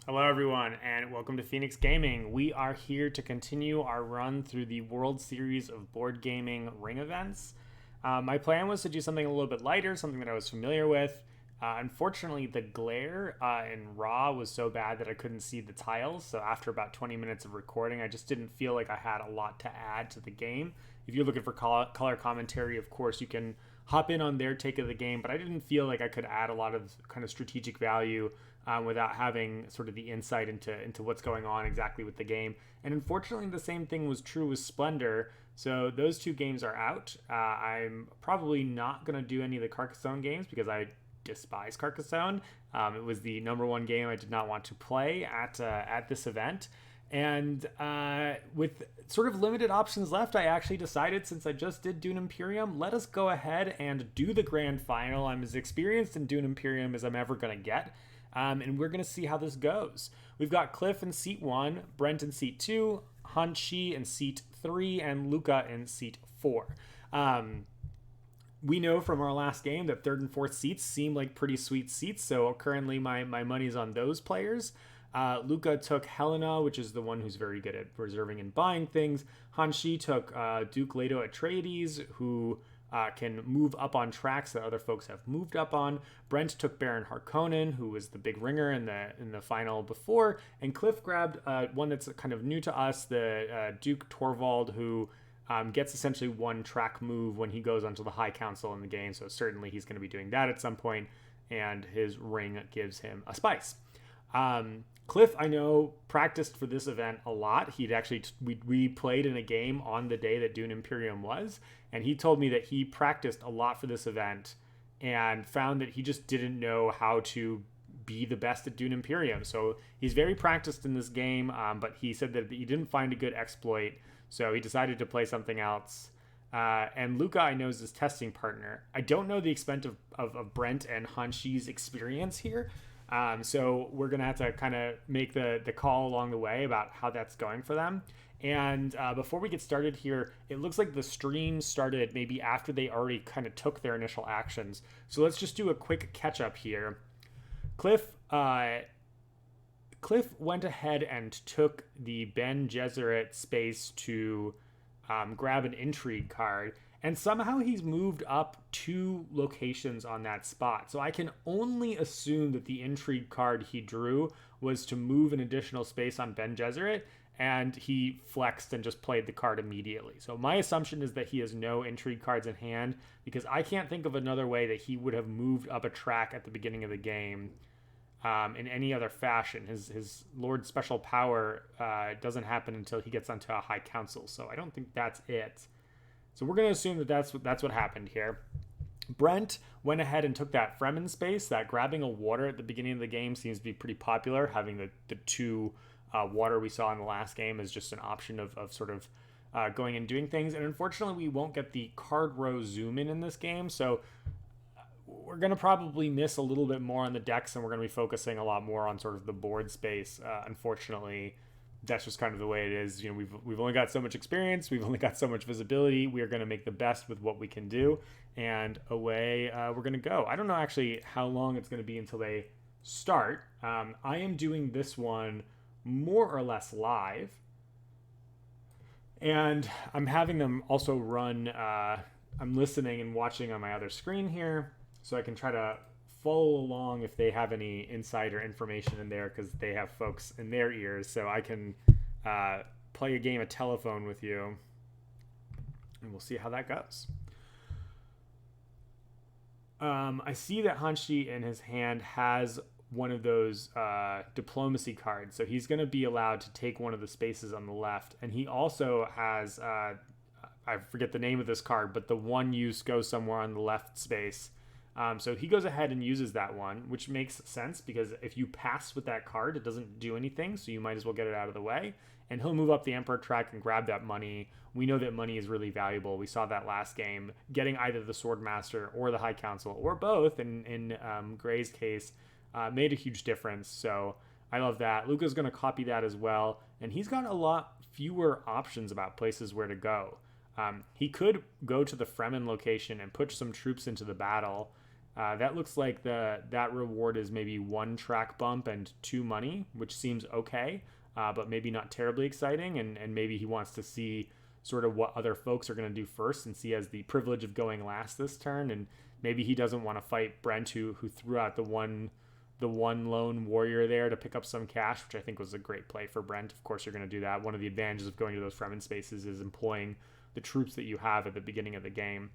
Hello, everyone, and welcome to Phoenix Gaming. We are here to continue our run through the World Series of Board Gaming ring events. My plan was to do something a little bit lighter, something that I was familiar with. Unfortunately, the glare in Raw was so bad that I couldn't see the tiles. So after about 20 minutes of recording, I just didn't feel like I had a lot to add to the game. If you're looking for color commentary, of course, you can hop in on their take of the game, but I didn't feel like I could add a lot of kind of strategic value without having sort of the insight into what's going on exactly with the game. And unfortunately, the same thing was true with Splendor. So those two games are out. I'm probably not going to do any of the Carcassonne games because I despise Carcassonne. It was the number one game I did not want to play at this event. And with sort of limited options left, I actually decided, since I just did Dune Imperium, let us go ahead and do the grand final. I'm as experienced in Dune Imperium as I'm ever going to get. And we're going to see how this goes. We've got Cliff in seat 1, Brent in seat 2, Hanshi in seat 3, and Luca in seat 4. We know from our last game that 3rd and 4th seats seem like pretty sweet seats, so currently my money's on those players. Luca took Helena, which is the one who's very good at reserving and buying things. Hanshi took Duke Leto Atreides, who can move up on tracks that other folks have moved up on. Brent took Baron Harkonnen, who was the big ringer in the final before, and Cliff grabbed one that's kind of new to us, the Duke Torvald, who gets essentially one track move when he goes onto the High Council in the game. So certainly he's going to be doing that at some point, and his ring gives him a spice. Cliff, I know, practiced for this event a lot. He'd actually, we played in a game on the day that Dune Imperium was, and he told me that he practiced a lot for this event and found that he just didn't know how to be the best at Dune Imperium. So he's very practiced in this game, but he said that he didn't find a good exploit, so he decided to play something else. And Luca, I know, is his testing partner. I don't know the extent of Brent and Hanshi's experience here. So we're going to have to kind of make the call along the way about how that's going for them. And before we get started here, it looks like the stream started maybe after they already kind of took their initial actions. So let's just do a quick catch up here. Cliff went ahead and took the Ben Gesserit space to grab an intrigue card. And somehow he's moved up 2 locations on that spot. So I can only assume that the intrigue card he drew was to move an additional space on Ben Gesserit, and he flexed and just played the card immediately. So my assumption is that he has no intrigue cards in hand, because I can't think of another way that he would have moved up a track at the beginning of the game in any other fashion. His Lord Special Power doesn't happen until he gets onto a High Council, so I don't think that's it. So we're going to assume that that's what happened here. Brent went ahead and took that Fremen space. That grabbing a water at the beginning of the game seems to be pretty popular. Having the 2 water we saw in the last game is just an option of sort of going and doing things. And unfortunately, we won't get the card row zoom in this game. So we're going to probably miss a little bit more on the decks, and we're going to be focusing a lot more on sort of the board space, unfortunately. That's just kind of the way it is. You know, we've only got so much experience. We've only got so much visibility. We are going to make the best with what we can do, and away we're going to go. I don't know actually how long it's going to be until they start. I am doing this one more or less live, and I'm having them also run. I'm listening and watching on my other screen here, so I can try to follow along if they have any insider information in there, because they have folks in their ears, so I can play a game of telephone with you, and we'll see how that goes. I see that Hanshi in his hand has one of those diplomacy cards, so he's going to be allowed to take one of the spaces on the left, and he also has I forget the name of this card, but the one use goes somewhere on the left space. So he goes ahead and uses that one, which makes sense, because if you pass with that card, it doesn't do anything, so you might as well get it out of the way. And he'll move up the Emperor track and grab that money. We know that money is really valuable. We saw that last game. Getting either the Swordmaster or the High Council, or both, in Gray's case, made a huge difference. So I love that. Luca's going to copy that as well, and he's got a lot fewer options about places where to go. He could go to the Fremen location and put some troops into the battle, That looks like that reward is maybe 1 track bump and 2 money, which seems okay, but maybe not terribly exciting. And maybe he wants to see sort of what other folks are going to do first, since he has the privilege of going last this turn. And maybe he doesn't want to fight Brent, who threw out the one lone warrior there to pick up some cash, which I think was a great play for Brent. Of course, you're going to do that. One of the advantages of going to those Fremen spaces is employing the troops that you have at the beginning of the game.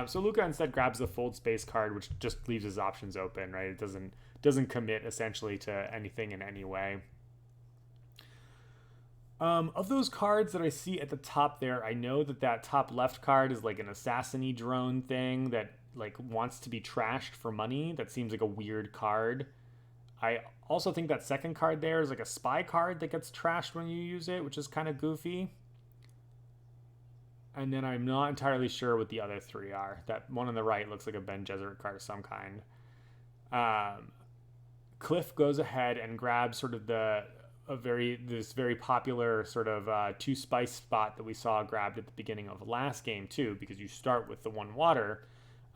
So Luca instead grabs the fold space card, which just leaves his options open, right? It doesn't commit essentially to anything in any way. Of those cards that I see at the top there, I know that top left card is like an assassin-y drone thing that like wants to be trashed for money. That seems like a weird card. I also think that second card there is like a spy card that gets trashed when you use it, which is kind of goofy. And then I'm not entirely sure what the other 3 are. That one on the right looks like a Ben Gesserit card of some kind. Cliff goes ahead and grabs sort of this very popular sort of 2 spice spot that we saw grabbed at the beginning of the last game too, because you start with the 1 water.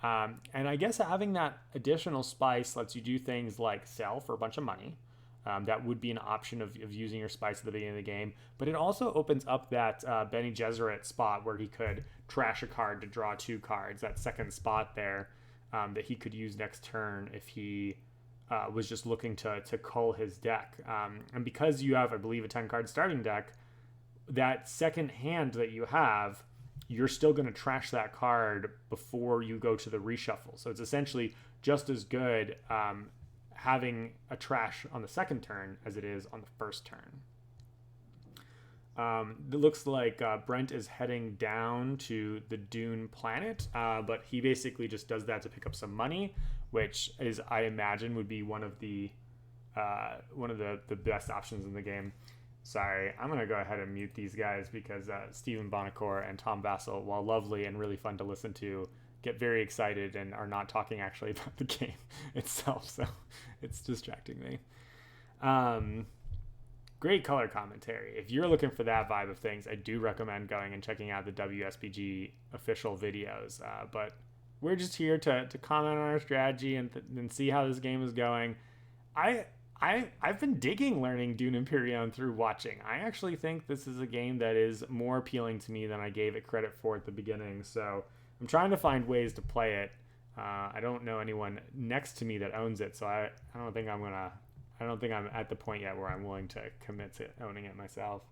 And I guess having that additional spice lets you do things like sell for a bunch of money. That would be an option of using your spice at the beginning of the game. But it also opens up that Bene Gesserit spot where he could trash a card to draw 2 cards. That second spot there that he could use next turn if he was just looking to cull his deck. And because you have, I believe, a 10-card starting deck, that second hand that you have, you're still going to trash that card before you go to the reshuffle. So it's essentially just as good having a trash on the second turn as it is on the first turn. It looks like Brent is heading down to the Dune planet, but he basically just does that to pick up some money, which is, I imagine, would be one of the best options in the game. Sorry, I'm going to go ahead and mute these guys because Stephen Bonacore and Tom Vassell, while lovely and really fun to listen to, get very excited and are not talking actually about the game itself, so it's distracting me. Great color commentary. If you're looking for that vibe of things, I do recommend going and checking out the WSBG official videos. But we're just here to comment on our strategy and see how this game is going. I've been digging learning Dune Imperium through watching. I actually think this is a game that is more appealing to me than I gave it credit for at the beginning. So I'm trying to find ways to play it. I don't know anyone next to me that owns it, so I don't think I'm at the point yet where I'm willing to commit to owning it myself.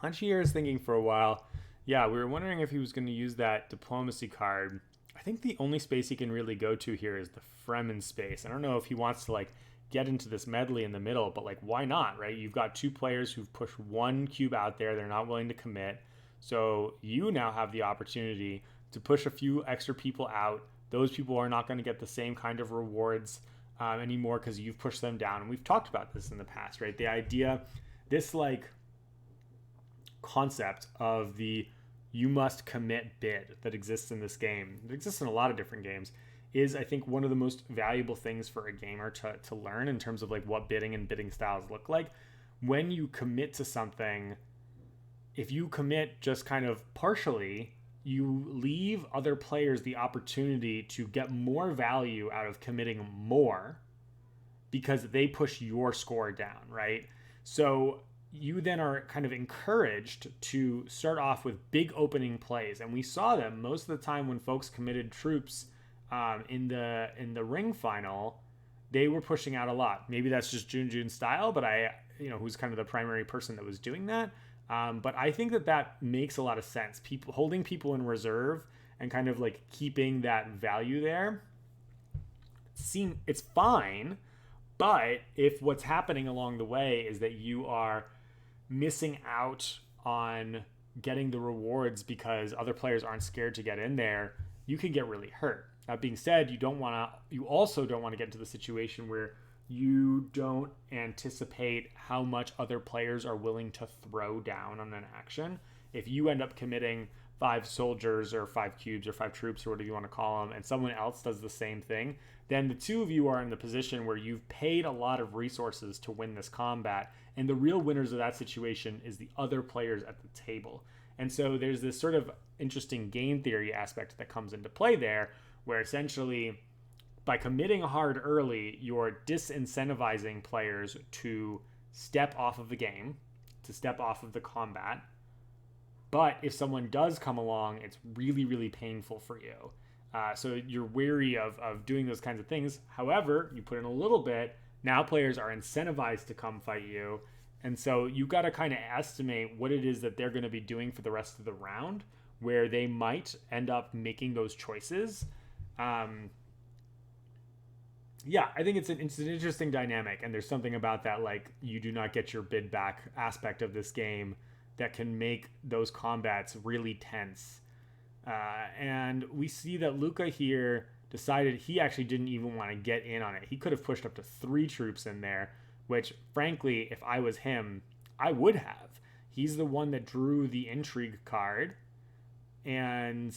Hanshi here is thinking for a while. Yeah, we were wondering if he was going to use that diplomacy card. I think the only space he can really go to here is the Fremen space. I don't know if he wants to like get into this medley in the middle, but like why not, right? You've got 2 players who've pushed 1 cube out there. They're not willing to commit. So you now have the opportunity to push a few extra people out. Those people are not going to get the same kind of rewards anymore because you've pushed them down. And we've talked about this in the past, right? The idea, this like concept of the you must commit bid that exists in this game, it exists in a lot of different games, is I think one of the most valuable things for a gamer to learn in terms of like what bidding and bidding styles look like. When you commit to something, if you commit just kind of partially, you leave other players the opportunity to get more value out of committing more because they push your score down, right? So you then are kind of encouraged to start off with big opening plays. And we saw them most of the time when folks committed troops in the ring final, they were pushing out a lot. Maybe that's just Junjun's style, but who's kind of the primary person that was doing that. But I think that makes a lot of sense. People holding people in reserve and kind of like keeping that value there. It's fine, but if what's happening along the way is that you are missing out on getting the rewards because other players aren't scared to get in there, you can get really hurt. That being said, you also don't want to get into the situation where you don't anticipate how much other players are willing to throw down on an action. If you end up committing 5 soldiers or 5 cubes or 5 troops or whatever you want to call them, and someone else does the same thing, then the 2 of you are in the position where you've paid a lot of resources to win this combat, and the real winners of that situation is the other players at the table. And so there's this sort of interesting game theory aspect that comes into play there, where essentially by committing hard early, you're disincentivizing players to step off of the game, to step off of the combat. But if someone does come along, it's really, really painful for you. So you're wary of doing those kinds of things. However, you put in a little bit, now players are incentivized to come fight you. And so you've got to kind of estimate what it is that they're going to be doing for the rest of the round, where they might end up making those choices. Yeah, I think it's an interesting dynamic, and there's something about that, like, you do not get your bid back aspect of this game that can make those combats really tense. And we see that Luca here decided he actually didn't even want to get in on it. He could have pushed up to 3 troops in there, which, frankly, if I was him, I would have. He's the one that drew the intrigue card, and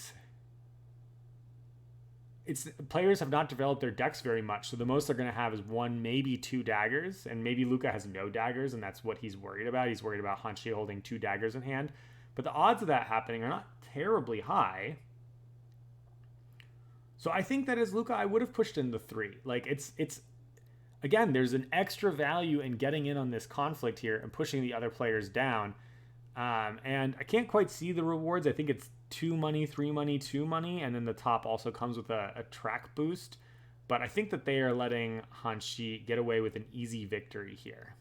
players have not developed their decks very much, so the most they're going to have is 1, maybe 2 daggers, and maybe Luca has no daggers, and that's what he's worried about. He's worried about Hanshi holding 2 daggers in hand, but the odds of that happening are not terribly high. So I think that as Luca, I would have pushed in the 3. Like, it's again, there's an extra value in getting in on this conflict here and pushing the other players down. And I can't quite see the rewards. I think it's 2 money, 3 money, 2 money, and then the top also comes with a track boost. But I think that they are letting Hanshi get away with an easy victory here.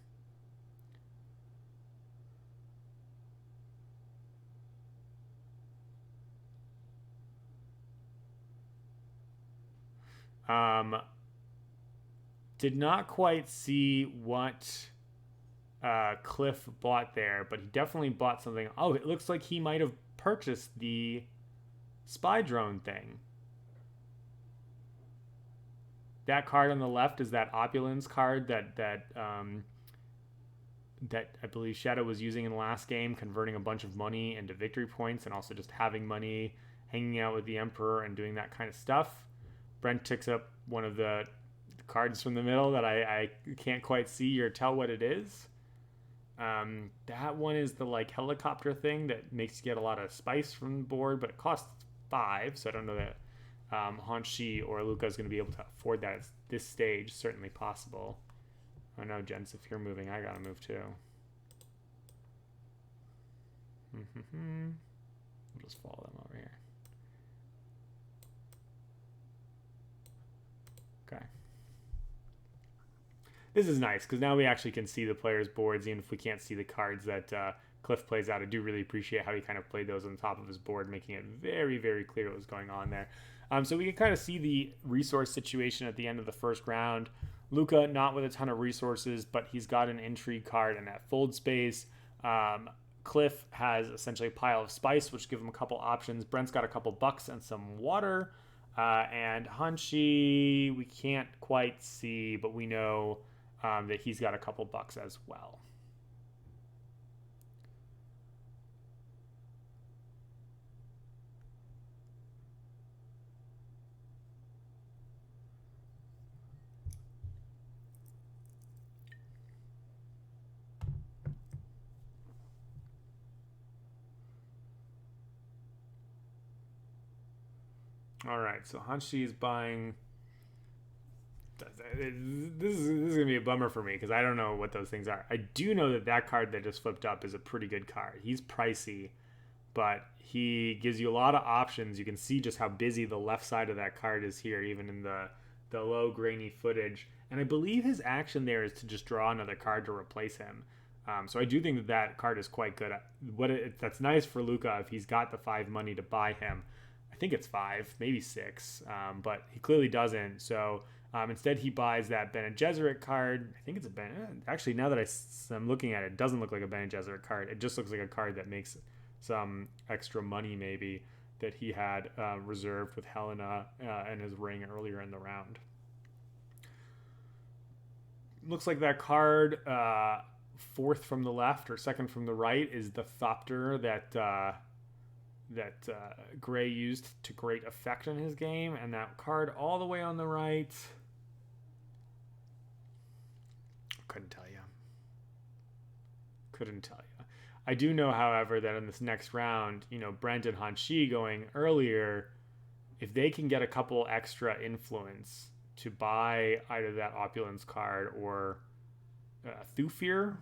Did not quite see what Cliff bought there, but he definitely bought something. Oh, it looks like he might have purchased the spy drone thing. That card on the left is that opulence card that I believe Shadow was using in the last game, converting a bunch of money into victory points, and also just having money, hanging out with the Emperor, and doing that kind of stuff. Brent picks up one of the cards from the middle that I can't quite see or tell what it is. That one is the like helicopter thing that makes you get a lot of spice from the board, but it costs 5, so I don't know that Hanshi or Luca is going to be able to afford that at this stage. Certainly possible. Oh no, gents, if you're moving, I gotta move too. We'll just follow them over here. Okay. This is nice because now we actually can see the players' boards, even if we can't see the cards that Cliff plays out. I do really appreciate how he kind of played those on the top of his board, making it very, very clear what was going on there. So we can kind of see the resource situation at the end of the first round. Luca, not with a ton of resources, but he's got an intrigue card and that fold space. Cliff has essentially a pile of spice, which give him a couple options. Brent's got a couple bucks and some water. And Hanshi, we can't quite see, but we know that he's got a couple bucks as well. All right, so Hanshi is buying. This is going to be a bummer for me because I don't know what those things are. I do know that that card that just flipped up is a pretty good card. He's pricey, but he gives you a lot of options. You can see just how busy the left side of that card is here, even in the low grainy footage. And I believe his action there is to just draw another card to replace him. So I do think that that card is quite good. That's nice for Luca if he's got the 5 money to buy him. I think it's 5, maybe 6, but he clearly doesn't. So instead, he buys that Bene Gesserit card. I think it's a Bene. Actually, now that I'm looking at it, it doesn't look like a Bene Gesserit card. It just looks like a card that makes some extra money, maybe, that he had reserved with Helena and his ring earlier in the round. Looks like that card, 4th from the left or 2nd from the right, is the Thopter that Gray used to great effect in his game, and that card all the way on the right, couldn't tell you. I do know, however, that in this next round, Brent and Hanshi going earlier if they can get a couple extra influence to buy either that opulence card or Thufir,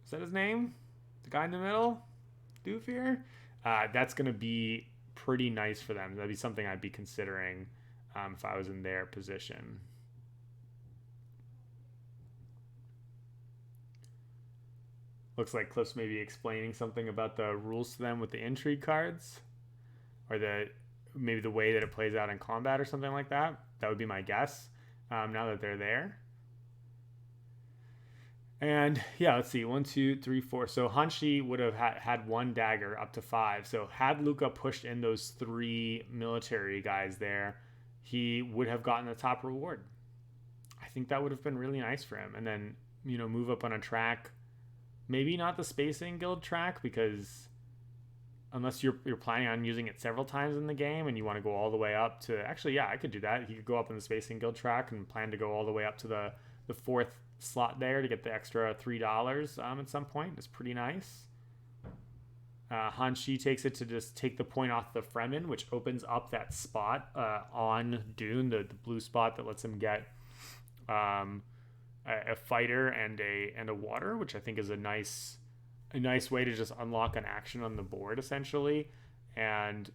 is that his name? The guy in the middle, Thufir. That's going to be pretty nice for them. That'd be something I'd be considering if I was in their position. Looks like Cliff's maybe explaining something about the rules to them with the intrigue cards, or maybe the way that it plays out in combat or something like that. That would be my guess. Now that they're there. And yeah, let's see. 1, 2, 3, 4. So Hanshi would have had 1 dagger up to 5. So had Luca pushed in those 3 military guys there, he would have gotten the top reward. I think that would have been really nice for him. And then, move up on a track. Maybe not the Spacing Guild track, because unless you're planning on using it several times in the game and you want to go all the way up to... Actually, yeah, I could do that. He could go up in the Spacing Guild track and plan to go all the way up to the 4th slot there to get the extra $3 at some point. It's pretty nice. Hanshi takes it to just take the point off the Fremen, which opens up that spot on Dune, the blue spot that lets him get a fighter and a water, which I think is a nice way to just unlock an action on the board, essentially, and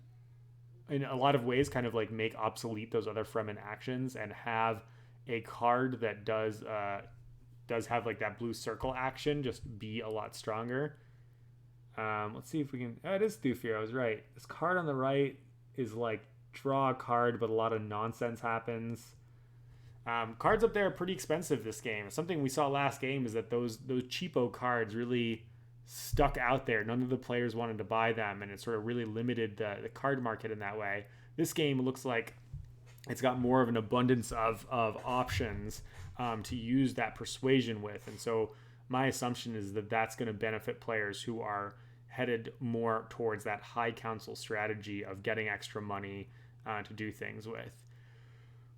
in a lot of ways kind of like make obsolete those other Fremen actions and have a card that does have like that blue circle action just be a lot stronger. Let's see if we can... Oh, it is Thufir, I was right. This card on the right is like draw a card, but a lot of nonsense happens. Cards up there are pretty expensive this game. Something we saw last game is that those cheapo cards really stuck out there. None of the players wanted to buy them, and it sort of really limited the card market in that way. This game looks like it's got more of an abundance of options to use that persuasion with. And so my assumption is that that's going to benefit players who are headed more towards that high council strategy of getting extra money to do things with.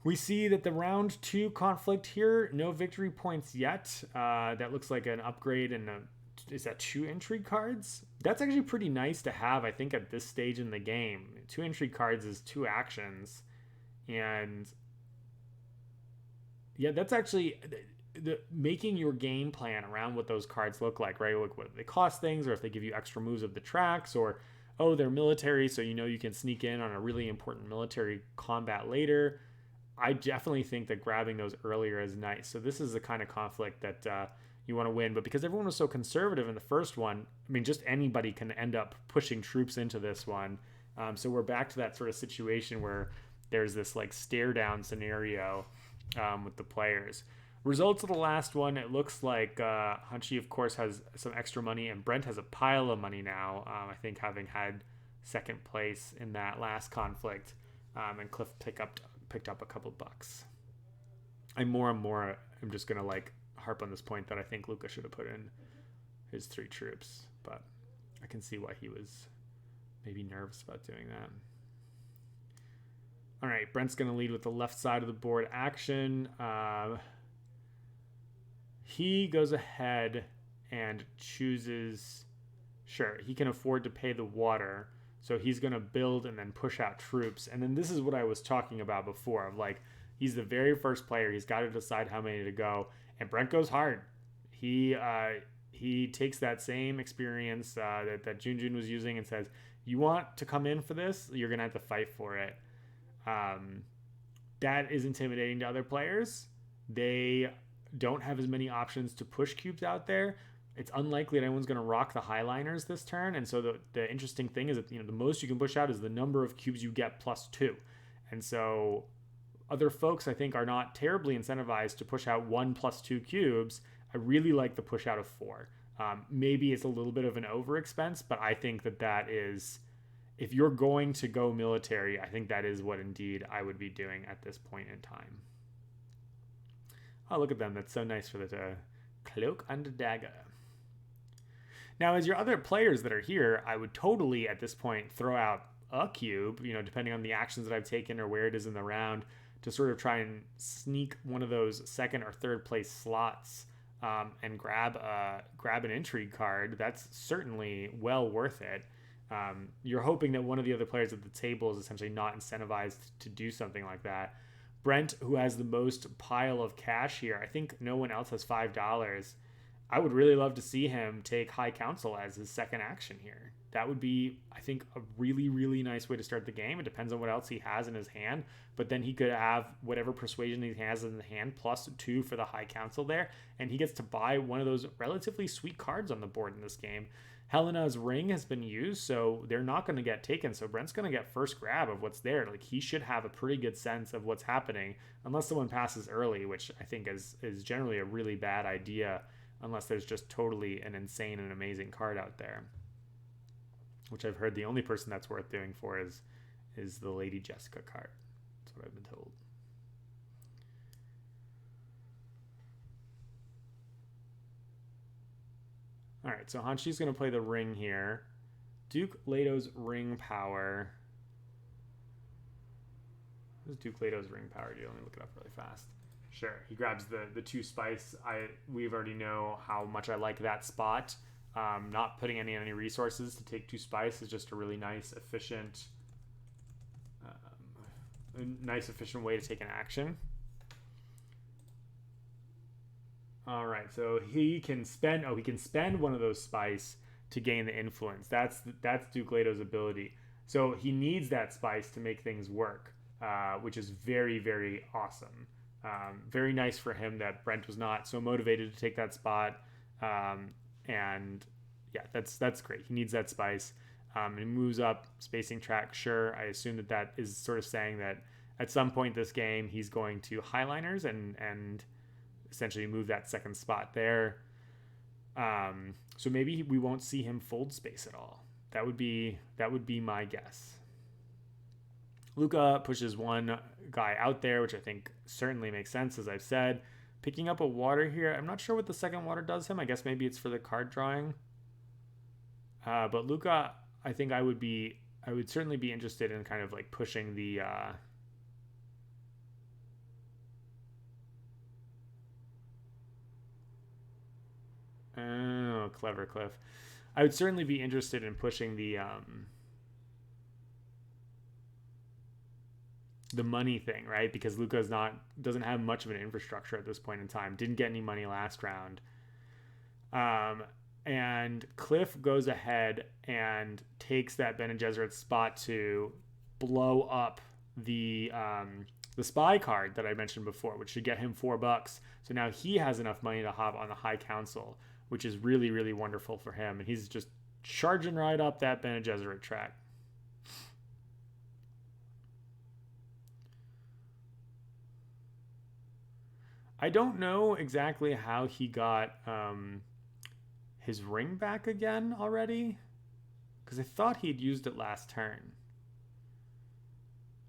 We see that the round 2 conflict here, no victory points yet. That looks like an upgrade, and is that 2 intrigue cards? That's actually pretty nice to have, I think, at this stage in the game. 2 intrigue cards is 2 actions. And yeah, that's actually the making your game plan around what those cards look like, right? Like what they cost things, or if they give you extra moves of the tracks, or they're military, so you can sneak in on a really important military combat later. I definitely think that grabbing those earlier is nice. So this is the kind of conflict that you want to win. But because everyone was so conservative in the first one, I mean, just anybody can end up pushing troops into this one. So we're back to that sort of situation where there's this like stare down scenario with the players. Results of the last one, it looks like Hanshi, of course, has some extra money, and Brent has a pile of money now, I think, having had second place in that last conflict, and Cliff picked up a couple bucks. I'm just going to like harp on this point that I think Luca should have put in his 3 troops, but I can see why he was maybe nervous about doing that. All right, Brent's going to lead with the left side of the board action. He goes ahead and chooses... Sure, he can afford to pay the water, so he's going to build and then push out troops. And then this is what I was talking about before, of like, he's the very first player. He's got to decide how many to go. And Brent goes hard. He takes that same experience that Junjun was using and says, you want to come in for this? You're going to have to fight for it. That is intimidating to other players. They don't have as many options to push cubes out there. It's unlikely that anyone's going to rock the highliners this turn. And so the interesting thing is that, the most you can push out is the number of cubes you get +2. And so other folks, I think, are not terribly incentivized to push out 1 + 2 cubes. I really like the push out of 4. Maybe it's a little bit of an over expense, but I think that is, if you're going to go military, I think that is what indeed I would be doing at this point in time. Oh, look at them. That's so nice for the cloak and dagger. Now, as your other players that are here, I would totally, at this point, throw out a cube, depending on the actions that I've taken or where it is in the round, to sort of try and sneak one of those second or third place slots and grab an intrigue card. That's certainly well worth it. You're hoping that one of the other players at the table is essentially not incentivized to do something like that. Brent, who has the most pile of cash here, I think no one else has $5. I would really love to see him take High Council as his second action here. That would be, I think, a really, really nice way to start the game. It depends on what else he has in his hand, but then he could have whatever persuasion he has in the hand plus 2 for the High Council there, and he gets to buy one of those relatively sweet cards on the board in this game. Helena's ring has been used, so they're not going to get taken. So Brent's going to get first grab of what's there. Like, he should have a pretty good sense of what's happening, unless someone passes early, which I think is generally a really bad idea, unless there's just totally an insane and amazing card out there. Which I've heard the only person that's worth doing for is the Lady Jessica card. That's what I've been told. All right, so Hanshi's going to play the ring here. Duke Leto's ring power. What does Duke Leto's ring power do? Let me look it up really fast. Sure, he grabs the 2 spice. We already know how much I like that spot. Not putting any resources to take 2 spice is just a really nice, efficient way to take an action. All right, so he can spend one of those spice to gain the influence. That's Duke Leto's ability. So he needs that spice to make things work, which is very, very awesome. Very nice for him that Brent was not so motivated to take that spot. And yeah, that's great. He needs that spice. And he moves up, spacing track. Sure, I assume that is sort of saying that at some point this game he's going to highliners and essentially move that second spot there. So maybe we won't see him fold space at all. That would be my guess. Luca pushes one guy out there, which I think certainly makes sense, as I've said. Picking up a water here. I'm not sure what the second water does him. I guess maybe it's for the card drawing. But Luca, I think I would certainly be interested in kind of like pushing the oh, clever Cliff. I would certainly be interested in pushing the money thing, right? Because Luca doesn't have much of an infrastructure at this point in time. Didn't get any money last round. And Cliff goes ahead and takes that Bene Gesserit spot to blow up the spy card that I mentioned before, which should get him $4. So now he has enough money to hop on the High Council, which is really, really wonderful for him. And he's just charging right up that Bene Gesserit track. I don't know exactly how he got his ring back again already, because I thought he'd used it last turn.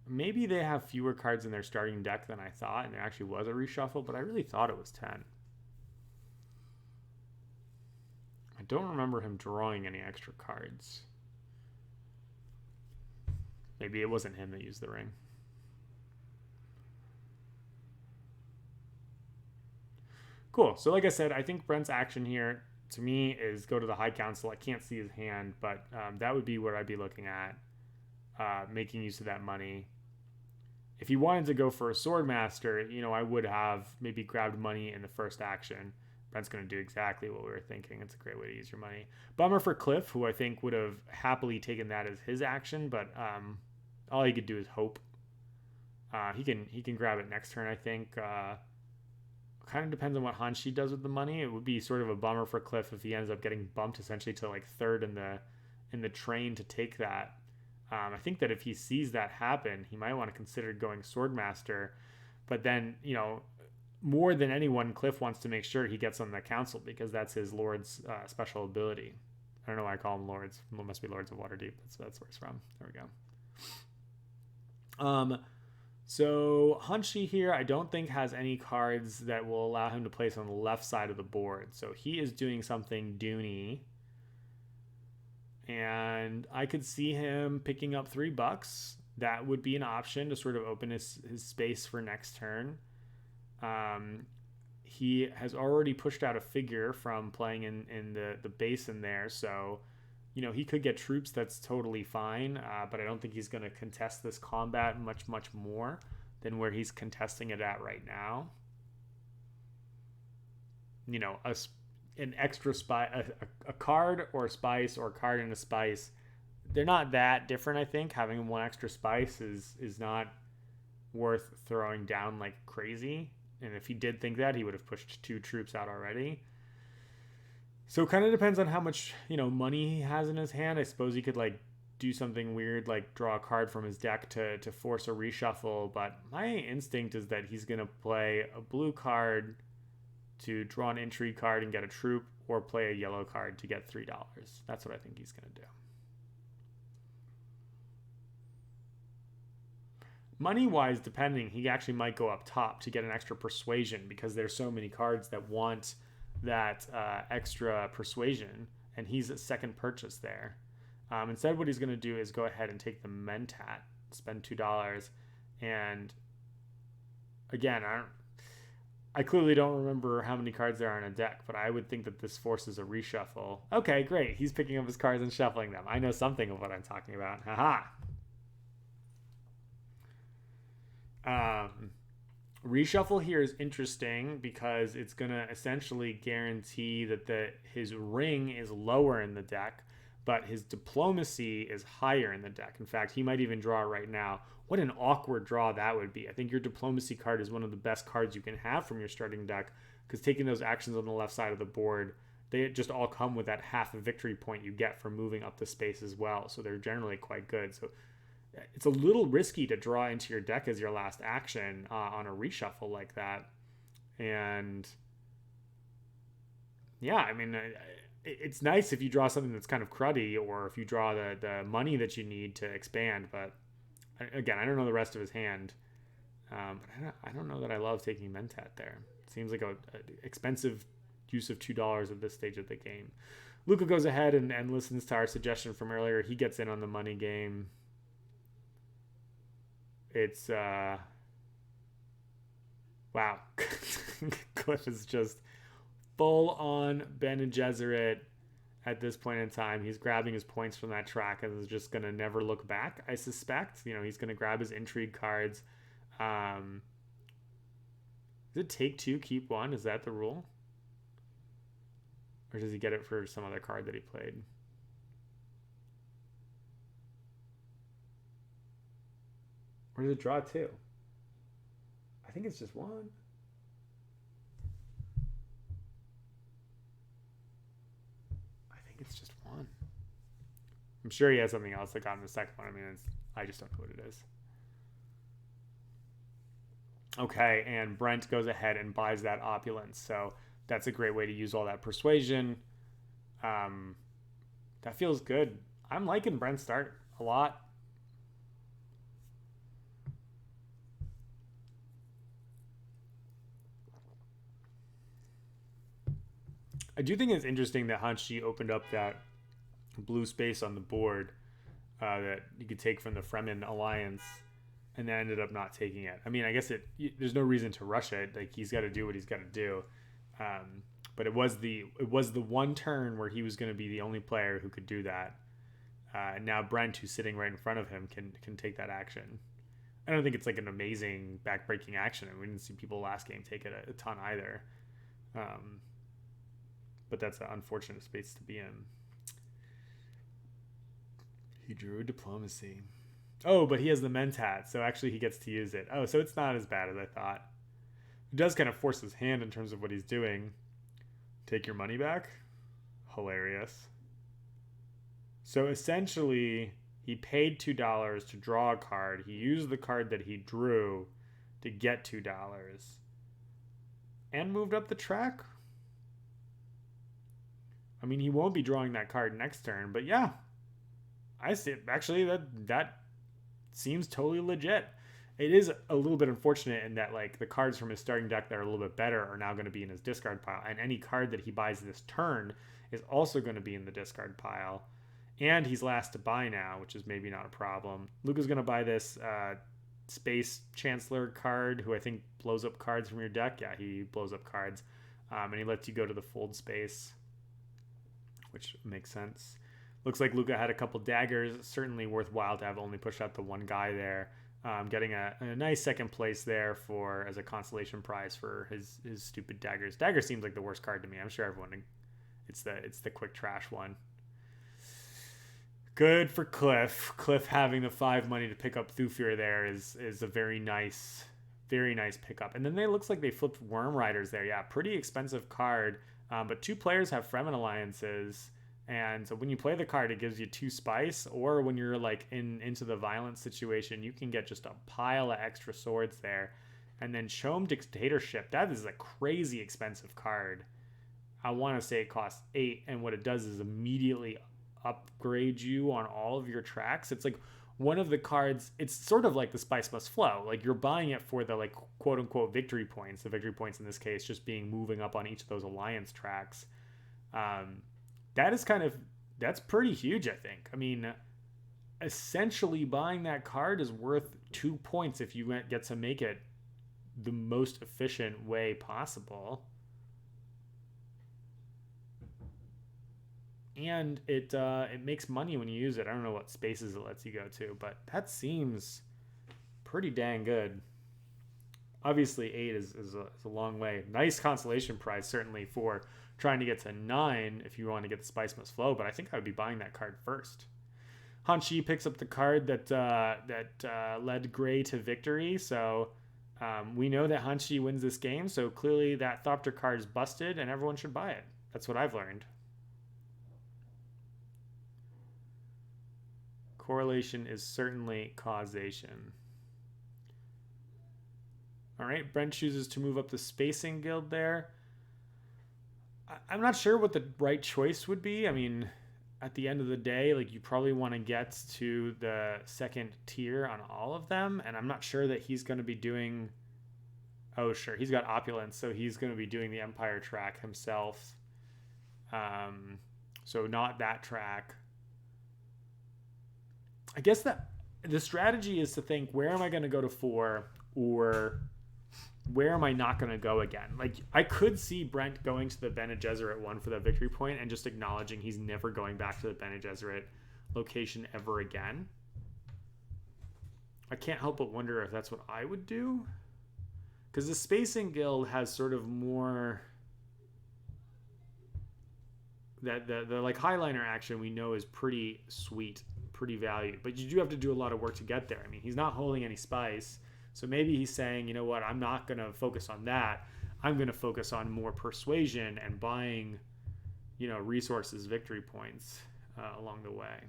Maybe they have fewer cards in their starting deck than I thought, and there actually was a reshuffle, but I really thought it was 10. I don't remember him drawing any extra cards. Maybe it wasn't him that used the ring. Cool. So like I said, I think Brent's action here, to me, is go to the High Council. I can't see his hand, but that would be what I'd be looking at, making use of that money. If he wanted to go for a Swordmaster, I would have maybe grabbed money in the first action. Brent's going to do exactly what we were thinking. It's a great way to use your money. Bummer for Cliff, who I think would have happily taken that as his action, but all he could do is hope. He can grab it next turn, I think. Kind of depends on what Hanshi does with the money. It would be sort of a bummer for Cliff if he ends up getting bumped essentially to like third in the train to take that. I think that if he sees that happen, he might want to consider going Swordmaster. But then, more than anyone, Cliff wants to make sure he gets on the council because that's his Lord's special ability. I don't know why I call them Lords. It must be Lords of Waterdeep. That's where it's from. There we go. So Hanshi here, I don't think has any cards that will allow him to place on the left side of the board. So he is doing something Dune-y. And I could see him picking up $3. That would be an option to sort of open his space for next turn. He has already pushed out a figure from playing in the basin there. So he could get troops. That's totally fine. But I don't think he's going to contest this combat much more than where he's contesting it at right now. An extra a card or a spice, or a card and a spice, they're not that different. I think having one extra spice is not worth throwing down like crazy. And if he did think that, he would have pushed 2 troops out already. So it kind of depends on how much money he has in his hand. I suppose he could like do something weird, like draw a card from his deck to force a reshuffle. But my instinct is that he's gonna play a blue card to draw an intrigue card and get a troop, or play a yellow card to get $3. That's what I think he's gonna do. Money-wise, depending, he actually might go up top to get an extra persuasion, because there's so many cards that want that extra persuasion, and he's a second purchase there. Instead, what he's going to do is go ahead and take the Mentat, spend $2, and again, I clearly don't remember how many cards there are in a deck, but I would think that this forces a reshuffle. Okay, great. He's picking up his cards and shuffling them. I know something of what I'm talking about. Haha. Reshuffle here is interesting because it's going to essentially guarantee that his ring is lower in the deck, but his diplomacy is higher in the deck. In fact, he might even draw it right now. What an awkward draw that would be. I think your diplomacy card is one of the best cards you can have from your starting deck, because taking those actions on the left side of the board, they just all come with that half a victory point you get from moving up the space as well. So they're generally quite good. So it's a little risky to draw into your deck as your last action on a reshuffle like that. And yeah, I mean, it's nice if you draw something that's kind of cruddy, or if you draw the money that you need to expand. But again, I don't know the rest of his hand. But I don't know that I love taking Mentat there. It seems like a expensive use of $2 at this stage of the game. Luca goes ahead and listens to our suggestion from earlier. He gets in on the money game. It's wow. Cliff is just full on Ben and Gesserit at this point in time. He's grabbing his points from that track and is just gonna never look back, I suspect. He's gonna grab his intrigue cards. Does it take 2, keep 1? Is that the rule? Or does he get it for some other card that he played? Or does it draw 2? I think it's just 1. I think it's just 1. I'm sure he has something else that got him the second one. I mean, I just don't know what it is. Okay, and Brent goes ahead and buys that opulence. So that's a great way to use all that persuasion. That feels good. I'm liking Brent's start a lot. I do think it's interesting that Hanshi opened up that blue space on the board that you could take from the Fremen Alliance, and then ended up not taking it. I mean, I guess there's no reason to rush it. Like, he's got to do what he's got to do. But it was the one turn where he was going to be the only player who could do that. And now Brent, who's sitting right in front of him, can take that action. I don't think it's like an amazing backbreaking action. And we didn't see people last game take it a ton either. But that's an unfortunate space to be in. He drew diplomacy. Oh, but he has the Mentat, so actually he gets to use it. Oh, so it's not as bad as I thought. It does kind of force his hand in terms of what he's doing. Take your money back? Hilarious. So essentially, he paid $2 to draw a card. He used the card that he drew to get $2. And moved up the track? I mean, he won't be drawing that card next turn, but yeah. I see. Actually, that seems totally legit. It is a little bit unfortunate in that, like, the cards from his starting deck that are a little bit better are now going to be in his discard pile, and any card that he buys this turn is also going to be in the discard pile. And he's last to buy now, which is maybe not a problem. Luca's going to buy this Space Chancellor card, who I think blows up cards from your deck. Yeah, he blows up cards. And he lets you go to the fold space, which makes sense. Looks like Luca had a couple daggers. Certainly worthwhile to have only pushed out the one guy there. Getting a nice second place there for as a consolation prize for his stupid daggers. Dagger seems like the worst card to me. I'm sure everyone it's the quick trash one. Good for Cliff. Cliff having the 5 money to pick up Thufir there is a very nice pickup. And then it looks like they flipped Worm Riders there. Yeah, pretty expensive card. But 2 players have Fremen alliances. And so when you play the card, it gives you 2 spice. Or when you're like into the violent situation, you can get just a pile of extra swords there. And then Chom Dictatorship. That is a crazy expensive card. I want to say it costs 8. And what it does is immediately upgrade you on all of your tracks. It's like one of the cards, it's sort of like the Spice Must Flow. Like you're buying it for the like quote unquote victory points. The victory points in this case just being moving up on each of those alliance tracks. That's pretty huge, I think. I mean, essentially buying that card is worth 2 points if you get to make it the most efficient way possible. And it makes money when you use it. I don't know what spaces it lets you go to, but that seems pretty dang good. Obviously, 8 is a long way. Nice consolation prize, certainly, for trying to get to 9 if you want to get the Spice Must Flow, but I think I would be buying that card first. Hanshi picks up the card that led Gray to victory, so we know that Hanshi wins this game, so clearly that Thopter card is busted, and everyone should buy it. That's what I've learned. Correlation is certainly causation. All right, Brent chooses to move up the Spacing Guild there. I'm not sure what the right choice would be. I mean, at the end of the day, like you probably want to get to the second tier on all of them, and I'm not sure that he's going to be doing... Oh, sure, he's got Opulence, so he's going to be doing the Empire track himself. So not that track. I guess that the strategy is to think, where am I going to go to 4, or where am I not going to go again? Like, I could see Brent going to the Bene Gesserit one for that victory point and just acknowledging he's never going back to the Bene Gesserit location ever again. I can't help but wonder if that's what I would do. Because the Spacing Guild has sort of more... that the like Highliner action we know is pretty sweet, pretty valued, but you do have to do a lot of work to get there. I mean, he's not holding any spice, so maybe he's saying, you know what, I'm not going to focus on that. I'm going to focus on more persuasion and buying, you know, resources, victory points along the way.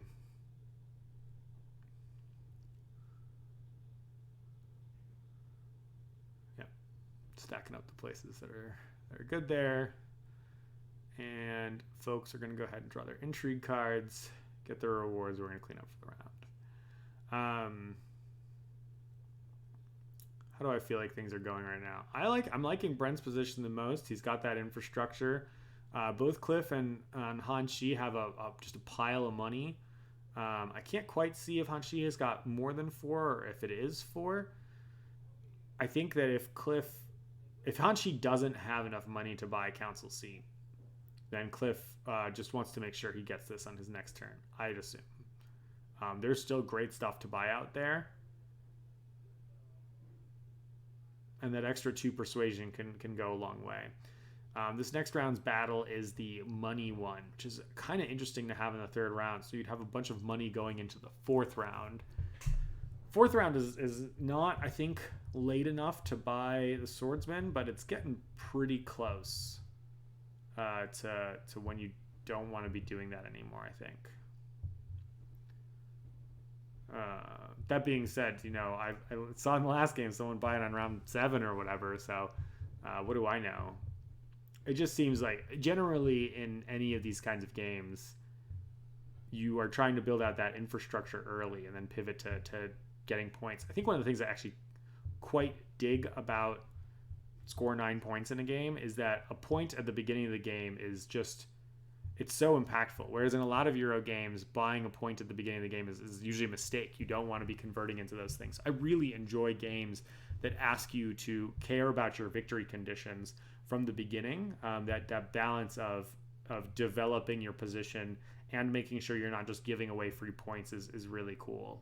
Yep, stacking up the places that are good there, and folks are going to go ahead and draw their intrigue cards. Get their rewards. We're going to clean up for the round. How do I feel like things are going right now? I'm liking Brent's position the most. He's got that infrastructure. Both Cliff and Hanshi have just a pile of money. I can't quite see if Hanshi has got more than 4 or if it is 4. I think that if Hanshi doesn't have enough money to buy a council seat, then Cliff just wants to make sure he gets this on his next turn, I'd assume. There's still great stuff to buy out there. And that extra 2 persuasion can go a long way. This next round's battle is the money one, which is kind of interesting to have in the 3rd round. So you'd have a bunch of money going into the 4th round. 4th round is not, I think, late enough to buy the Swordsman, but it's getting pretty close. To when you don't want to be doing that anymore, I think. That being said, you know, I saw in the last game someone buy it on round 7 or whatever, so what do I know? It just seems like generally in any of these kinds of games, you are trying to build out that infrastructure early and then pivot to getting points. I think one of the things I actually quite dig about score 9 points in a game is that a point at the beginning of the game is just, it's so impactful. Whereas in a lot of Euro games, buying a point at the beginning of the game is usually a mistake. You don't want to be converting into those things. I really enjoy games that ask you to care about your victory conditions from the beginning. That balance of developing your position and making sure you're not just giving away free points is really cool.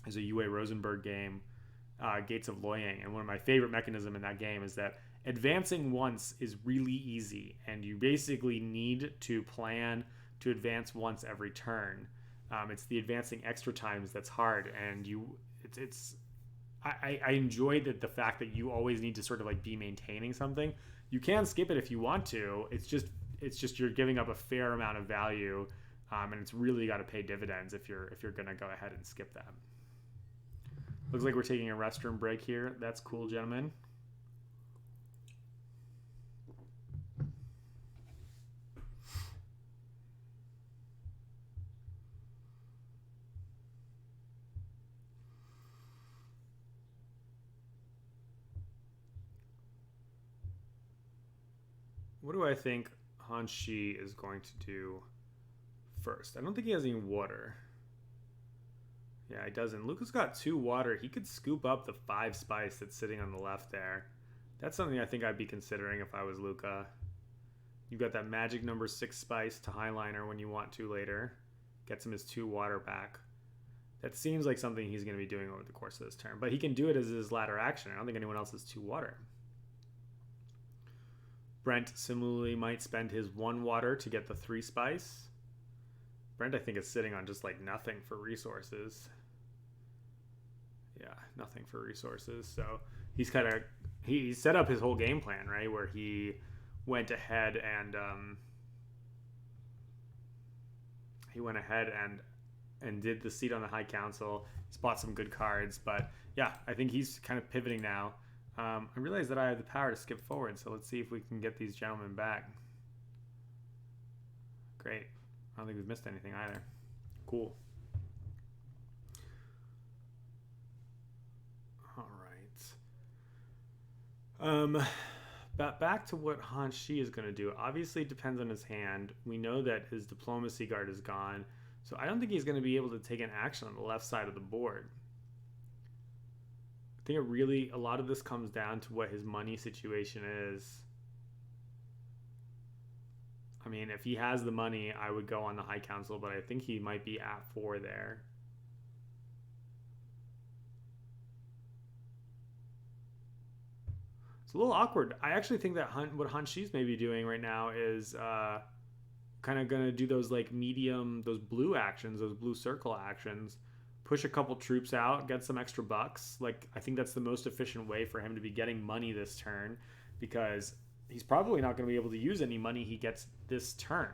There's a Yue Rosenberg game, Gates of Loyang, and one of my favorite mechanisms in that game is that advancing once is really easy, and you basically need to plan to advance once every turn. It's the advancing extra times that's hard, and I enjoy the fact that you always need to sort of like be maintaining something. You can skip it if you want to. It's just you're giving up a fair amount of value, and it's really got to pay dividends if you're gonna go ahead and skip that. Looks like we're taking a restroom break here. That's cool, gentlemen. What do I think Hanshi is going to do first? I don't think he has any water. Yeah, he doesn't. Luca's got 2 water. He could scoop up the 5 spice that's sitting on the left there. That's something I think I'd be considering if I was Luca. You've got that magic number 6 spice to highliner when you want to later. Gets him his 2 water back. That seems like something he's going to be doing over the course of this turn. But he can do it as his latter action. I don't think anyone else has 2 water. Brent similarly might spend his 1 water to get the 3 spice. Brent, I think, is sitting on just like nothing for resources. Yeah, nothing for resources. So he's he set up his whole game plan, right? Where he went ahead and did the seat on the High Council. He's bought some good cards, but yeah, I think he's kind of pivoting now. I realize that I have the power to skip forward, so let's see if we can get these gentlemen back. Great. I don't think we've missed anything either. Cool. All right. Back to what Hanshi is going to do. Obviously, it depends on his hand. We know that his diplomacy guard is gone, so I don't think he's going to be able to take an action on the left side of the board. I think a lot of this comes down to what his money situation is. I mean, if he has the money, I would go on the High Council, but I think he might be at 4 there. It's a little awkward. I actually think that what Hanshi's maybe doing right now is kind of going to do those like medium, those blue actions, those blue circle actions. Push a couple troops out, get some extra bucks. Like, I think that's the most efficient way for him to be getting money this turn, because he's probably not going to be able to use any money he gets this turn,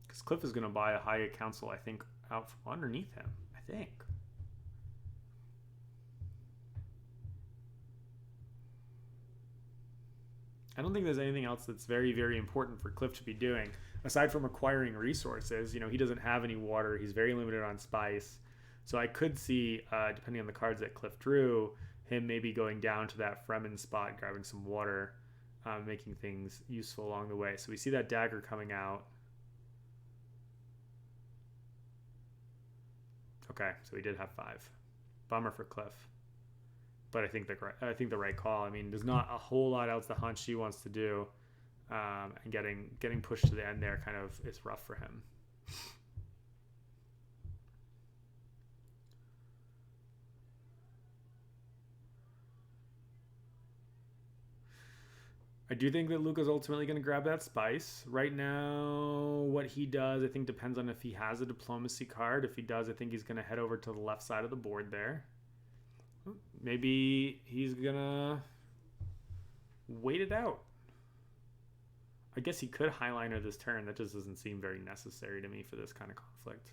because Cliff is going to buy a High Council, I think, out from underneath him. I think. I don't think there's anything else that's very, very important for Cliff to be doing aside from acquiring resources. You know, he doesn't have any water. He's very limited on spice. So I could see, depending on the cards that Cliff drew, him maybe going down to that Fremen spot, grabbing some water, making things useful along the way. So we see that dagger coming out. Okay, so he did have 5. Bummer for Cliff. But I think the right call. I mean, there's not a whole lot else that Hanshi wants to do, and getting pushed to the end there kind of is rough for him. I do think that Luca's ultimately going to grab that spice. Right now, what he does, I think, depends on if he has a diplomacy card. If he does, I think he's going to head over to the left side of the board there. Maybe he's going to wait it out. I guess he could highliner this turn. That just doesn't seem very necessary to me for this kind of conflict.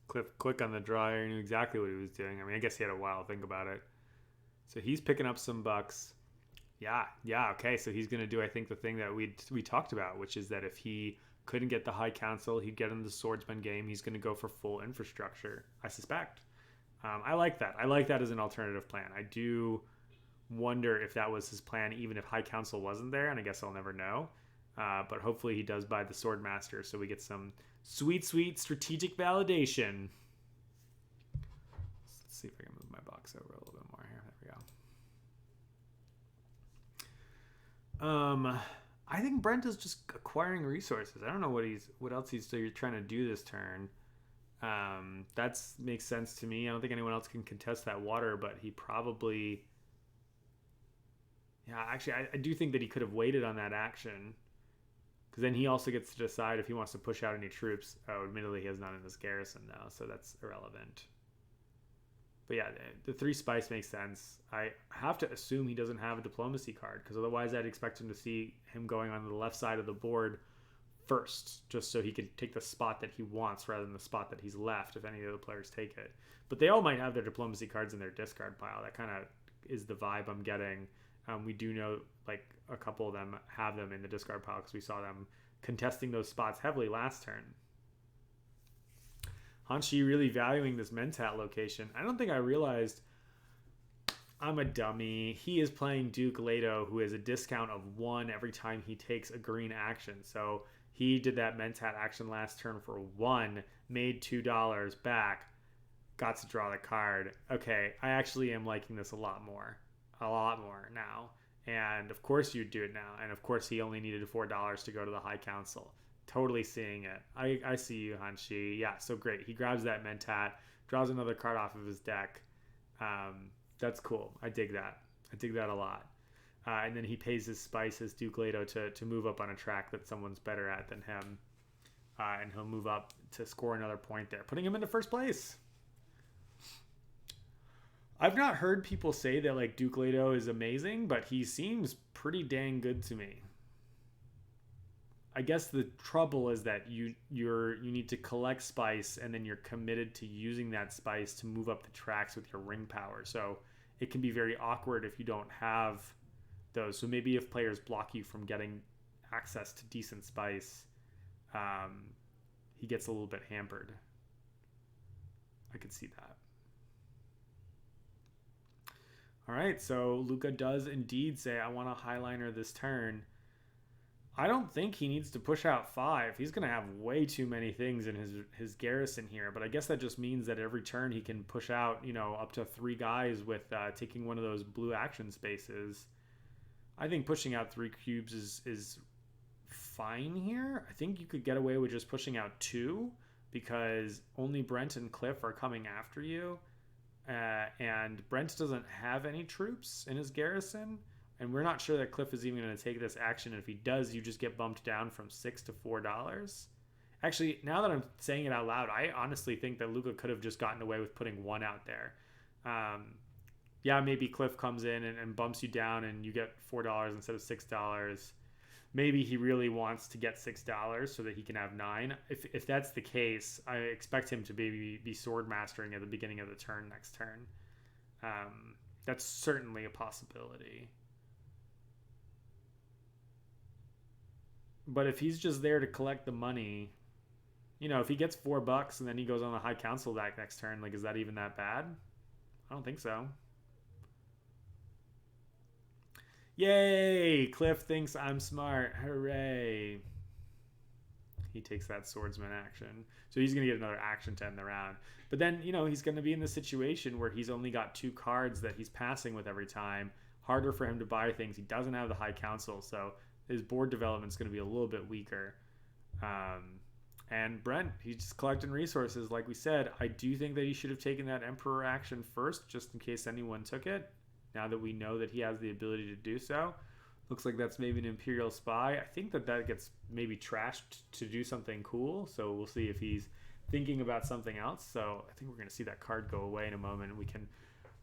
Cliff, quick on the draw. He knew exactly what he was doing. I mean, I guess he had a while to think about it. So he's picking up some bucks. Yeah, okay. So he's going to do, I think, the thing that we talked about, which is that if he couldn't get the High Council, he'd get in the Swordsman game. He's going to go for full infrastructure, I suspect. I like that. I like that as an alternative plan. I do wonder if that was his plan, even if High Council wasn't there, and I guess I'll never know. But hopefully he does buy the Swordmaster, so we get some sweet, sweet strategic validation. Let's see if I can move my box over a little bit more here. There we go. I think Brent is just acquiring resources. I don't know what else he's trying to do this turn. That makes sense to me. I don't think anyone else can contest that water, but he probably... Yeah, actually, I do think that he could have waited on that action. Because then he also gets to decide if he wants to push out any troops. Oh, admittedly, he has none in his garrison, though, so that's irrelevant. But yeah, the 3 spice makes sense. I have to assume he doesn't have a diplomacy card, because otherwise I'd expect him to see him going on the left side of the board first, just so he could take the spot that he wants rather than the spot that he's left if any of the players take it. But they all might have their diplomacy cards in their discard pile. That kind of is the vibe I'm getting. We do know like a couple of them have them in the discard pile because we saw them contesting those spots heavily last turn. Hanshi really valuing this Mentat location. I don't think I realized I'm a dummy. He is playing Duke Leto, who has a discount of 1 every time he takes a green action. So he did that Mentat action last turn for 1, made $2 back, got to draw the card. Okay, I actually am liking this a lot more now. And of course you'd do it now. And of course he only needed $4 to go to the High Council. Totally seeing it. I see you, Hanshi. Yeah, so great. He grabs that Mentat, draws another card off of his deck. That's cool. I dig that. I dig that a lot. And then he pays his spice, his Duke Leto, to move up on a track that someone's better at than him. And he'll move up to score another point there, putting him into first place. I've not heard people say that like Duke Leto is amazing, but he seems pretty dang good to me. I guess the trouble is that you need to collect spice, and then you're committed to using that spice to move up the tracks with your ring power. So it can be very awkward if you don't have those. So maybe if players block you from getting access to decent spice, he gets a little bit hampered. I could see that. All right, so Luca does indeed say, I want a highliner this turn. I don't think he needs to push out 5. He's going to have way too many things in his garrison here, but I guess that just means that every turn he can push out, up to 3 guys with taking one of those blue action spaces. I think pushing out 3 cubes is fine here. I think you could get away with just pushing out 2 because only Brent and Cliff are coming after you. And Brent doesn't have any troops in his garrison. And we're not sure that Cliff is even going to take this action. And if he does, you just get bumped down from $6 to $4. Actually, now that I'm saying it out loud, I honestly think that Luca could have just gotten away with putting 1 out there. Yeah, maybe Cliff comes in and bumps you down and you get $4 instead of $6. Maybe he really wants to get $6 so that he can have 9. If that's the case, I expect him to be sword mastering at the beginning of the turn next turn. That's certainly a possibility. But if he's just there to collect the money, if he gets $4 and then he goes on the High Council deck next turn, like, is that even that bad? I don't think so. Yay! Cliff thinks I'm smart. Hooray! He takes that swordsman action. So he's going to get another action to end the round. But then, he's going to be in the situation where he's only got 2 cards that he's passing with every time. Harder for him to buy things. He doesn't have the High Council, so his board development's going to be a little bit weaker. And Brent, he's just collecting resources. Like we said, I do think that he should have taken that Emperor action first, just in case anyone took it. Now that we know that he has the ability to do so. Looks like that's maybe an Imperial Spy. I think that gets maybe trashed to do something cool. So we'll see if he's thinking about something else. So I think we're going to see that card go away in a moment. And we can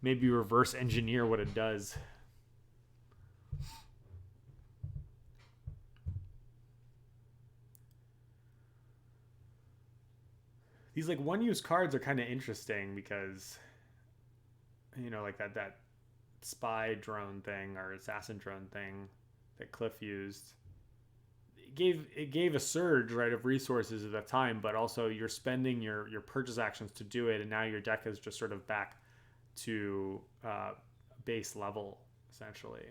maybe reverse engineer what it does. These like one-use cards are kind of interesting because, like that spy drone thing or assassin drone thing that Cliff used. It gave a surge, right, of resources at the time, but also you're spending your purchase actions to do it, and now your deck is just sort of back to base level essentially.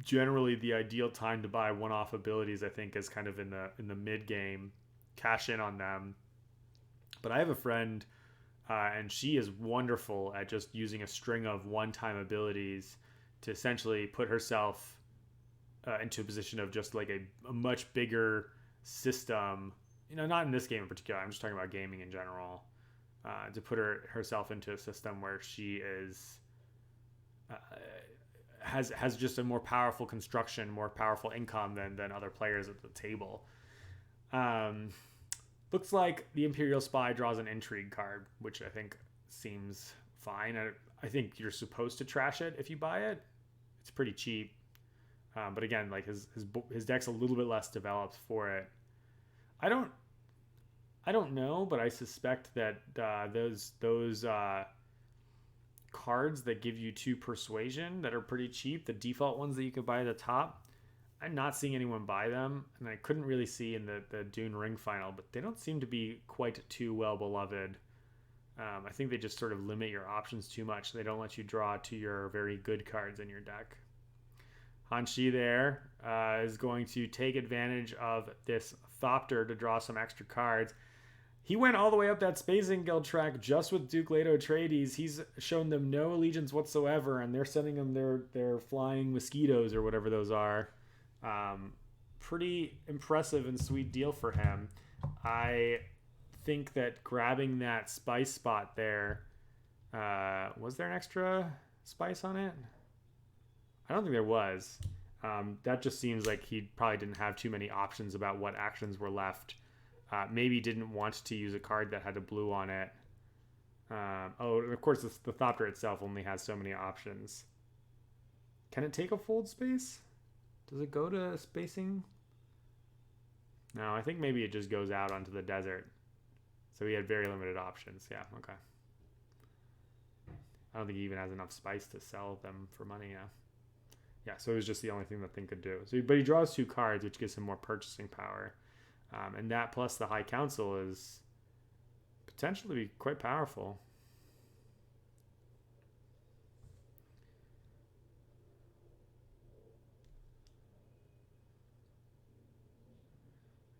Generally, the ideal time to buy one-off abilities, I think, is kind of in the mid game, cash in on them. But I have a friend, and she is wonderful at just using a string of one-time abilities to essentially put herself into a position of just like a much bigger system. Not in this game in particular. I'm just talking about gaming in general. To put herself into a system where she is has just a more powerful construction, more powerful income than other players at the table. Looks like the Imperial Spy draws an intrigue card, which I think seems fine. I think you're supposed to trash it if you buy it. It's pretty cheap. But again, like his deck's a little bit less developed for it. I don't know, but I suspect that those cards that give you 2 persuasion that are pretty cheap, the default ones that you could buy at the top, I'm not seeing anyone buy them, and I couldn't really see in the Dune Ring final, but they don't seem to be quite too well beloved. I think they just sort of limit your options too much. They don't let you draw to your very good cards in your deck. Hanshi there is going to take advantage of this Thopter to draw some extra cards. He went all the way up that Spacing Guild track just with Duke Leto Atreides. He's shown them no allegiance whatsoever, and they're sending them their flying mosquitoes or whatever those are. Pretty impressive and sweet deal for him. I think that grabbing that spice spot there, was there an extra spice on it? I don't think there was. That just seems like he probably didn't have too many options about what actions were left. Maybe didn't want to use a card that had a blue on it. And of course, the Thopter itself only has so many options. Can it take a fold space? Does it go to spacing? No, I think maybe it just goes out onto the desert. So he had very limited options. Yeah, okay. I don't think he even has enough spice to sell them for money, yeah. Yeah, so it was just the only thing that thing could do. But he draws 2 cards, which gives him more purchasing power. And that plus the High Council is potentially quite powerful.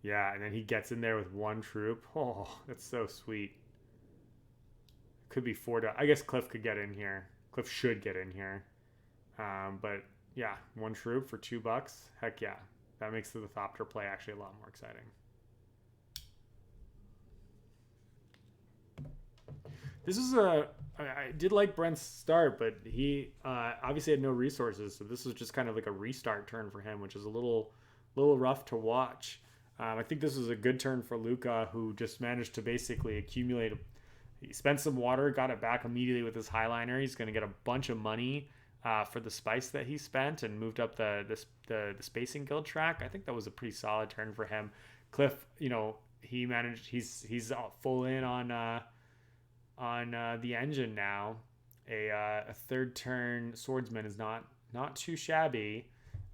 Yeah, and then he gets in there with 1 troop. Oh, that's so sweet. Could be 4 I guess Cliff could get in here. Cliff should get in here. But yeah, 1 troop for $2. Heck yeah. That makes the Thopter play actually a lot more exciting. This is I did like Brent's start, but he obviously had no resources, so this was just kind of like a restart turn for him, which is a little rough to watch. I think this was a good turn for Luca, who just managed to basically accumulate. He spent some water, got it back immediately with his Highliner. He's going to get a bunch of money for the spice that he spent and moved up the Spacing Guild track. I think that was a pretty solid turn for him. Cliff, he managed. He's full in on the engine now. A 3rd turn swordsman is not too shabby,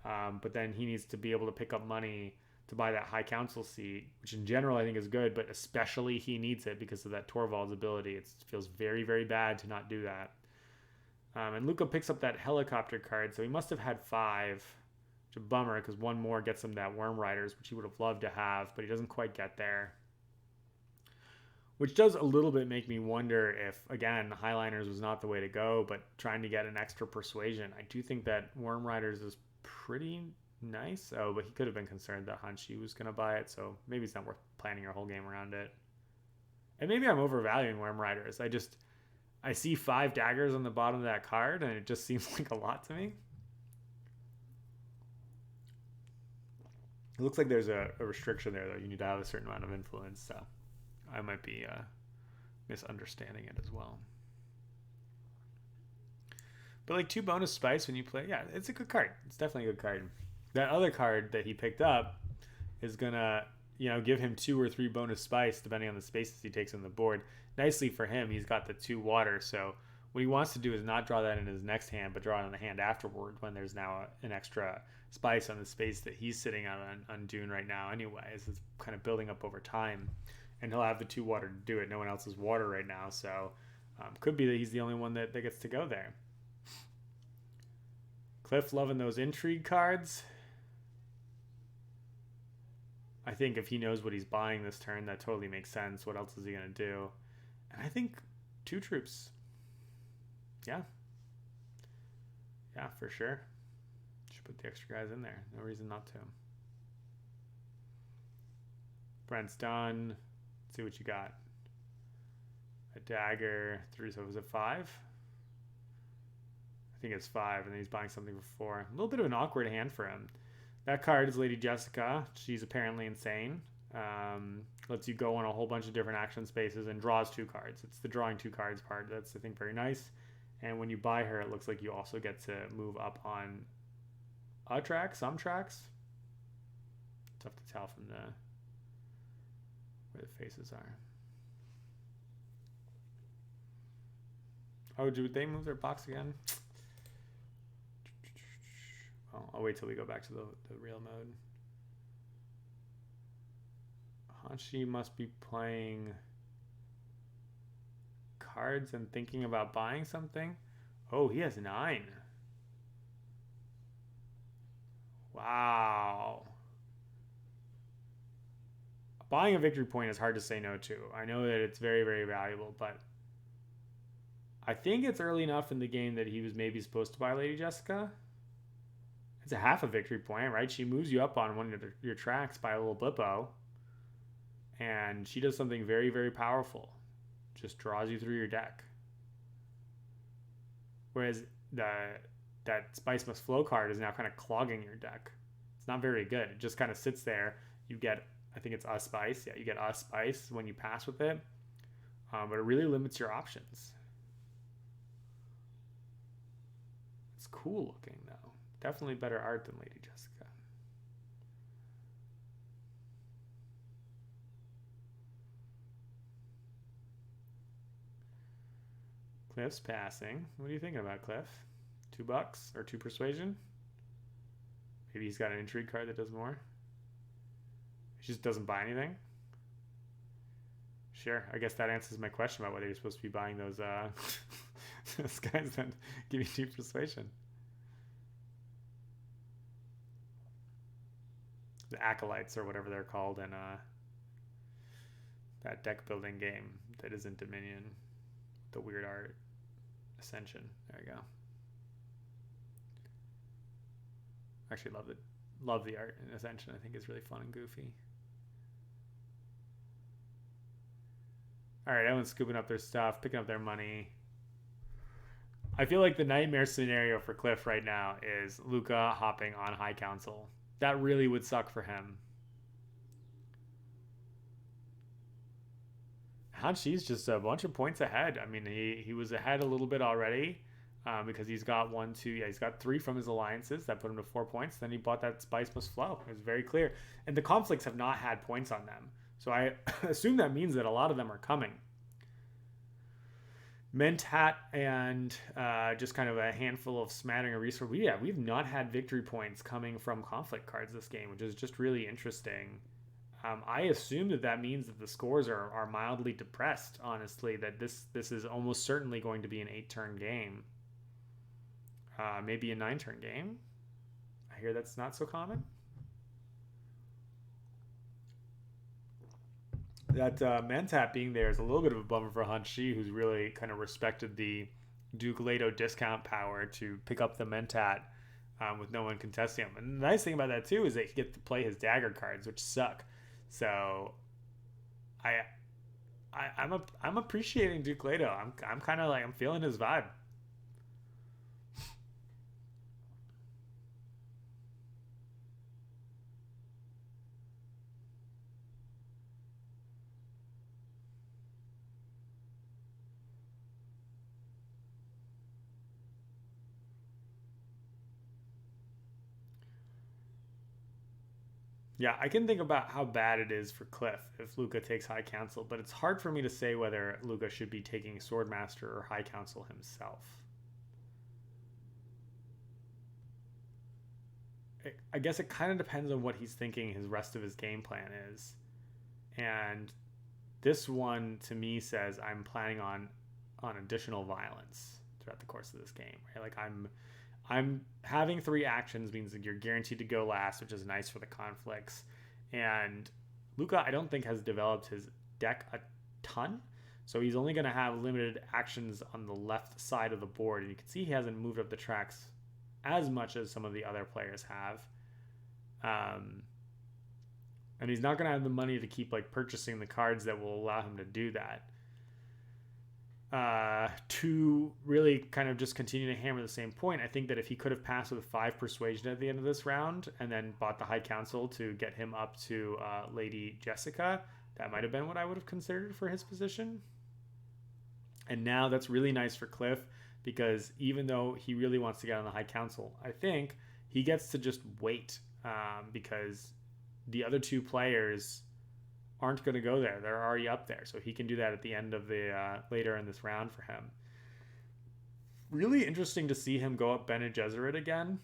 but then he needs to be able to pick up money to buy that High Council seat, which in general I think is good, but especially he needs it because of that Torvald's ability. It feels very, very bad to not do that. And Luca picks up that helicopter card, so he must have had 5, which is a bummer because 1 more gets him that Worm Riders, which he would have loved to have, but he doesn't quite get there. Which does a little bit make me wonder if, again, Highliners was not the way to go, but trying to get an extra persuasion. I do think that Worm Riders is pretty nice. Oh, but he could have been concerned that Hanshi was going to buy it, so maybe it's not worth planning your whole game around it. And maybe I'm overvaluing Worm Riders. I see 5 daggers on the bottom of that card, and it just seems like a lot to me. It looks like there's a restriction there, though. You need to have a certain amount of influence, so I might be misunderstanding it as well. But like 2 bonus spice when you play, yeah, it's a good card. It's definitely a good card. That other card that he picked up is gonna, give him 2 or 3 bonus spice depending on the spaces he takes on the board. Nicely for him, he's got the 2 water, so what he wants to do is not draw that in his next hand, but draw it on the hand afterward when there's now an extra spice on the space that he's sitting on Dune right now anyways. It's kind of building up over time, and he'll have the 2 water to do it. No one else has water right now, so Could be that he's the only one that gets to go there. Cliff loving those intrigue cards. I think if he knows what he's buying this turn, that totally makes sense. What else is he going to do? And I think 2 troops. Yeah. Yeah, for sure. Should put the extra guys in there. No reason not to. Brent's done. Let's see what you got. A dagger. 3, so was it 5? I think it's 5, and then he's buying something for 4. A little bit of an awkward hand for him. That card is Lady Jessica. She's apparently insane. Lets you go on a whole bunch of different action spaces and draws 2 cards. It's the drawing 2 cards part that's, I think, very nice. And when you buy her, it looks like you also get to move up on a track, some tracks. Tough to tell from where the faces are. Oh, do they move their box again? Well, I'll wait till we go back to the real mode. Hanshi must be playing cards and thinking about buying something. Oh, he has 9. Wow. Buying a victory point is hard to say no to. I know that it's very, very valuable, but I think it's early enough in the game that he was maybe supposed to buy Lady Jessica. It's a half a victory point, right? She moves you up on one of your tracks by a little blippo. And she does something very, very powerful. Just draws you through your deck. Whereas that Spice Must Flow card is now kind of clogging your deck. It's not very good. It just kind of sits there. You get, I think it's a Spice. Yeah, you get a Spice when you pass with it. But it really limits your options. It's cool looking, though. Definitely better art than Lady Jessica. Cliff's passing. What are you thinking about, Cliff? $2 or 2 persuasion? Maybe he's got an intrigue card that does more. He just doesn't buy anything. Sure, I guess that answers my question about whether you're supposed to be buying those those guys that give you 2 persuasion. The acolytes or whatever they're called in that deck building game that isn't Dominion. The weird art. Ascension. There you go. Actually love the art in Ascension. I think it's really fun and goofy. Alright, everyone's scooping up their stuff, picking up their money. I feel like the nightmare scenario for Cliff right now is Luca hopping on High Council. That really would suck for him. Hanshi's just a bunch of points ahead. I mean, he was ahead a little bit already because he's got 1, 2, yeah, he's got 3 from his alliances. That put him to 4 points. Then he bought that Spice Must Flow. It was very clear. And the conflicts have not had points on them. So I assume that means that a lot of them are coming. Mentat and just kind of a handful of smattering of resources. Yeah, we've not had victory points coming from conflict cards this game, which is just really interesting. I assume that means that the scores are mildly depressed, honestly, that this is almost certainly going to be an 8-turn game. Maybe a 9-turn game. I hear that's not so common. That Mentat being there is a little bit of a bummer for Hanshi, who's really kind of respected the Duke Leto discount power to pick up the Mentat with no one contesting him. And the nice thing about that, too, is that he gets to play his dagger cards, which suck. So I'm appreciating Duke Leto. I'm kind of like, I'm feeling his vibe. Yeah, I can think about how bad it is for Cliff if Luca takes High Council, but it's hard for me to say whether Luca should be taking Swordmaster or High Council himself. I guess it kind of depends on what he's thinking his rest of his game plan is. And this one, to me, says I'm planning on on additional violence throughout the course of this game. Right? Like I'm having 3 actions means that you're guaranteed to go last, which is nice for the conflicts. And Luca, I don't think has developed his deck a ton, so he's only going to have limited actions on the left side of the board, and you can see he hasn't moved up the tracks as much as some of the other players have. And he's not going to have the money to keep like purchasing the cards that will allow him to do that. To really kind of just continue to hammer the same point, I think that if he could have passed with 5 persuasion at the end of this round and then bought the High Council to get him up to Lady Jessica, that might have been what I would have considered for his position. And now that's really nice for Cliff, because even though he really wants to get on the High Council, I think he gets to just wait, because the other 2 players aren't going to go there. They're already up there. So he can do that at the end of the later in this round for him. Really interesting to see him go up Bene Gesserit again.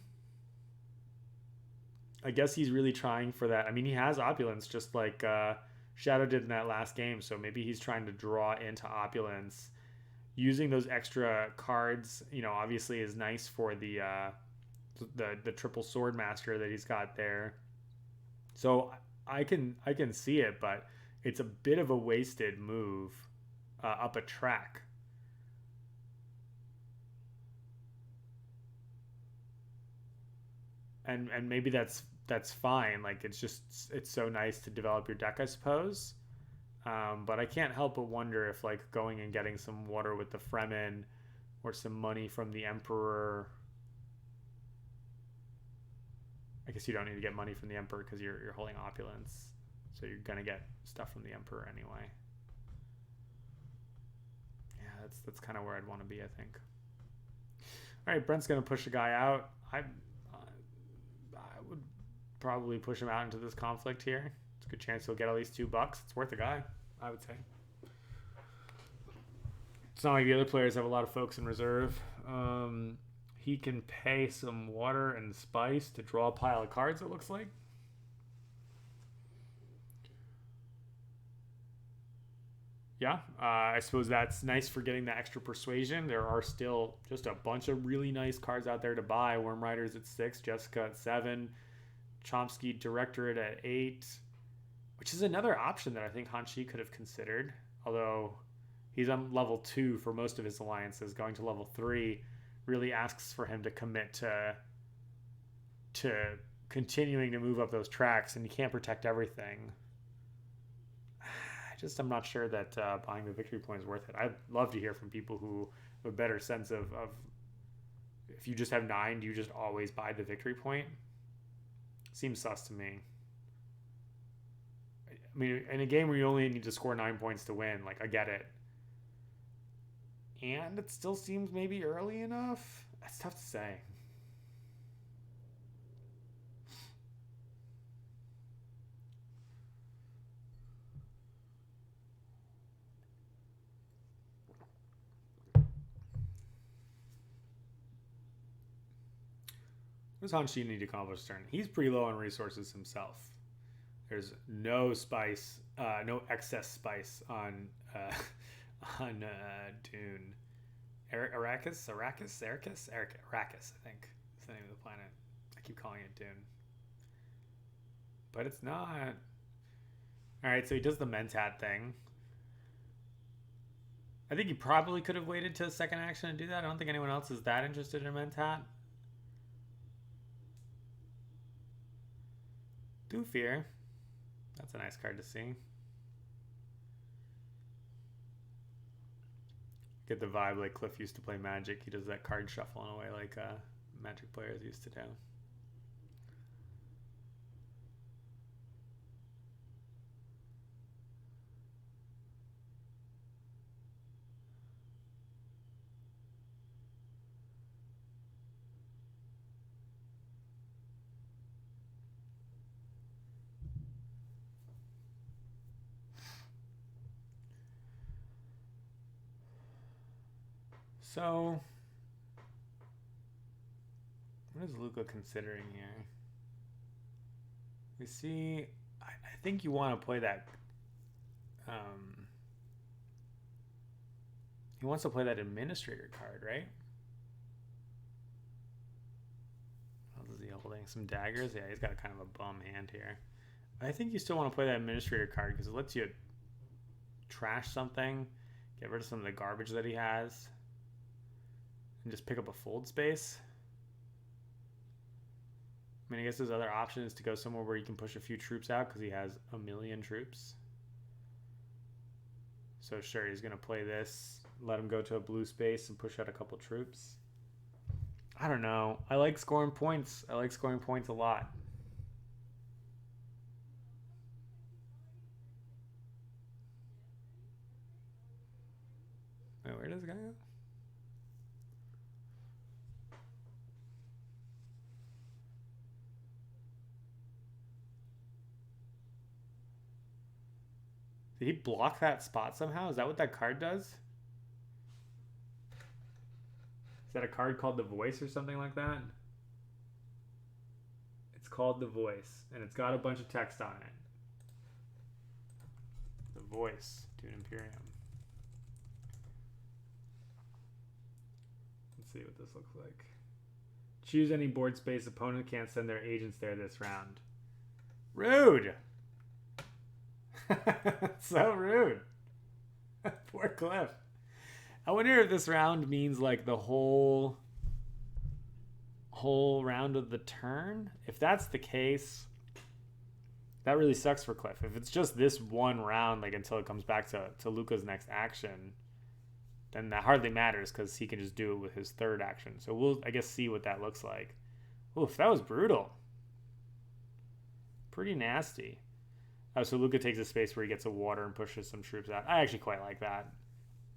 I guess he's really trying for that. I mean, he has Opulence just like Shadow did in that last game. So maybe he's trying to draw into Opulence. Using those extra cards, you know, obviously is nice for the triple sword master that he's got there. So I can see it, but it's a bit of a wasted move up a track. And maybe that's fine. Like it's so nice to develop your deck, I suppose. But I can't help but wonder if like going and getting some water with the Fremen or some money from the Emperor. I guess you don't need to get money from the Emperor because you're holding Opulence. So you're going to get stuff from the Emperor anyway. Yeah, that's kind of where I'd want to be, I think. All right, Brent's going to push a guy out. I would probably push him out into this conflict here. It's a good chance he'll get at least $2. It's worth a guy, I would say. It's not like the other players have a lot of folks in reserve. He can pay some water and spice to draw a pile of cards, it looks like. Yeah, I suppose that's nice for getting the extra persuasion. There are still just a bunch of really nice cards out there to buy. Worm Riders at 6, Jessica at 7, Chomsky Directorate at 8, which is another option that I think Hanshi could have considered. Although he's on level 2 for most of his alliances, going to level 3 really asks for him to commit to continuing to move up those tracks, and you can't protect everything. I'm not sure that buying the victory point is worth it. I'd love to hear from people who have a better sense of if you just have 9, do you just always buy the victory point? Seems sus to me. I mean, in a game where you only need to score 9 points to win, like, I get it. And it still seems maybe early enough. That's tough to say. What does Hanshi need to accomplish this turn? He's pretty low on resources himself. There's no spice, no excess spice on Dune. Arrakis, I think is the name of the planet. I keep calling it Dune, but it's not. All right, so he does the Mentat thing. I think he probably could have waited to the second action to do that. I don't think anyone else is that interested in Mentat. Do Fear. That's a nice card to see. Get the vibe like Cliff used to play Magic. He does that card shuffle in a way like Magic players used to do. So, what is Luca considering here? We see, I think you want to play that. He wants to play that administrator card, right? What is he holding? Some daggers? Yeah, he's got kind of a bum hand here. I think you still want to play that administrator card because it lets you trash something, get rid of some of the garbage that he has, and just pick up a fold space. I mean, I guess his other option is to go somewhere where he can push a few troops out because he has a million troops. So sure, he's going to play this, let him go to a blue space and push out a couple troops. I don't know. I like scoring points. I like scoring points a lot. Wait, where does the guy go? Did he block that spot somehow? Is that what that card does? Is that a card called the Voice or something like that? It's called the Voice, and it's got a bunch of text on it. The Voice, Dune Imperium. Let's see what this looks like. Choose any board space. Opponent can't send their agents there this round. Rude! So rude. Poor Cliff. I wonder if this round means like the whole round of the turn. If that's the case, that really sucks for Cliff. If it's just this one round, like until it comes back to Luca's next action, then that hardly matters because he can just do it with his third action. So we'll, I guess, see what that looks like. Oof, that was brutal. Pretty nasty. So Luca takes a space where he gets a water and pushes some troops out. I actually quite like that.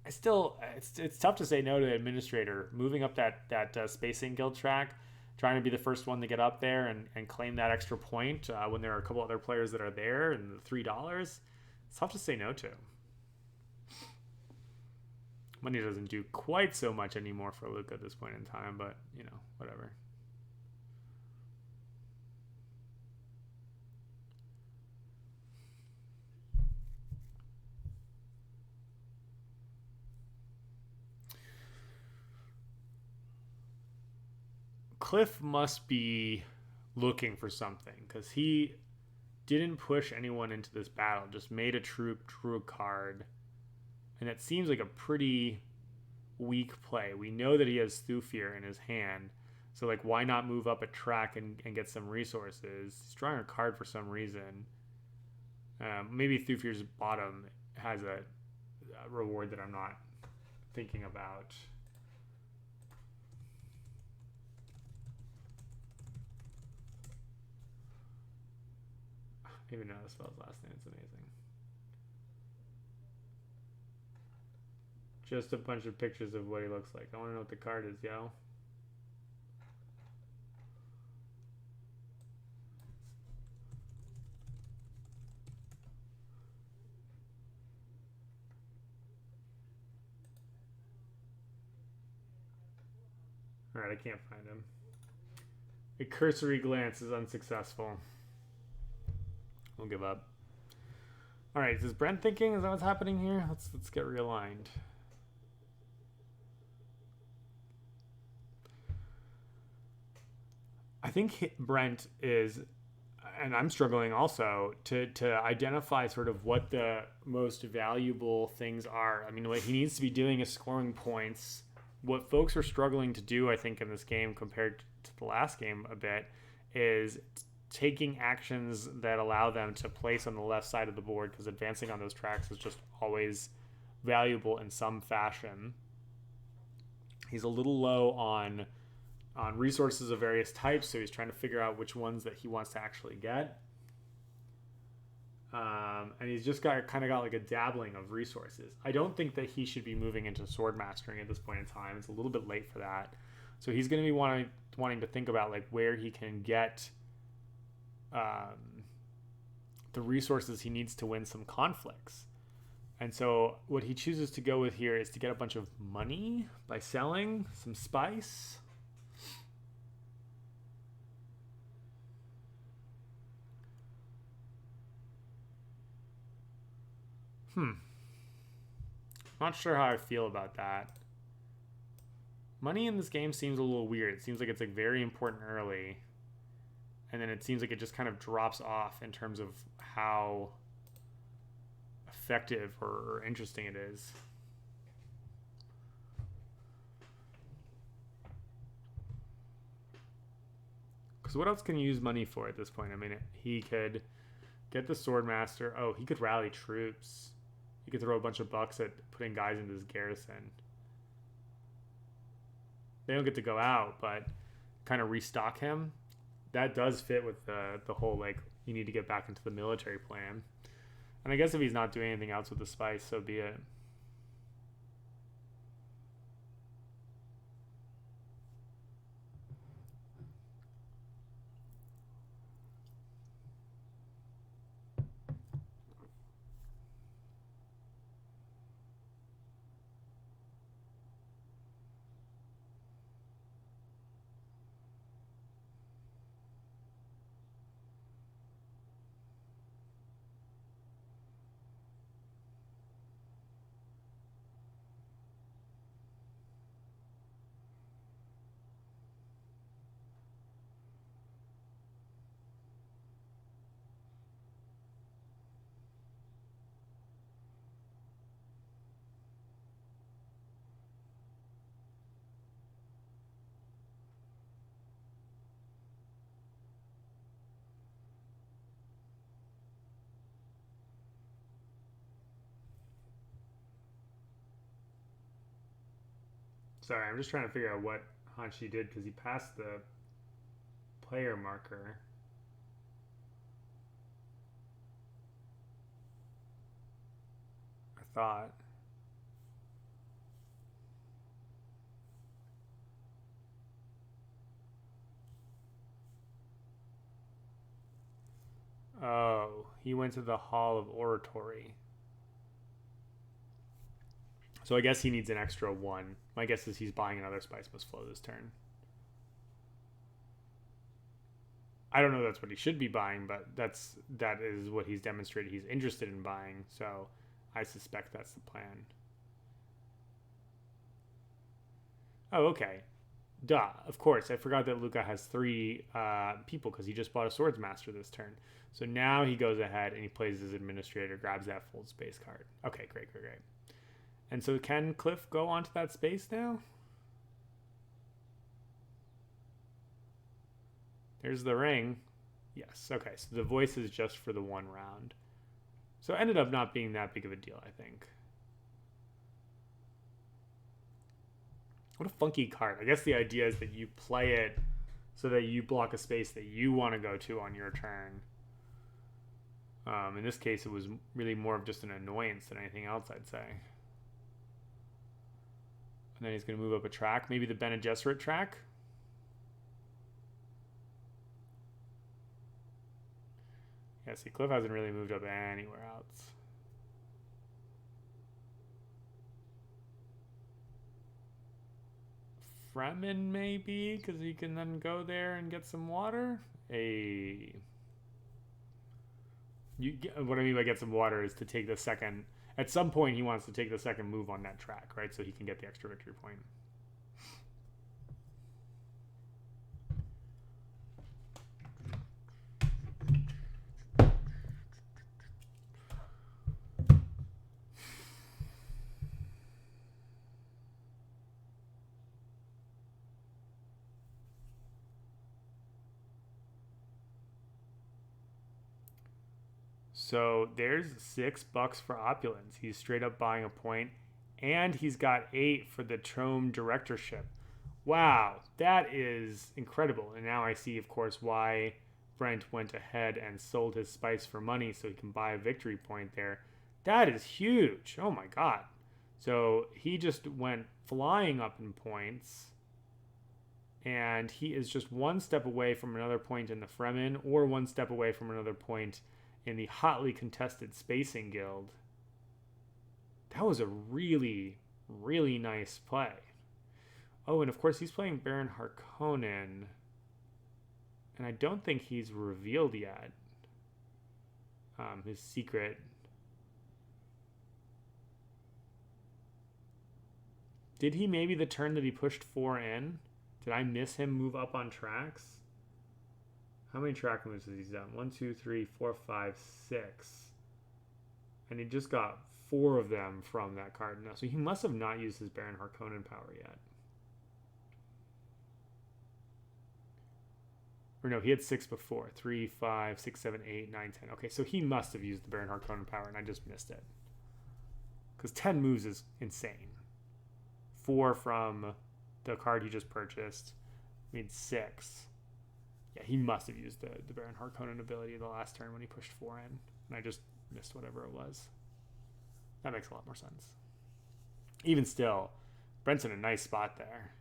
I still, it's tough to say no to the administrator. Moving up that spacing guild track, trying to be the first one to get up there and claim that extra point when there are a couple other players that are there and the $3. It's tough to say no to. Money doesn't do quite so much anymore for Luca at this point in time, but, you know, whatever. Cliff must be looking for something because he didn't push anyone into this battle, just made a troop, drew a card, and it seems like a pretty weak play. We know that he has Thufir in his hand, so like why not move up a track and get some resources? He's drawing a card for some reason. Maybe Thufir's bottom has a reward that I'm not thinking about. I don't even know how to spell his last name. It's amazing. Just a bunch of pictures of what he looks like. I want to know what the card is, yo. Alright, I can't find him. A cursory glance is unsuccessful. We'll give up. All right, is Brent thinking? Is that what's happening here? Let's get realigned. I think Brent is, and I'm struggling also to identify sort of what the most valuable things are. I mean, what he needs to be doing is scoring points. What folks are struggling to do, I think, in this game compared to the last game a bit is taking actions that allow them to place on the left side of the board, because advancing on those tracks is just always valuable in some fashion. He's a little low on resources of various types, so he's trying to figure out which ones that he wants to actually get. And he's just kind of got like a dabbling of resources. I don't think that he should be moving into sword mastering at this point in time. It's a little bit late for that. So he's going to be wanting to think about like where he can get the resources he needs to win some conflicts. And so what he chooses to go with here is to get a bunch of money by selling some spice. Not sure how I feel about that. Money in this game seems a little weird. It seems like it's like very important early, and then it seems like it just kind of drops off in terms of how effective or interesting it is. Because what else can you use money for at this point? I mean, he could get the Swordmaster. Oh, he could rally troops. He could throw a bunch of bucks at putting guys into his garrison. They don't get to go out, but kind of restock him. That does fit with the whole, like, you need to get back into the military plan. And I guess if he's not doing anything else with the spice, so be it. Sorry, I'm just trying to figure out what Hanshi did because he passed the player marker. I thought. Oh, he went to the Hall of Oratory. So I guess he needs an extra one. My guess is he's buying another Spice Must Flow this turn. I don't know that's what he should be buying, but that is what he's demonstrated he's interested in buying. So I suspect that's the plan. Oh, okay. Duh. Of course. I forgot that Luca has 3 people because he just bought a Swords Master this turn. So now he goes ahead and he plays his Administrator, grabs that full space card. Okay, great. And so can Cliff go onto that space now? There's the ring. Yes, okay, so the voice is just for the 1 round. So it ended up not being that big of a deal, I think. What a funky card. I guess the idea is that you play it so that you block a space that you want to go to on your turn. In this case, it was really more of just an annoyance than anything else, I'd say. And then he's going to move up a track. Maybe the Bene Gesserit track. Yeah, see, Cliff hasn't really moved up anywhere else. Fremen, maybe, because he can then go there and get some water. What I mean by get some water is to take the second. At some point, he wants to take the second move on that track, right? So he can get the extra victory point. So there's $6 for Opulence. He's straight up buying a point, and he's got 8 for the Trome Directorship. Wow, that is incredible. And now I see, of course, why Brent went ahead and sold his spice for money so he can buy a victory point there. That is huge. Oh my god. So he just went flying up in points, and he is just 1 step away from another point in the Fremen, or 1 step away from another point in the hotly contested Spacing Guild. That was a really, really nice play. Oh, and of course he's playing Baron Harkonnen. And I don't think he's revealed yet his secret. Did he maybe the turn that he pushed 4 in? Did I miss him move up on tracks? How many track moves has he done? 1, 2, 3, 4, 5, 6. And he just got 4 of them from that card. No, so he must have not used his Baron Harkonnen power yet. Or no, he had 6 before. 3, 5, 6, 7, 8, 9, 10. Okay, so he must have used the Baron Harkonnen power, and I just missed it. Because 10 moves is insane. 4 from the card he just purchased. I mean, 6. Yeah, he must have used the Baron Harkonnen ability the last turn when he pushed 4 in. And I just missed whatever it was. That makes a lot more sense. Even still, Brent's in a nice spot there.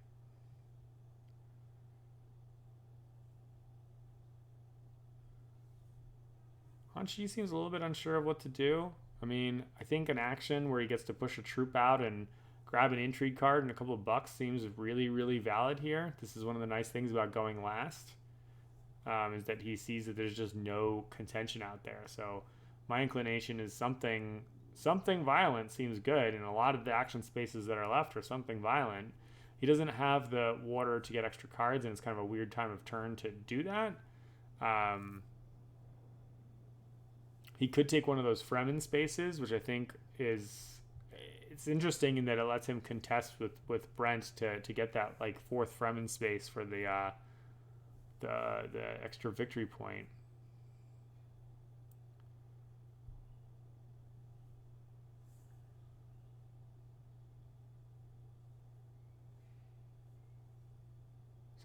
Hanshi seems a little bit unsure of what to do. I mean, I think an action where he gets to push a troop out and grab an intrigue card and a couple of bucks seems really, really valid here. This is one of the nice things about going last, is that he sees that there's just no contention out there. So my inclination is something violent seems good, and a lot of the action spaces that are left are something violent. He doesn't have the water to get extra cards, and it's kind of a weird time of turn to do that. He could take one of those Fremen spaces, which I think it's interesting in that it lets him contest with Brent to get that like 4th Fremen space for the extra victory point.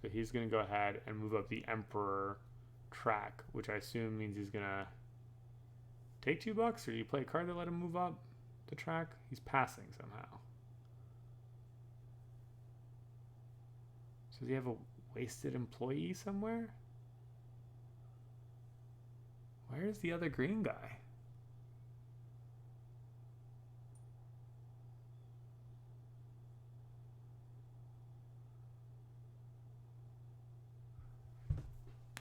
So he's going to go ahead and move up the Emperor track, which I assume means he's going to take 2 bucks, or do you play a card that let him move up the track? He's passing somehow. So does he have a wasted employee somewhere? Where's the other green guy?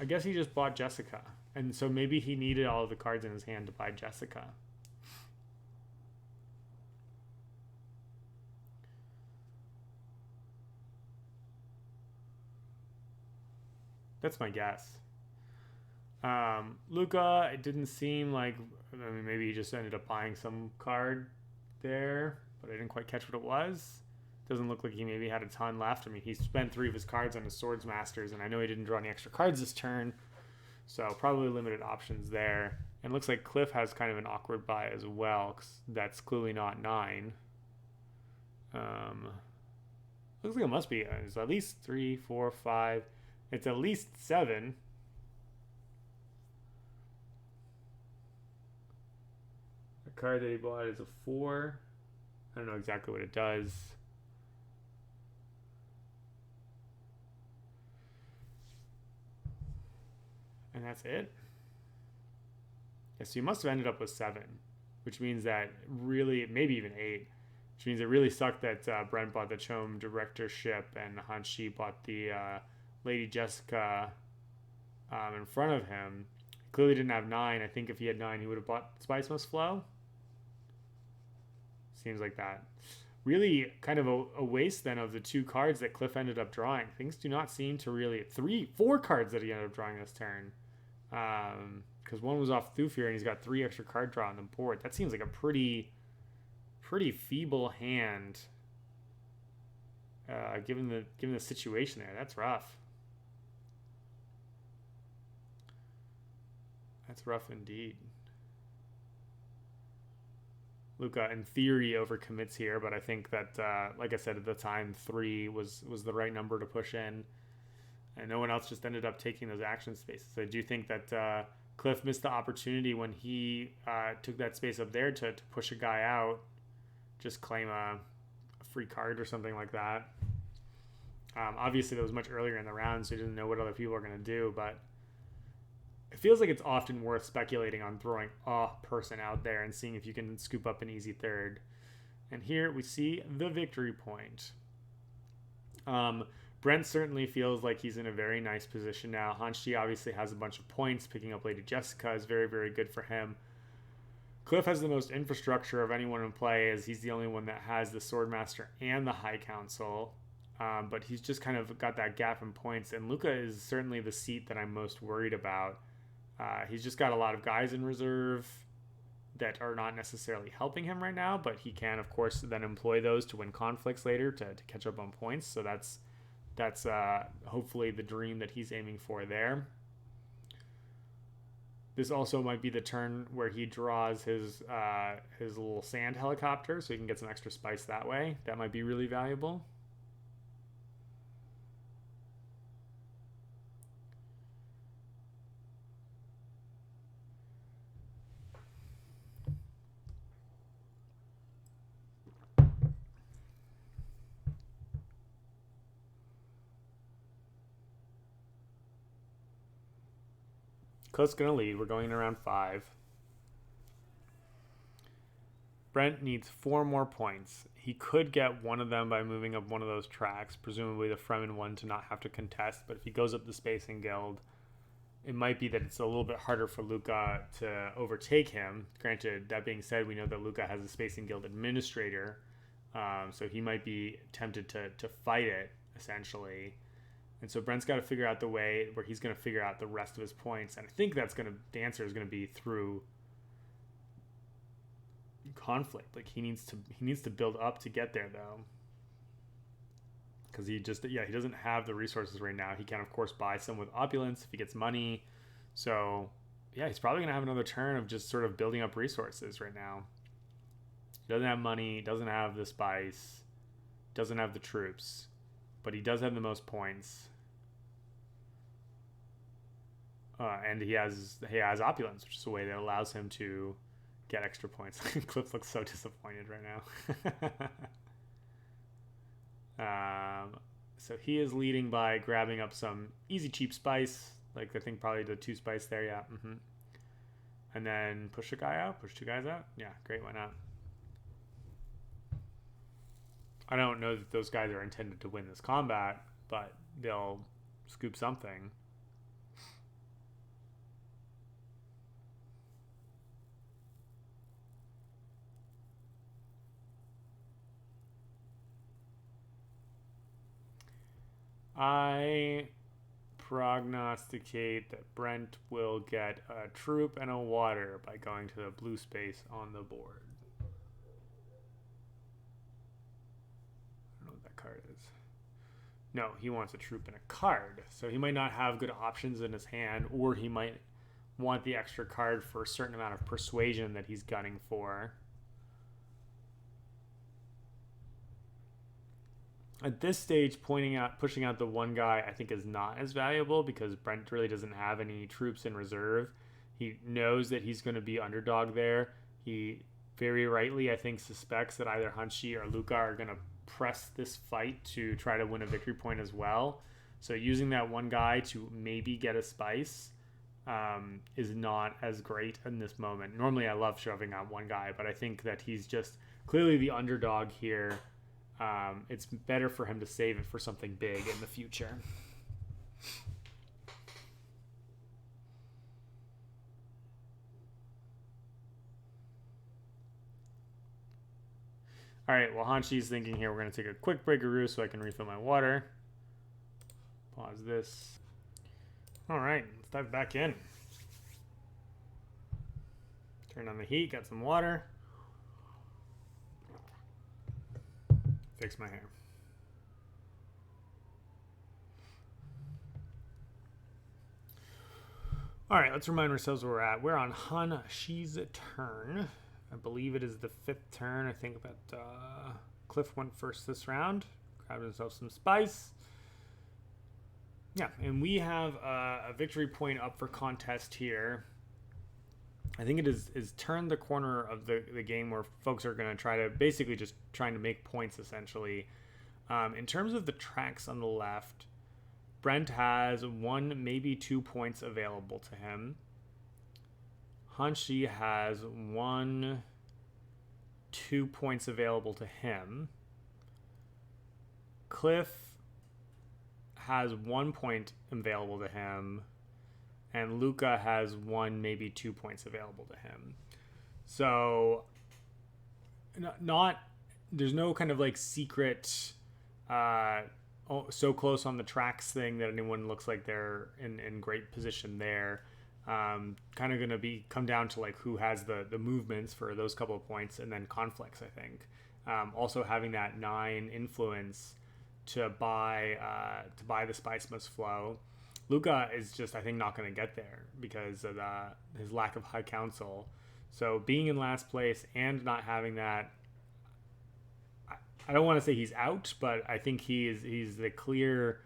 I guess he just bought Jessica. And so maybe he needed all of the cards in his hand to buy Jessica. That's my guess. Luca, it didn't seem like... I mean, maybe he just ended up buying some card there, but I didn't quite catch what it was. Doesn't look like he maybe had a ton left. I mean, he spent 3 of his cards on his Swords Masters, and I know he didn't draw any extra cards this turn. So probably limited options there. And looks like Cliff has kind of an awkward buy as well, because that's clearly not 9. Looks like it must be. It's at least 3, 4, 5. It's at least 7. The card that he bought is a 4. I don't know exactly what it does. And that's it. Yeah, so you must have ended up with 7, which means that really, maybe even 8, which means it really sucked that Brent bought the Chom directorship and Hanshi bought the Lady Jessica in front of him. Clearly didn't have 9. I think if he had 9, he would have bought Spice Must Flow. Seems like that. Really kind of a waste then of the 2 cards that Cliff ended up drawing. Things do not seem to really... 4 cards that he ended up drawing this turn. Because one was off Thufir and he's got 3 extra card draw on the board. That seems like a pretty feeble hand, given the situation there. That's rough. That's rough indeed. Luca, in theory, overcommits here, but I think that, like I said at the time, 3 was the right number to push in, and no one else just ended up taking those action spaces. I do think that Cliff missed the opportunity when he took that space up there to push a guy out, just claim a free card or something like that. Obviously, that was much earlier in the round, so he didn't know what other people are going to do, but it feels like it's often worth speculating on throwing a person out there and seeing if you can scoop up an easy third. And here we see the victory point. Brent certainly feels like he's in a very nice position now. Hanshi obviously has a bunch of points. Picking up Lady Jessica is very, very good for him. Cliff has the most infrastructure of anyone in play, as he's the only one that has the Swordmaster and the High Council. But he's just kind of got that gap in points. And Luca is certainly the seat that I'm most worried about. He's just got a lot of guys in reserve that are not necessarily helping him right now, but he can, of course, then employ those to win conflicts later to catch up on points. So that's hopefully the dream that he's aiming for there. This also might be the turn where he draws his little sand helicopter, so he can get some extra spice that way. That might be really valuable. Cliff's going to lead. We're going in around 5. Brent needs 4 more points. He could get one of them by moving up one of those tracks, presumably the Fremen one to not have to contest. But if he goes up the Spacing Guild, it might be that it's a little bit harder for Luca to overtake him. Granted, that being said, we know that Luca has a Spacing Guild administrator, so he might be tempted to fight it, essentially. And so Brent's got to figure out the way where he's going to figure out the rest of his points. And I think the answer is going to be through conflict. Like he needs to build up to get there, though. Because he doesn't have the resources right now. He can, of course, buy some with opulence if he gets money. So yeah, he's probably going to have another turn of just sort of building up resources right now. He doesn't have money, doesn't have the spice, doesn't have the troops. But he does have the most points, and he has opulence, which is a way that allows him to get extra points. Cliff looks so disappointed right now. So he is leading by grabbing up some easy cheap spice, like I think probably the 2 spice there, yeah. And then push 2 guys out. Yeah, great, why not? I don't know that those guys are intended to win this combat, but they'll scoop something. I prognosticate that Brent will get a troop and a water by going to the blue space on the board. Card is. No, he wants a troop and a card. So he might not have good options in his hand, or he might want the extra card for a certain amount of persuasion that he's gunning for. At this stage, pushing out the one guy, I think is not as valuable because Brent really doesn't have any troops in reserve. He knows that he's going to be underdog there. He very rightly, I think, suspects that either Hanshi or Luca are going to press this fight to try to win a victory point as well. So using that one guy to maybe get a spice is not as great in this moment. Normally I love shoving out one guy, but I think that he's just clearly the underdog here. It's better for him to save it for something big in the future. All right, well, Hanshi's thinking here. We're going to take a quick breakaroo so I can refill my water. Pause this. All right, let's dive back in. Turn on the heat, got some water. Fix my hair. All right, let's remind ourselves where we're at. We're on Hanshi's turn. I believe it is the 5th turn. I think that Cliff went first this round. Grabbed himself some spice. Yeah, and we have a victory point up for contest here. I think it is turned the corner of the game where folks are going to try to basically just trying to make points, essentially. In terms of the tracks on the left, Brent has 1, maybe 2 points available to him. Hanshi has 1, 2 points available to him. Cliff has 1 point available to him. And Luca has 1, maybe 2 points available to him. So not there's no kind of like secret uh so close on the tracks thing that anyone looks like they're in great position there. Kind of going to be come down to like who has the movements for those couple of points, and then conflicts, I think. Also having that 9 influence to buy the spice must flow. Luca is just, I think, not going to get there because of his lack of high council. So being in last place and not having that, I don't want to say he's out, but I think he's the clear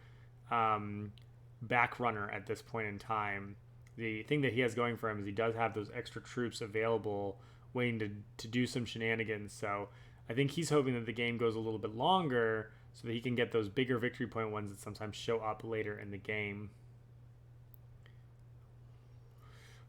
back runner at this point in time. The thing that he has going for him is he does have those extra troops available waiting to do some shenanigans. So I think he's hoping that the game goes a little bit longer so that he can get those bigger victory point ones that sometimes show up later in the game.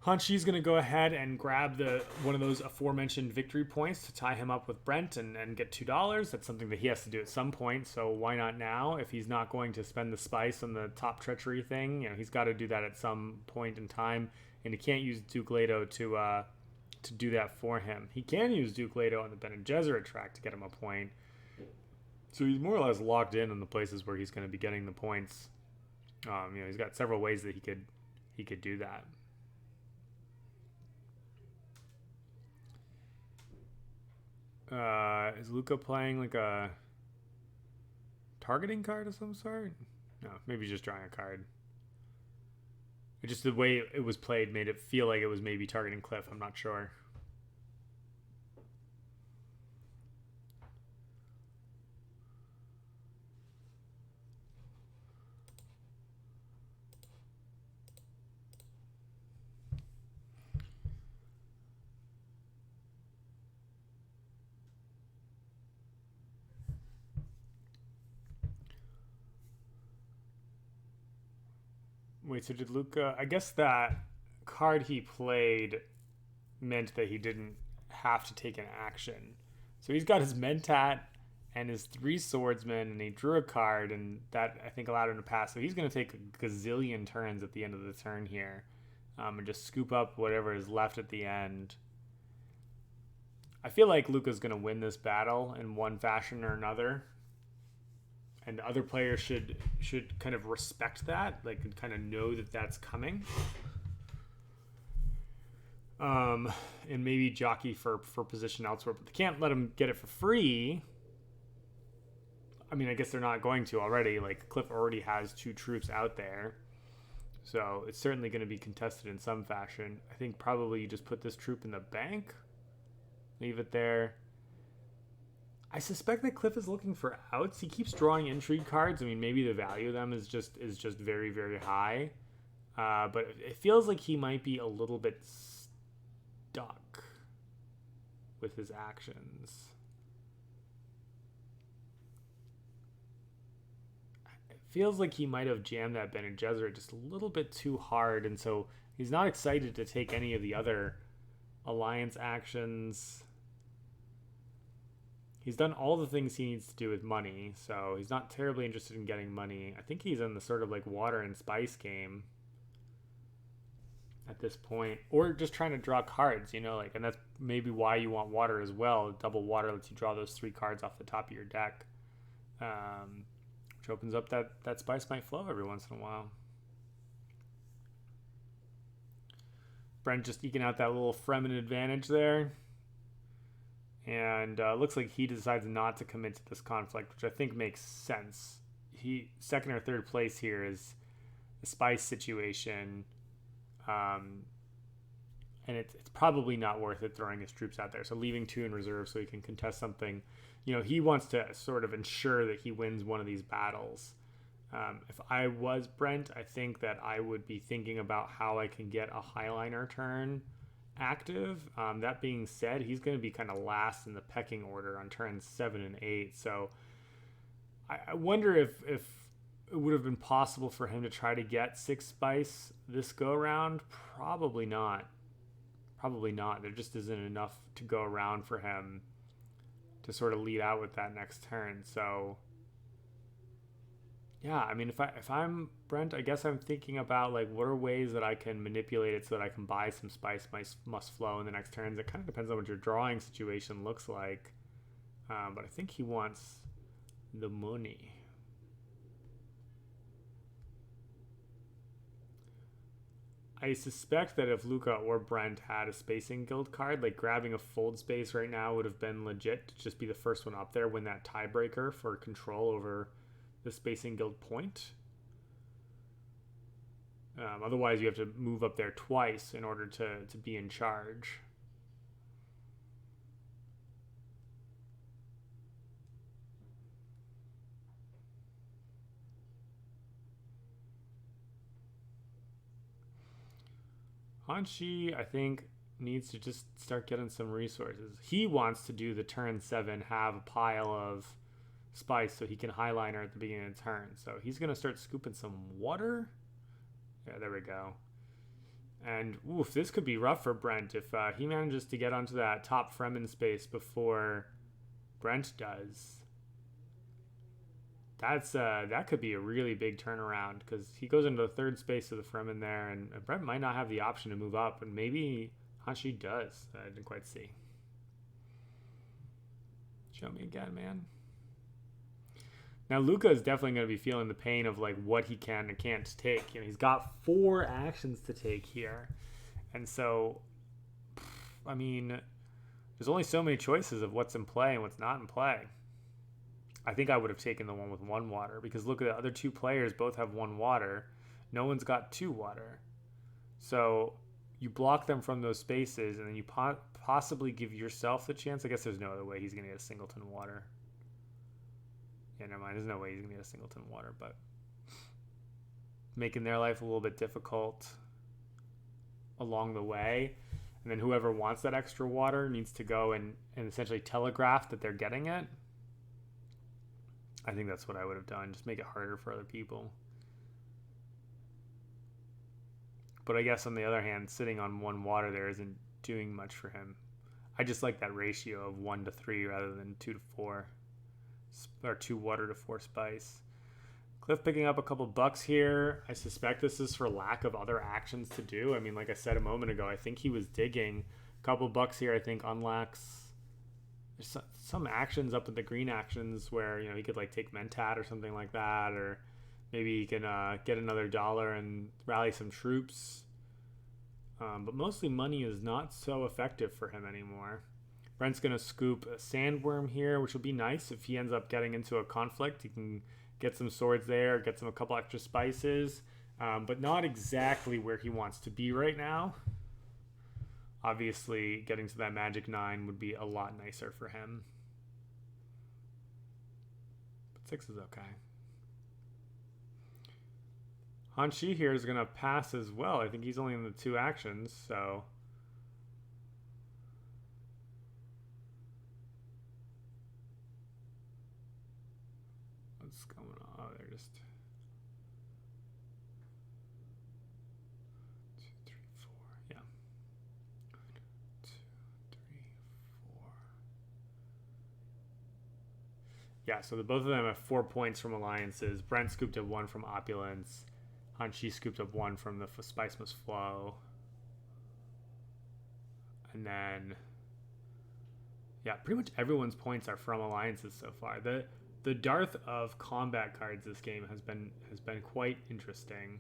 Hanshi's going to go ahead and grab one of those aforementioned victory points to tie him up with Brent and get $2. That's something that he has to do at some point, so why not now? If he's not going to spend the spice on the top treachery thing, he's got to do that at some point in time, and he can't use Duke Leto to do that for him. He can use Duke Leto on the Bene Gesserit track to get him a point, so he's more or less locked in the places where he's going to be getting the points. He's got several ways that he could do that. Is Luca playing like a targeting card of some sort? No, maybe just drawing a card. Just the way it was played made it feel like it was maybe targeting Cliff. I'm not sure. Wait, so did Luca... I guess that card he played meant that he didn't have to take an action. So he's got his Mentat and his 3 swordsmen, and he drew a card, and that, I think, allowed him to pass. So he's going to take a gazillion turns at the end of the turn here, and just scoop up whatever is left at the end. I feel like Luca's going to win this battle in one fashion or another. And other players should kind of respect that, like kind of know that that's coming, and maybe jockey for position elsewhere. But they can't let him get it for free. I mean, I guess they're not going to already. Like Cliff already has 2 troops out there, so it's certainly going to be contested in some fashion. I think probably you just put this troop in the bank, leave it there. I suspect that Cliff is looking for outs. He keeps drawing intrigue cards. I mean, maybe the value of them is just very, very high. But it feels like he might be a little bit stuck with his actions. It feels like he might have jammed that Bene Gesserit just a little bit too hard, and so he's not excited to take any of the other alliance actions. He's done all the things he needs to do with money, so he's not terribly interested in getting money. I think he's in the sort of like water and spice game at this point, or just trying to draw cards, and that's maybe why you want water as well. Double water lets you draw those 3 cards off the top of your deck, which opens up that spice might flow every once in a while. Brent just eking out that little Fremen advantage there. And looks like he decides not to commit to this conflict, which I think makes sense. He 2nd or 3rd place here is a spice situation, and it's probably not worth it throwing his troops out there. So leaving 2 in reserve so he can contest something. He wants to sort of ensure that he wins one of these battles. If I was Brent, I think that I would be thinking about how I can get a Highliner turn active. That being said, he's going to be kind of last in the pecking order on turns 7 and 8. So I wonder if it would have been possible for him to try to get 6 spice this go around. Probably not. There just isn't enough to go around for him to sort of lead out with that next turn. So Yeah, I mean, if I'm Brent, I guess I'm thinking about like what are ways that I can manipulate it so that I can buy some spice must flow in the next turns. It kind of depends on what your drawing situation looks like, but I think he wants the money. I suspect that if Luca or Brent had a spacing guild card, like grabbing a fold space right now would have been legit to just be the first one up there, win that tiebreaker for control over the spacing guild point. Otherwise, you have to move up there twice in order to be in charge. Hanshi, I think, needs to just start getting some resources. He wants to do the turn 7, have a pile of spice so he can highliner at the beginning of the turn. So he's going to start scooping some water. Yeah, there we go. And oof, this could be rough for Brent if he manages to get onto that top Fremen space before Brent does. That could be a really big turnaround because he goes into the third space of the Fremen there, and Brent might not have the option to move up, and maybe Hanshi does. I didn't quite see. Show me again, man. Now Luca is definitely going to be feeling the pain of like what he can and can't take. You know, he's got 4 actions to take here, and so, I mean, there's only so many choices of what's in play and what's not in play. I think I would have taken the one with 1 water because look at the other 2 players both have 1 water. No one's got 2 water. So you block them from those spaces and then you possibly give yourself the chance. I guess there's no other way he's going to get a singleton water. Yeah, never mind. There's no way he's going to get a singleton water, but making their life a little bit difficult along the way. And then whoever wants that extra water needs to go and essentially telegraph that they're getting it. I think that's what I would have done. Just make it harder for other people. But I guess on the other hand, sitting on 1 water there isn't doing much for him. I just like that ratio of 1 to 3 rather than 2 to 4. Or 2 water to 4 spice. Cliff picking up a couple bucks here. I suspect this is for lack of other actions to do. I mean, like I said a moment ago, I think he was digging. A couple bucks here, I think, unlocks... There's some actions up in the green actions where, you know, he could like take Mentat or something like that, or maybe he can get another dollar and rally some troops. But mostly money is not so effective for him anymore. Brent's going to scoop a sandworm here, which will be nice if he ends up getting into a conflict. He can get some swords there, get a couple extra spices, but not exactly where he wants to be right now. Obviously, getting to that magic 9 would be a lot nicer for him. But 6 is okay. Hanshi here is going to pass as well. I think he's only in the 2 actions, so... What's going on? Oh, they're just... 2, 3, 4. Yeah. 2, 3, 4. Yeah, so both of them have 4 points from alliances. Brent scooped up 1 from opulence. Hanshi scooped up 1 from the spice must flow. And then, yeah, pretty much everyone's points are from alliances so far. The dearth of combat cards this game has been quite interesting.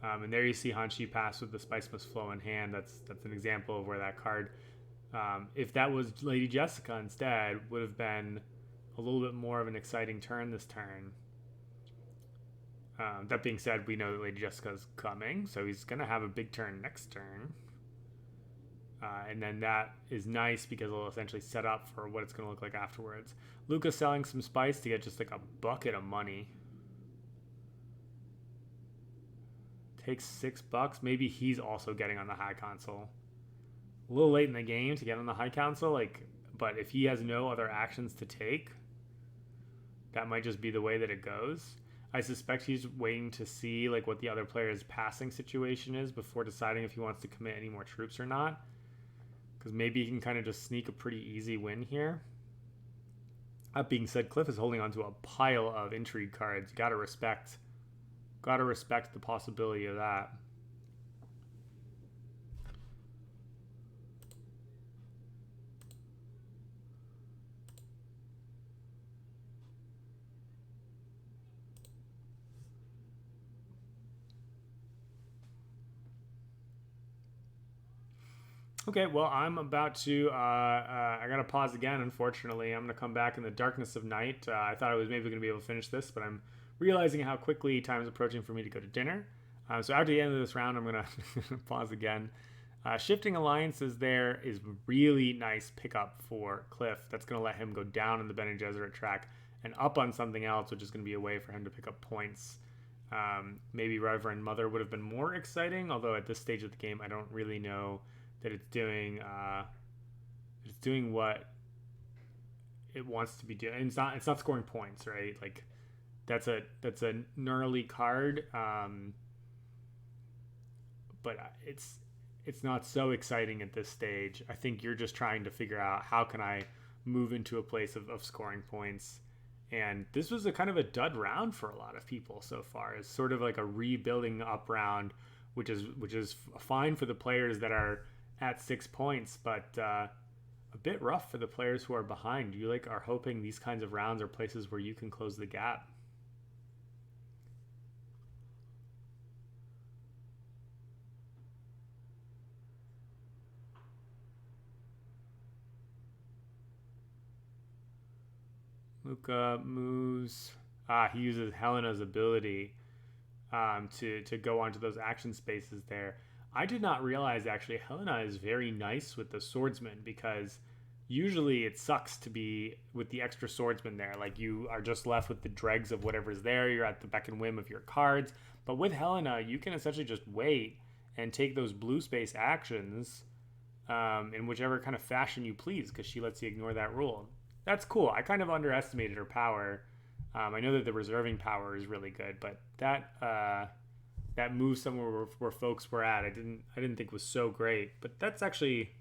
And there you see Hanshi pass with the spice must flow in hand. That's an example of where that card, if that was Lady Jessica instead, would have been a little bit more of an exciting turn this turn. That being said, we know that Lady Jessica's coming, so he's going to have a big turn next turn. And then that is nice because it'll essentially set up for what it's going to look like afterwards. Luca selling some spice to get just like a bucket of money. Takes $6. Maybe he's also getting on the high console. A little late in the game to get on the high console, but if he has no other actions to take, that might just be the way that it goes. I suspect he's waiting to see like what the other player's passing situation is before deciding if he wants to commit any more troops or not. Because maybe he can kind of just sneak a pretty easy win here. That being said, Cliff is holding on to a pile of intrigue cards. You gotta respect the possibility of that. Okay, well, I'm about to. I gotta pause again. Unfortunately, I'm gonna come back in the darkness of night. I thought I was maybe gonna be able to finish this, but I'm realizing how quickly time is approaching for me to go to dinner. So after the end of this round, I'm gonna pause again. Shifting alliances there is really nice pickup for Cliff. That's gonna let him go down in the Bene Gesserit track and up on something else, which is gonna be a way for him to pick up points. Maybe Reverend Mother would have been more exciting, although at this stage of the game, I don't really know that it's doing what it wants to be doing. It's not scoring points, right? Like that's a gnarly card, but it's not so exciting at this stage. I think you're just trying to figure out how can I move into a place of scoring points. And this was a kind of a dud round for a lot of people so far. It's sort of like a rebuilding up round, which is fine for the players that are at 6 points, but a bit rough for the players who are behind. You are hoping these kinds of rounds are places where you can close the gap. Luca moves. He uses Helena's ability to go onto those action spaces there. I did not realize actually Helena is very nice with the swordsman, because usually it sucks to be with the extra swordsman there. Like you are just left with the dregs of whatever's there. You're at the beck and whim of your cards. But with Helena, you can essentially just wait and take those blue space actions in whichever kind of fashion you please, because she lets you ignore that rule. That's cool. I kind of underestimated her power. I know that the reserving power is really good, but that move somewhere where folks were at, I didn't think was so great. But that's actually,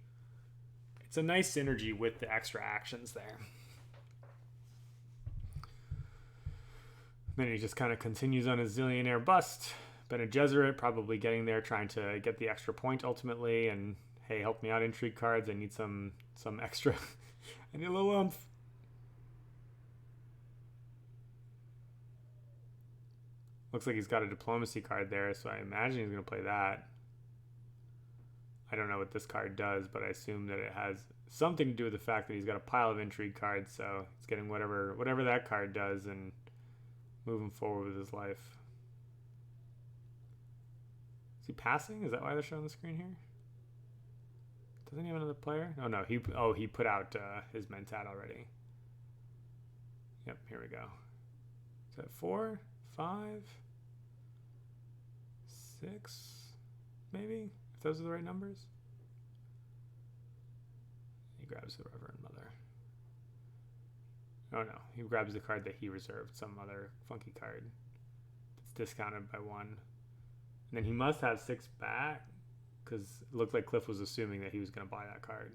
it's a nice synergy with the extra actions there. Then he just kind of continues on his zillionaire bust. Bene Gesserit probably getting there, trying to get the extra point ultimately. And hey, help me out, intrigue cards. I need some extra. I need a little oomph. Looks like he's got a diplomacy card there, so I imagine he's going to play that. I don't know what this card does, but I assume that it has something to do with the fact that he's got a pile of intrigue cards, so he's getting whatever that card does and moving forward with his life. Is he passing? Is that why they're showing the screen here? Doesn't he have another player? Oh no, he put out his Mentat already. Yep, here we go. Is that 4, 5, 6, maybe? If those are the right numbers. He grabs the Reverend Mother. Oh no, he grabs the card that he reserved, some other funky card that's discounted by 1. And then he must have 6 back, because it looked like Cliff was assuming that he was going to buy that card.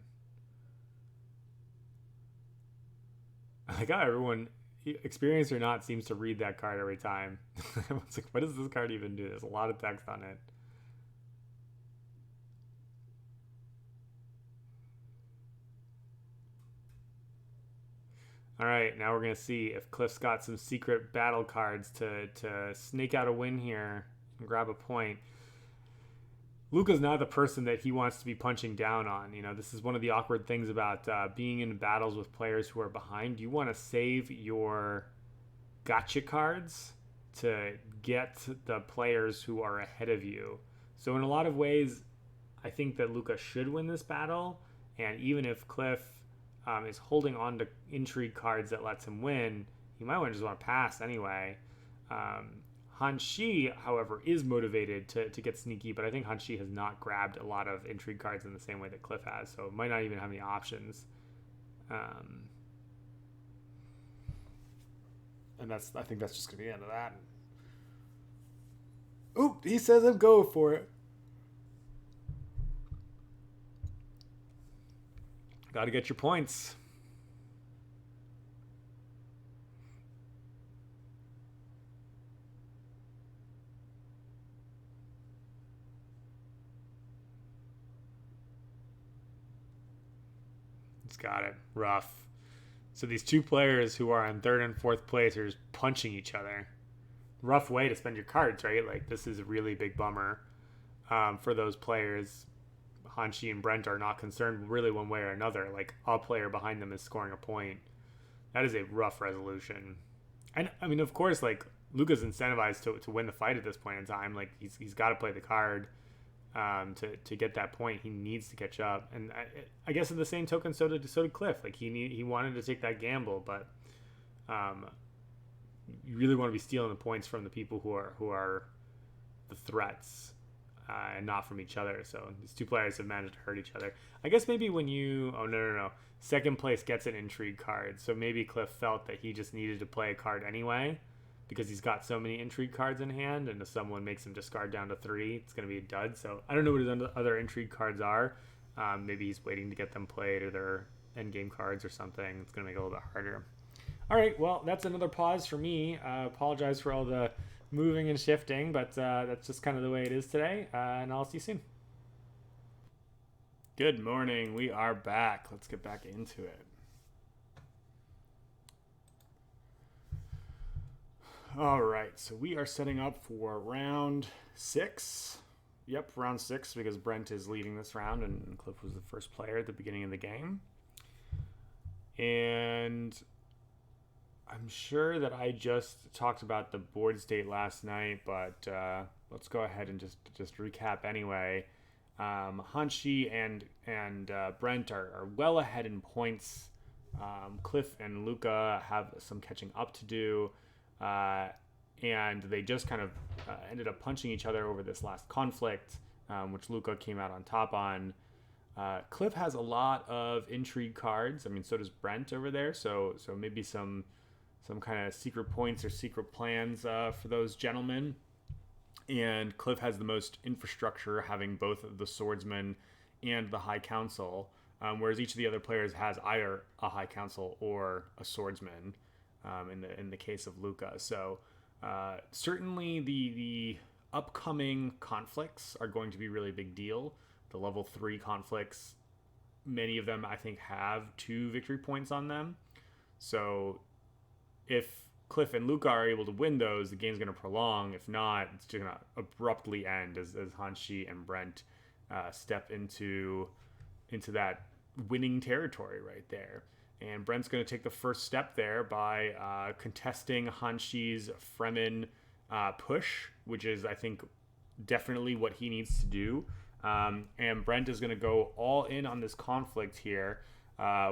I like how everyone, experienced or not, seems to read that card every time. It's like, what does this card even do? There's a lot of text on it. All right, now we're going to see if Cliff's got some secret battle cards to snake out a win here and grab a point. Luca's not the person that he wants to be punching down on. You know, this is one of the awkward things about being in battles with players who are behind. You want to save your gotcha cards to get the players who are ahead of you. So in a lot of ways, I think that Luca should win this battle. And even if Cliff is holding on to intrigue cards that lets him win, he might just want to pass anyway. Hanshi, however, is motivated to get sneaky, but I think Hanshi has not grabbed a lot of intrigue cards in the same way that Cliff has, so it might not even have any options. And I think that's just going to be the end of that. Oop, he says I'm go for it. Got to get your points. It's got it. Rough. So these two players who are in third and fourth place are just punching each other. Rough way to spend your cards, right? Like, this is a really big bummer for those players. Hanshi and Brent are not concerned really one way or another. Like, a player behind them is scoring a point. That is a rough resolution. And, I mean, of course, like, Luca's incentivized to win the fight at this point in time. Like, he's got to play the card to get that point. He needs to catch up. And I guess in the same token, so did Cliff. Like, he wanted to take that gamble, but you really want to be stealing the points from the people who are the threats and not from each other. So these two players have managed to hurt each other. I guess maybe when you... Oh, no. Second place gets an intrigue card. So maybe Cliff felt that he just needed to play a card anyway because he's got so many intrigue cards in hand, and if someone makes him discard down to 3, it's going to be a dud. So I don't know what his other intrigue cards are. Maybe he's waiting to get them played, or they're endgame cards or something. It's going to make it a little bit harder. All right, well, that's another pause for me. Apologize for all the moving and shifting, but that's just kind of the way it is today, and I'll see you soon. Good morning. We are back. Let's get back into it. All right, so we are setting up for round 6. Yep, round 6, because Brent is leading this round, and Cliff was the first player at the beginning of the game. And I'm sure that I just talked about the board state last night, but let's go ahead and just recap anyway. Hanshi and Brent are well ahead in points. Cliff and Luca have some catching up to do, and they just kind of ended up punching each other over this last conflict, which Luca came out on top on. Cliff has a lot of intrigue cards. I mean, so does Brent over there. So maybe some kind of secret points or secret plans for those gentlemen. And Cliff has the most infrastructure, having both the swordsman and the high council, whereas each of the other players has either a high council or a swordsman. In the case of Luca, so certainly the upcoming conflicts are going to be a really big deal. The level 3 conflicts, many of them I think have 2 victory points on them. So if Cliff and Luca are able to win those, the game's going to prolong. If not, it's just going to abruptly end as Hanshi and Brent step into that winning territory right there. And Brent's going to take the first step there by contesting Hanshi's Fremen push, which is, I think, definitely what he needs to do. And Brent is going to go all in on this conflict here,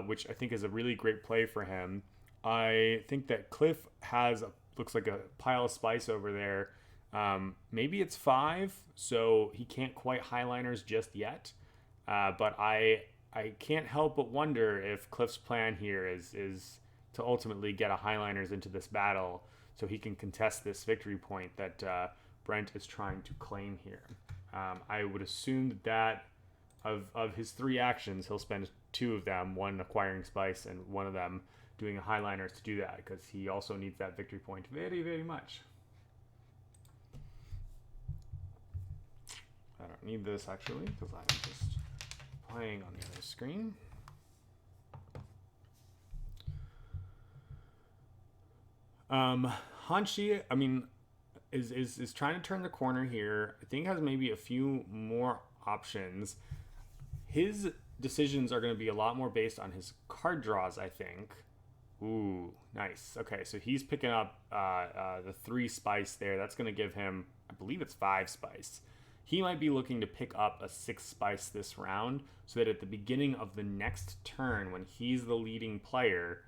which I think is a really great play for him. I think that Cliff looks like a pile of spice over there. Maybe it's 5, so he can't quite highliners just yet. But I can't help but wonder if Cliff's plan here is to ultimately get a highliners into this battle so he can contest this victory point that Brent is trying to claim here. I would assume that of his 3 actions, he'll spend 2 of them, one acquiring spice and one of them doing a highliners to do that, because he also needs that victory point very, very much. I don't need this actually, because I'm just playing on the other screen. Hanshi, I mean, is trying to turn the corner here. I think has maybe a few more options. His decisions are going to be a lot more based on his card draws, I think. Ooh, nice. Okay, so he's picking up the 3 spice there. That's going to give him, I believe it's 5 spice. He might be looking to pick up a 6 spice this round so that at the beginning of the next turn, when he's the leading player,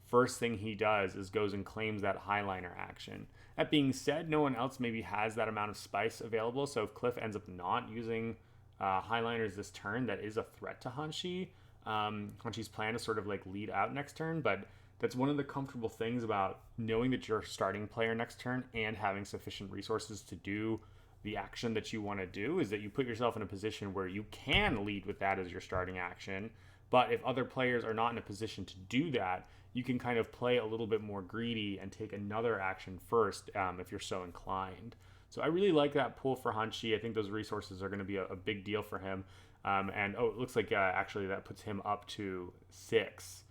first thing he does is goes and claims that highliner action. That being said, no one else maybe has that amount of spice available, so if Cliff ends up not using highliners this turn, that is a threat to Hanshi. Hanshi's plan is sort of like lead out next turn, but that's one of the comfortable things about knowing that you're starting player next turn and having sufficient resources to do the action that you want to do, is that you put yourself in a position where you can lead with that as your starting action. But if other players are not in a position to do that, you can kind of play a little bit more greedy and take another action first if you're so inclined. So I really like that pull for Hanshi. I think those resources are going to be a big deal for him. And it looks like actually that puts him up to 6.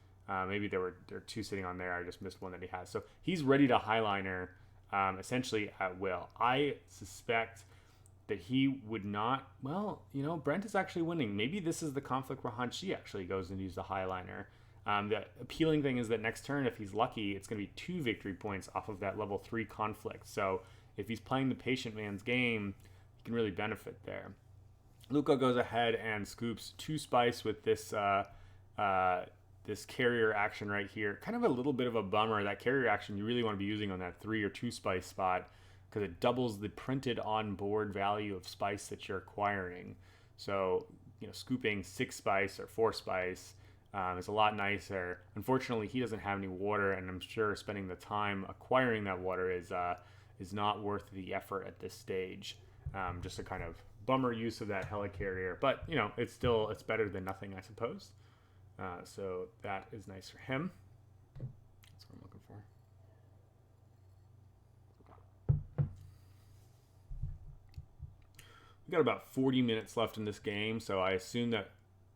Maybe there were 2 sitting on there. I just missed one that he has. So he's ready to highliner essentially at will. I suspect that he would not. Well, Brent is actually winning. Maybe this is the conflict where Hanshi actually goes and uses the highliner. The appealing thing is that next turn, if he's lucky, it's going to be 2 victory points off of that level 3 conflict. So if he's playing the patient man's game, he can really benefit there. Luca goes ahead and scoops 2 spice with this this carrier action right here. Kind of a little bit of a bummer. That carrier action you really want to be using on that 3 or 2 spice spot, because it doubles the printed on board value of spice that you're acquiring. So, scooping 6 spice or 4 spice is a lot nicer. Unfortunately, he doesn't have any water, and I'm sure spending the time acquiring that water is not worth the effort at this stage. Just a kind of bummer use of that helicarrier, but it's better than nothing, I suppose. So that is nice for him. That's what I'm looking for. We've got about 40 minutes left in this game, so I assume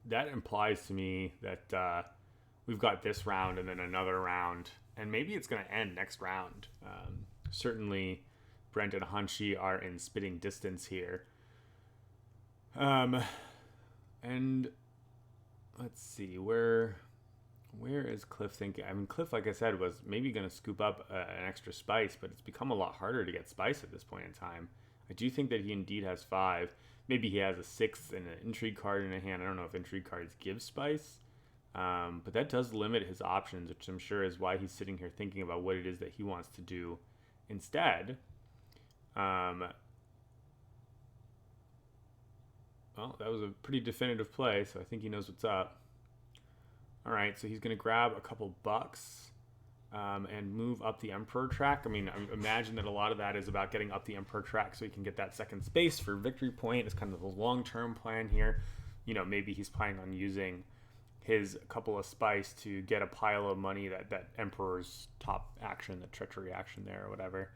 that implies to me that we've got this round and then another round, and maybe it's going to end next round. Certainly, Brent and Hanshi are in spitting distance here. And let's see, where is Cliff thinking? I mean, Cliff, like I said, was maybe going to scoop up an extra spice, but it's become a lot harder to get spice at this point in time. I do think that he indeed has 5. Maybe he has a 6th and an intrigue card in a hand. I don't know if intrigue cards give spice, but that does limit his options, which I'm sure is why he's sitting here thinking about what it is that he wants to do instead. Well, that was a pretty definitive play, so I think he knows what's up. All right, so he's going to grab a couple bucks and move up the Emperor track. I mean, I imagine that a lot of that is about getting up the Emperor track so he can get that second space for victory point. It's kind of the long-term plan here. Maybe he's planning on using his couple of spice to get a pile of money, that Emperor's top action, the treachery action there or whatever.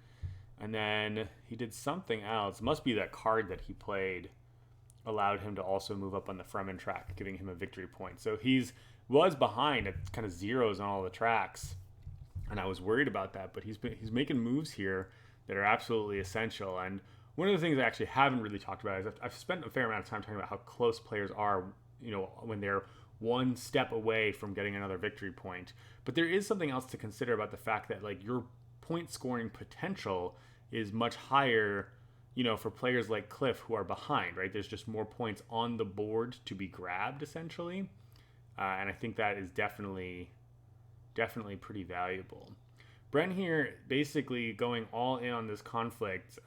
And then he did something else. It must be that card that he played allowed him to also move up on the Fremen track, giving him a victory point. So was behind at kind of zeros on all the tracks, and I was worried about that, but he's making moves here that are absolutely essential. And one of the things I actually haven't really talked about is I've spent a fair amount of time talking about how close players are, when they're one step away from getting another victory point. But there is something else to consider about the fact that your point scoring potential is much higher, for players like Cliff who are behind, right? There's just more points on the board to be grabbed, essentially. And I think that is definitely pretty valuable. Brent here basically going all in on this conflict.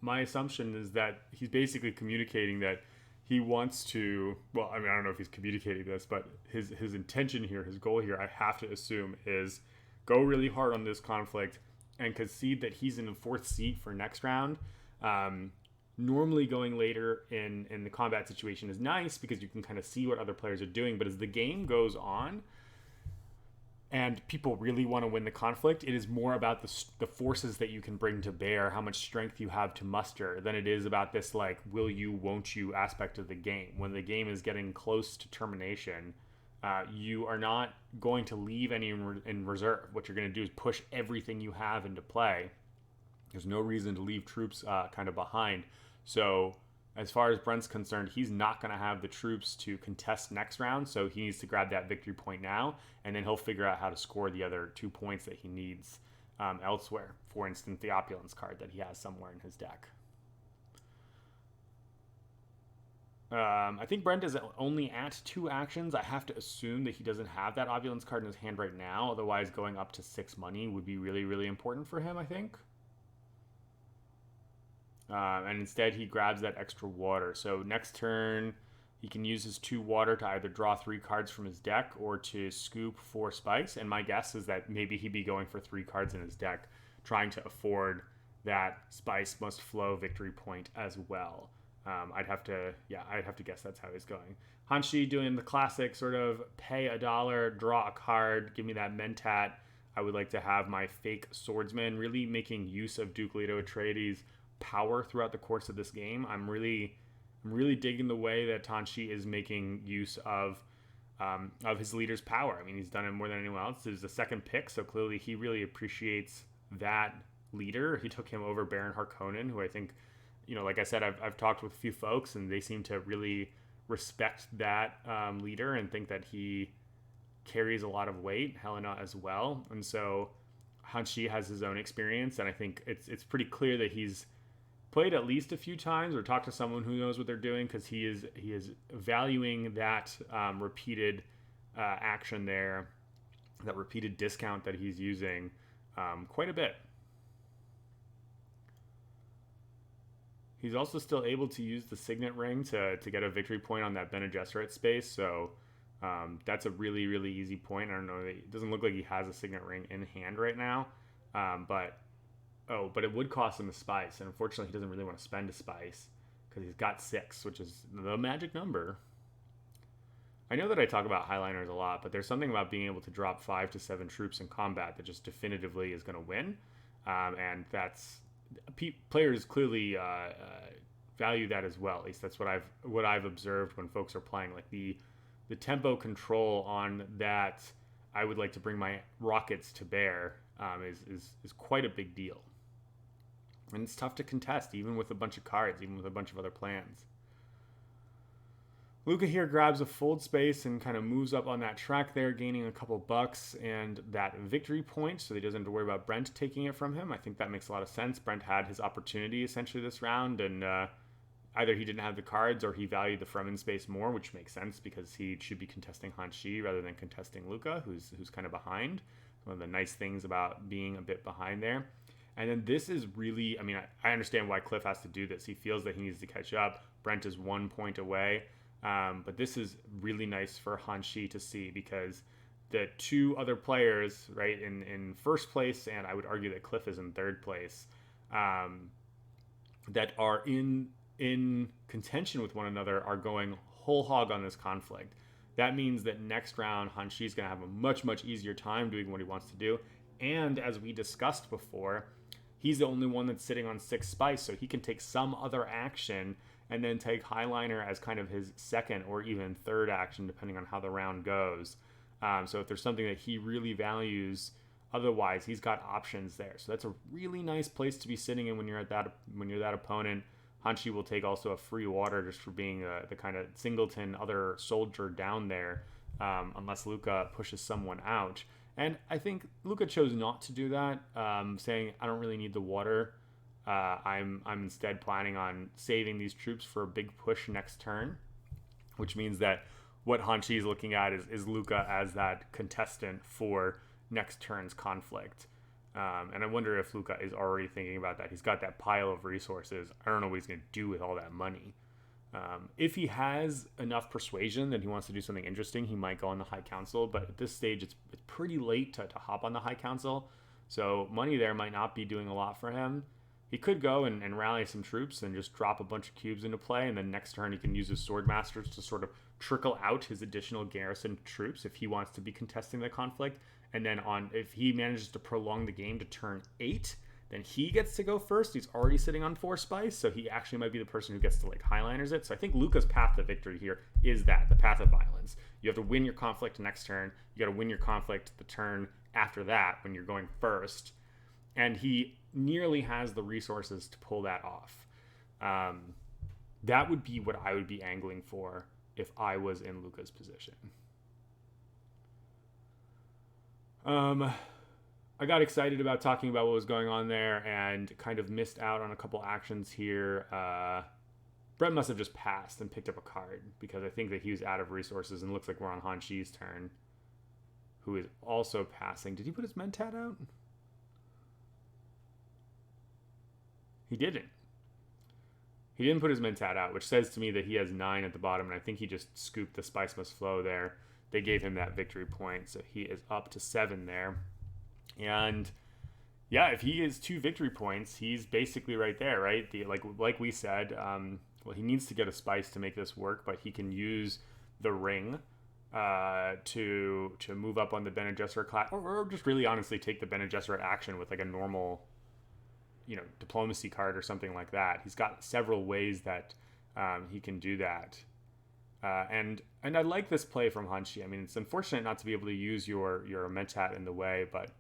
My assumption is that he's basically communicating that he wants to, well, I mean, I don't know if he's communicating this, but his intention here, his goal here, I have to assume, is go really hard on this conflict and concede that he's in the 4th seat for next round. Normally going later in the combat situation is nice because you can kind of see what other players are doing, but as the game goes on and people really want to win the conflict, it is more about the forces that you can bring to bear, how much strength you have to muster, than it is about this will you, won't you aspect of the game. When the game is getting close to termination, you are not going to leave any in reserve. What you're going to do is push everything you have into play. There's no reason to leave troops kind of behind. So as far as Brent's concerned, he's not going to have the troops to contest next round, so he needs to grab that victory point now, and then he'll figure out how to score the other 2 points that he needs elsewhere. For instance, the opulence card that he has somewhere in his deck. I think Brent is only at 2 actions. I have to assume that he doesn't have that opulence card in his hand right now, otherwise going up to 6 money would be really, really important for him, I think. And instead he grabs that extra water. So next turn he can use his 2 water to either draw 3 cards from his deck or to scoop 4 spice. And my guess is that maybe he'd be going for 3 cards in his deck, trying to afford that spice must flow victory point as well. I'd have to guess that's how he's going. Hanshi doing the classic sort of pay $1, draw a card, give me that Mentat. I would like to have my fake swordsman, really making use of Duke Leto Atreides' power throughout the course of this game. I'm really I'm really digging the way that Hanshi is making use of his leader's power. I mean, he's done it more than anyone else. He's the second pick, so clearly he really appreciates that leader. He took him over Baron Harkonnen, who I think, like I said, I've talked with a few folks, and they seem to really respect that leader and think that he carries a lot of weight. Helena as well, and so Hanshi has his own experience, and I think it's pretty clear that he's played at least a few times or talked to someone who knows what they're doing, because he is valuing that repeated action there, that repeated discount that he's using quite a bit. He's also still able to use the Signet Ring to get a victory point on that Bene Gesserit space, so that's a really, really easy point. I don't know, it doesn't look like he has a Signet Ring in hand right now, but it would cost him a spice, and unfortunately he doesn't really want to spend a spice because he's got 6, which is the magic number. I know that I talk about highliners a lot, but there's something about being able to drop 5 to 7 troops in combat that just definitively is going to win, and that's players clearly value that as well. At least that's what I've observed when folks are playing. Like the tempo control on that, I would like to bring my rockets to bear, is quite a big deal. And it's tough to contest, even with a bunch of cards, even with a bunch of other plans. Luca here grabs a fold space and kind of moves up on that track there, gaining a couple bucks and that victory point, so he doesn't have to worry about Brent taking it from him. I think that makes a lot of sense. Brent had his opportunity essentially this round, and either he didn't have the cards or he valued the Fremen space more, which makes sense because he should be contesting Hanshi rather than contesting Luca, who's kind of behind. One of the nice things about being a bit behind there. And then this is really, I mean, I understand why Cliff has to do this. He feels that he needs to catch up. Brent is 1 point away. But this is really nice for Hanshi to see, because the 2 other players, right, in first place, and I would argue that Cliff is in third place, that are in contention with one another are going whole hog on this conflict. That means that next round, Hanshi is going to have a much, much easier time doing what he wants to do. And as we discussed before, he's the only one that's sitting on 6 spice, so he can take some other action and then take Highliner as kind of his second or even third action, depending on how the round goes. So if there's something that he really values, otherwise he's got options there. So that's a really nice place to be sitting in when you're that opponent. Hanshi will take also a free water just for being the kind of singleton other soldier down there, unless Luca pushes someone out. And I think Luca chose not to do that, saying, I don't really need the water. I'm instead planning on saving these troops for a big push next turn, which means that what Hanshi is looking at is Luca as that contestant for next turn's conflict. And I wonder if Luca is already thinking about that. He's got that pile of resources. I don't know what he's going to do with all that money. If he has enough persuasion that he wants to do something interesting, he might go on the High Council. But at this stage, it's pretty late to hop on the High Council. So money there might not be doing a lot for him. He could go and rally some troops and just drop a bunch of cubes into play, and then next turn he can use his sword masters to sort of trickle out his additional garrison troops if he wants to be contesting the conflict. And then if he manages to prolong the game to turn 8, then he gets to go first. He's already sitting on 4 spice, so he actually might be the person who gets to Highliners it. So I think Luca's path to victory here is the path of violence. You have to win your conflict next turn. You got to win your conflict the turn after that when you're going first. And he nearly has the resources to pull that off. That would be what I would be angling for if I was in Luca's position. I got excited about talking about what was going on there and kind of missed out on a couple actions here. Brent must have just passed and picked up a card, because I think that he was out of resources, and it looks like we're on Hanshi's turn, who is also passing. Did he put his Mentat out? He didn't. He didn't put his Mentat out, which says to me that he has 9 at the bottom, and I think he just scooped the Spice Must Flow there. They gave him that victory point, so he is up to 7 there. And yeah, if he is 2 victory points, he's basically right there, right? Like we said, well, he needs to get a spice to make this work, but he can use the ring to move up on the Bene Gesserit class, or just really honestly take the Bene Gesserit action with a normal, diplomacy card or something like that. He's got several ways that he can do that. And I like this play from Hanshi. I mean, it's unfortunate not to be able to use your Mentat in the way, but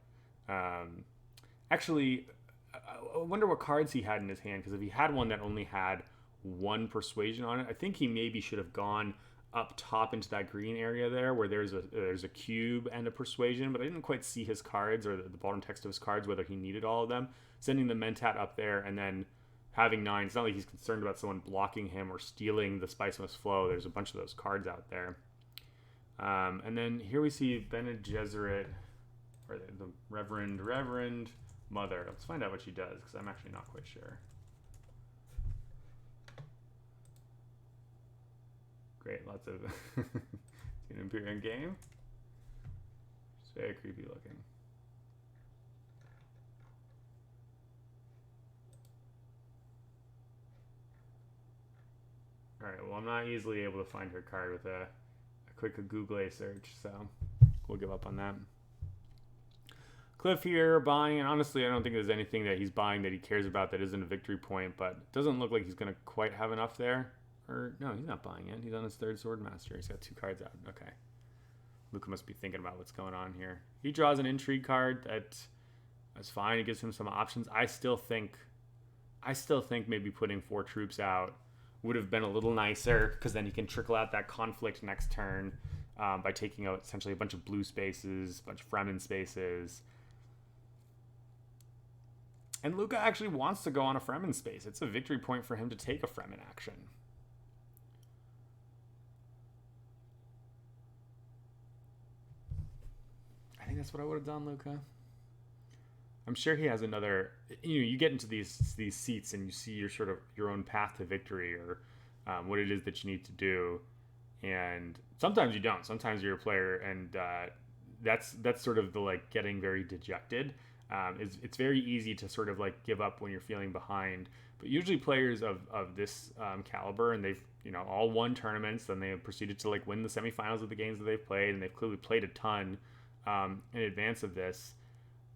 actually, I wonder what cards he had in his hand, because if he had one that only had one persuasion on it, I think he maybe should have gone up top into that green area there where there's a cube and a persuasion, but I didn't quite see his cards or the bottom text of his cards, whether he needed all of them. Sending the Mentat up there and then having 9, it's not like he's concerned about someone blocking him or stealing the Spice Must Flow. There's a bunch of those cards out there. And then here we see Bene Gesserit, or the Reverend Mother. Let's find out what she does, because I'm actually not quite sure. Great, lots of Dune Imperium game. It's very creepy looking. Alright, well, I'm not easily able to find her card with a quick Google search, so we'll give up on that. Cliff here buying, and honestly, I don't think there's anything that he's buying that he cares about that isn't a victory point, but it doesn't look like he's going to quite have enough there. Or, no, he's not buying it. He's on his 3rd Swordmaster. He's got 2 cards out. Okay. Luca must be thinking about what's going on here. He draws an intrigue card. That's fine. It gives him some options. I still think maybe putting 4 troops out would have been a little nicer, because then he can trickle out that conflict next turn by taking out essentially a bunch of blue spaces, a bunch of Fremen spaces. And Luca actually wants to go on a Fremen space. It's a victory point for him to take a Fremen action. I think that's what I would have done, Luca. I'm sure he has another. You get into these seats and you see your own path to victory, or what it is that you need to do, and sometimes you don't. Sometimes you're a player, and that's sort of the like getting very dejected. It's very easy to sort of like give up when you're feeling behind. But usually players of this caliber, and they've all won tournaments, then they have proceeded to like win the semifinals of the games that they've played, and they've clearly played a ton in advance of this.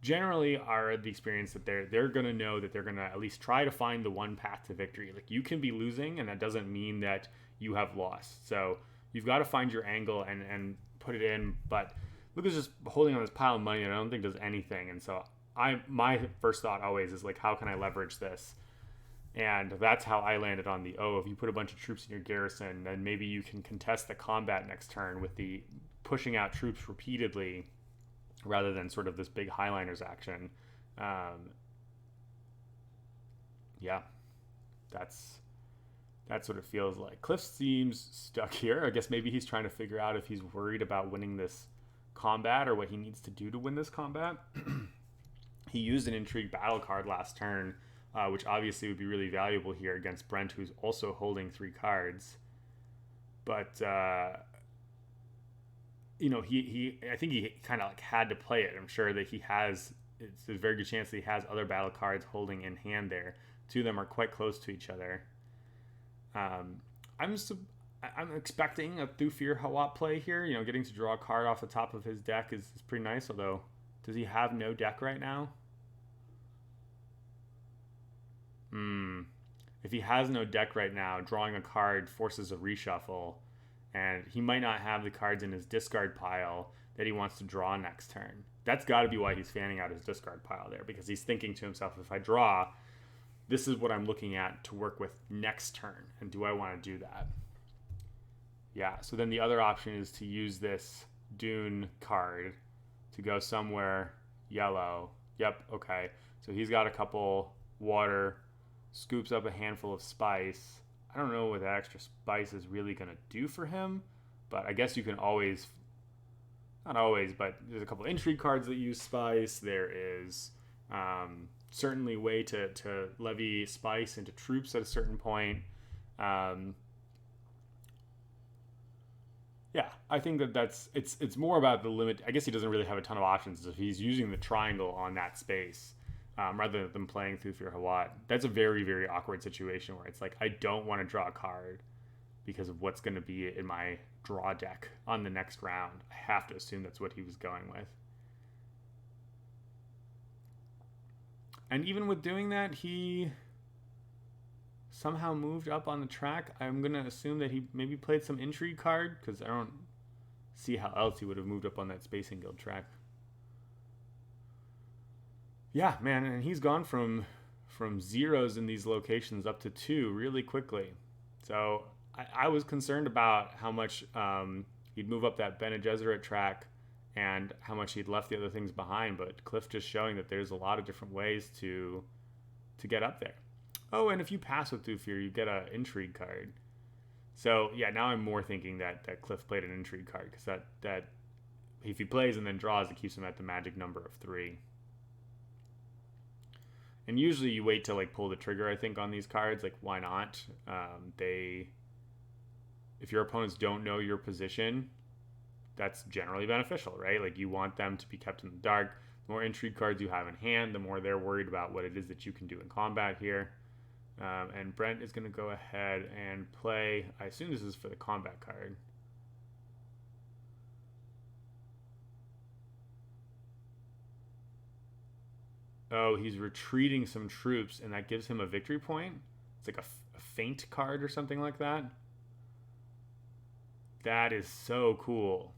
Generally are the experience that they're going to know that they're going to at least try to find the one path to victory. Like, you can be losing, and that doesn't mean that you have lost. So you've got to find your angle and put it in. But Luca's just holding on this pile of money that I don't think does anything. And so my first thought always is like, how can I leverage this? And that's how I landed on the, if you put a bunch of troops in your garrison, then maybe you can contest the combat next turn with the pushing out troops repeatedly, rather than sort of this big Highliners action. Yeah, that's what it feels like. Cliff seems stuck here. I guess maybe he's trying to figure out if he's worried about winning this combat, or what he needs to do to win this combat. He used an Intrigue battle card last turn, which obviously would be really valuable here against Brent, who's also holding 3 cards. But I think he kind of like had to play it. I'm sure that it's a very good chance that he has other battle cards holding in hand there. 2 of them are quite close to each other. I'm expecting a Thufir Hawat play here. Getting to draw a card off the top of his deck is pretty nice, although does he have no deck right now? If he has no deck right now, drawing a card forces a reshuffle, and he might not have the cards in his discard pile that he wants to draw next turn. That's got to be why he's fanning out his discard pile there, because he's thinking to himself, if I draw, this is what I'm looking at to work with next turn, and do I want to do that? Yeah, so then the other option is to use this Dune card to go somewhere yellow. Yep, okay. So he's got a couple water, scoops up a handful of spice. I don't know what that extra spice is really going to do for him, but I guess you can always, not always, but there's a couple intrigue cards that use spice. There is certainly a way to levy spice into troops at a certain point. Yeah, I think it's more about the limit. I guess he doesn't really have a ton of options if he's using the triangle on that space. Rather than playing Thufir Hawat. That's a very, very awkward situation where it's like, I don't want to draw a card because of what's going to be in my draw deck on the next round. I have to assume that's what he was going with. And even with doing that, he somehow moved up on the track. I'm going to assume that he maybe played some intrigue card, because I don't see how else he would have moved up on that Spacing Guild track. Yeah, man, and he's gone from zeros in these locations up to 2 really quickly. So I was concerned about how much he'd move up that Bene Gesserit track and how much he'd left the other things behind, but Cliff just showing that there's a lot of different ways to get up there. Oh, and if you pass with Thufir, you get an intrigue card. So yeah, now I'm more thinking that Cliff played an intrigue card, because that if he plays and then draws, it keeps him at the magic number of 3. And usually you wait to like pull the trigger, I think, on these cards. Like, why not? If your opponents don't know your position, that's generally beneficial, right? Like, you want them to be kept in the dark. The more intrigue cards you have in hand, the more they're worried about what it is that you can do in combat here. And Brent is going to go ahead and play, I assume this is for the combat card. Oh, he's retreating some troops, and that gives him a victory point. It's like a feint card or something like that. That is so cool.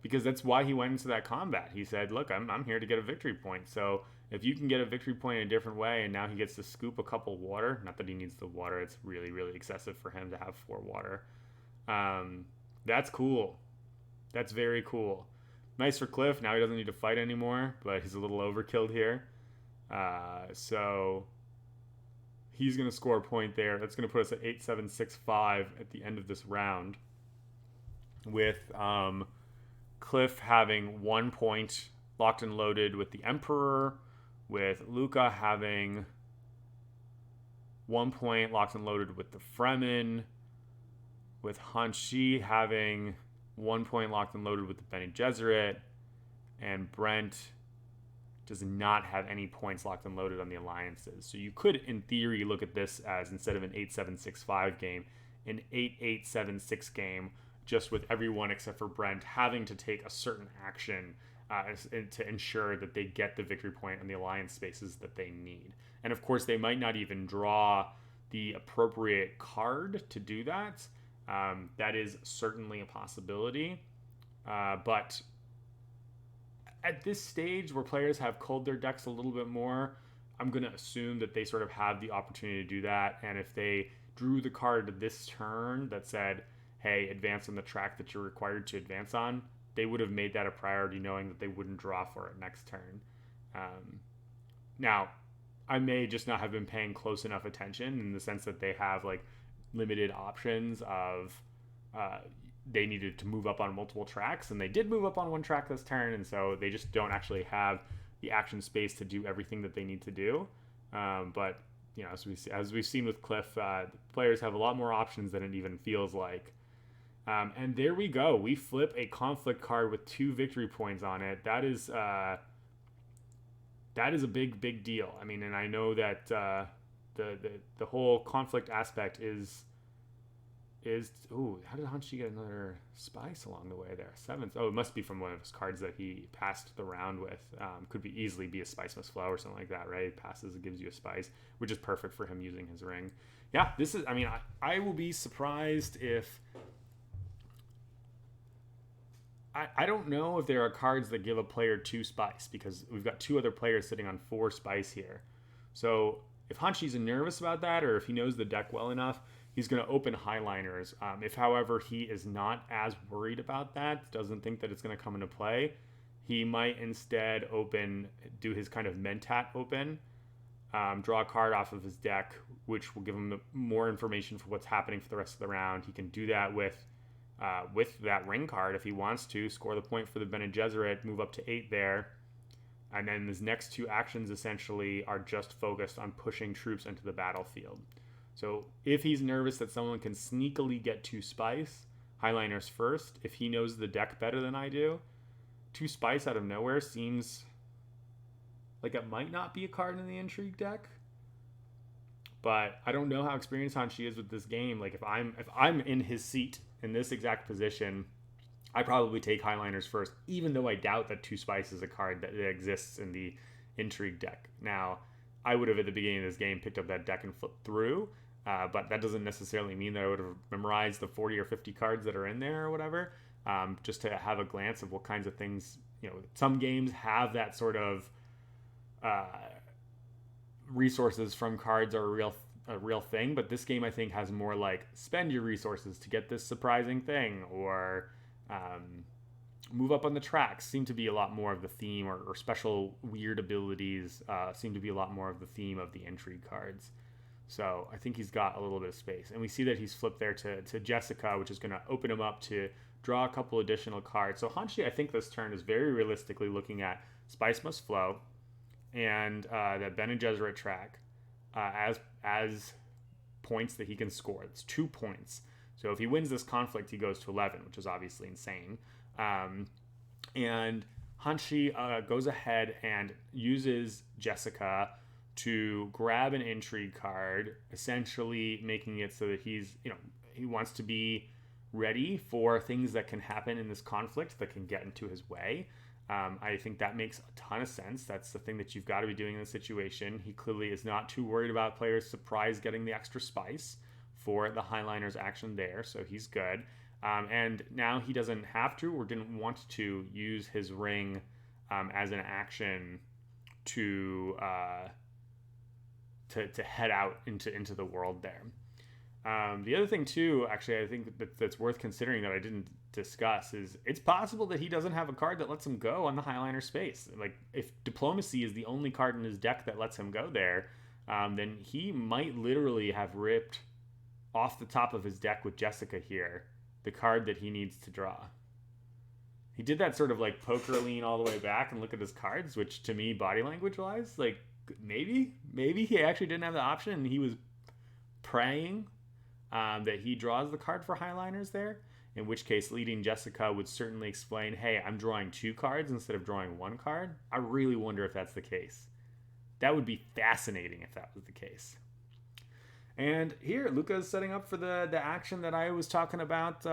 Because that's why he went into that combat. He said, look, I'm here to get a victory point. So if you can get a victory point in a different way, and now he gets to scoop a couple water. Not that he needs the water. It's really, really excessive for him to have 4 water. That's cool. That's very cool. Nice for Cliff. Now he doesn't need to fight anymore, but he's a little overkilled here. So he's going to score a point there. That's going to put us at 8-7-6-5 at the end of this round, with Cliff having 1 point locked and loaded with the Emperor, with Luca having 1 point locked and loaded with the Fremen, with Hanshi having 1 point locked and loaded with the Bene Gesserit, and Brent does not have any points locked and loaded on the alliances. So you could, in theory, look at this as, instead of an 8-7-6-5 game, an 8-8-7-6 game, just with everyone except for Brent having to take a certain action to ensure that they get the victory point on the alliance spaces that they need. And of course, they might not even draw the appropriate card to do that. That is certainly a possibility. But at this stage, where players have culled their decks a little bit more, I'm going to assume that they sort of have the opportunity to do that. And if they drew the card this turn that said, hey, advance on the track that you're required to advance on, they would have made that a priority, knowing that they wouldn't draw for it next turn. Now, I may just not have been paying close enough attention, in the sense that they have like limited options of they needed to move up on multiple tracks, and they did move up on one track this turn, and so they just don't actually have the action space to do everything that they need to do. But you know, as we've seen with Cliff, players have a lot more options than it even feels like. And there we go. We flip a conflict card with 2 victory points on it. That is a big deal. I mean, and I know that the whole conflict aspect is how did Hanshi get another spice along the way there? 7th. Oh, it must be from one of his cards that he passed the round with. Could be easily be a spice must flow or something like that, right? It passes, it gives you a spice, which is perfect for him using his ring. Yeah, this is, I mean, I will be surprised if, I don't know if there are cards that give a player 2 spice, because we've got 2 other players sitting on 4 spice here. So if Hanshi's nervous about that, or if he knows the deck well enough, he's going to open highliners. If, however, he is not as worried about that, doesn't think that it's going to come into play, he might instead do his kind of Mentat open, draw a card off of his deck, which will give him more information for what's happening for the rest of the round. He can do that with that ring card if he wants to, score the point for the Bene Gesserit, move up to 8 there. And then his next 2 actions essentially are just focused on pushing troops into the battlefield. So if he's nervous that someone can sneakily get 2 spice, highliners first. If he knows the deck better than I do, 2 spice out of nowhere seems like it might not be a card in the intrigue deck. But I don't know how experienced Hanshi is with this game. Like, if I'm in his seat in this exact position, I probably take highliners first, even though I doubt that 2 spice is a card that exists in the intrigue deck. Now, I would have at the beginning of this game picked up that deck and flipped through, but that doesn't necessarily mean that I would have memorized the 40 or 50 cards that are in there or whatever. Just to have a glance of what kinds of things, some games have that sort of uh, resources from cards are a real thing, but this game I think has more like spend your resources to get this surprising thing, or move up on the tracks seem to be a lot more of the theme, or special weird abilities seem to be a lot more of the theme of the entry cards. So I think he's got a little bit of space. And we see that he's flipped there to Jessica, which is going to open him up to draw a couple additional cards. So Hanshi, I think this turn is very realistically looking at Spice Must Flow and that Bene Gesserit track as points that he can score. It's 2 points. So if he wins this conflict, he goes to 11, which is obviously insane. And Hanshi goes ahead and uses Jessica to grab an intrigue card, essentially making it so that he wants to be ready for things that can happen in this conflict that can get into his way. I think that makes a ton of sense. That's the thing that you've got to be doing in this situation. He clearly is not too worried about players' surprise getting the extra spice for the Highliner's action there, so he's good. And now he doesn't have to or didn't want to use his ring as an action to head out into the world there. The other thing too, actually, I think that's worth considering that I didn't discuss is it's possible that he doesn't have a card that lets him go on the Highliner space. Like if Diplomacy is the only card in his deck that lets him go there, then he might literally have ripped off the top of his deck with Jessica here the card that he needs to draw. He did that sort of like poker lean all the way back and look at his cards, which to me, body language wise, like maybe he actually didn't have the option and he was praying that he draws the card for Highliners there, in which case leading Jessica would certainly explain, hey, I'm drawing 2 cards instead of drawing 1 card. I really wonder if that's the case. That would be fascinating if that was the case. And here, Luca is setting up for the action that I was talking about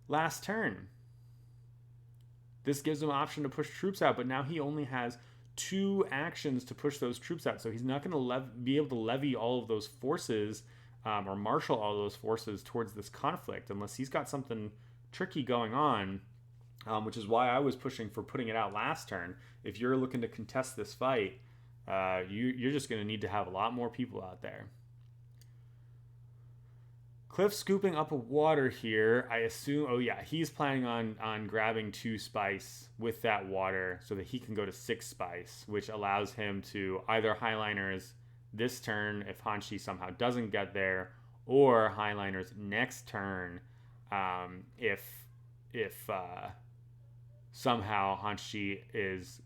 last turn. This gives him an option to push troops out, but now he only has 2 actions to push those troops out. So he's not going to be able to levy all of those forces or marshal all those forces towards this conflict unless he's got something tricky going on, which is why I was pushing for putting it out last turn. If you're looking to contest this fight, you're just going to need to have a lot more people out there. Cliff scooping up a water here. I assume, he's planning on grabbing 2 spice with that water so that he can go to 6 spice, which allows him to either Highliners this turn if Hanshi somehow doesn't get there, or Highliners next turn if somehow Hanshi is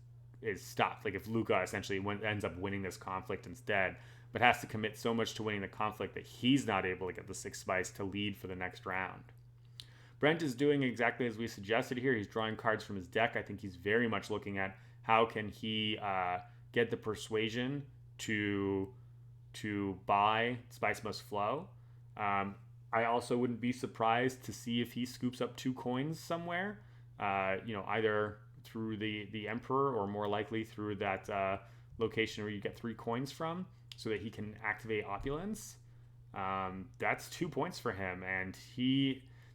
stopped. Like if Luca essentially ends up winning this conflict instead, but has to commit so much to winning the conflict that he's not able to get the 6 spice to lead for the next round. Brent is doing exactly as we suggested here. He's drawing cards from his deck. I think he's very much looking at how can he get the persuasion to buy Spice Must Flow. I also wouldn't be surprised to see if he scoops up 2 coins somewhere, either through the Emperor or more likely through that location where you get 3 coins from, so that he can activate Opulence. That's 2 points for him. And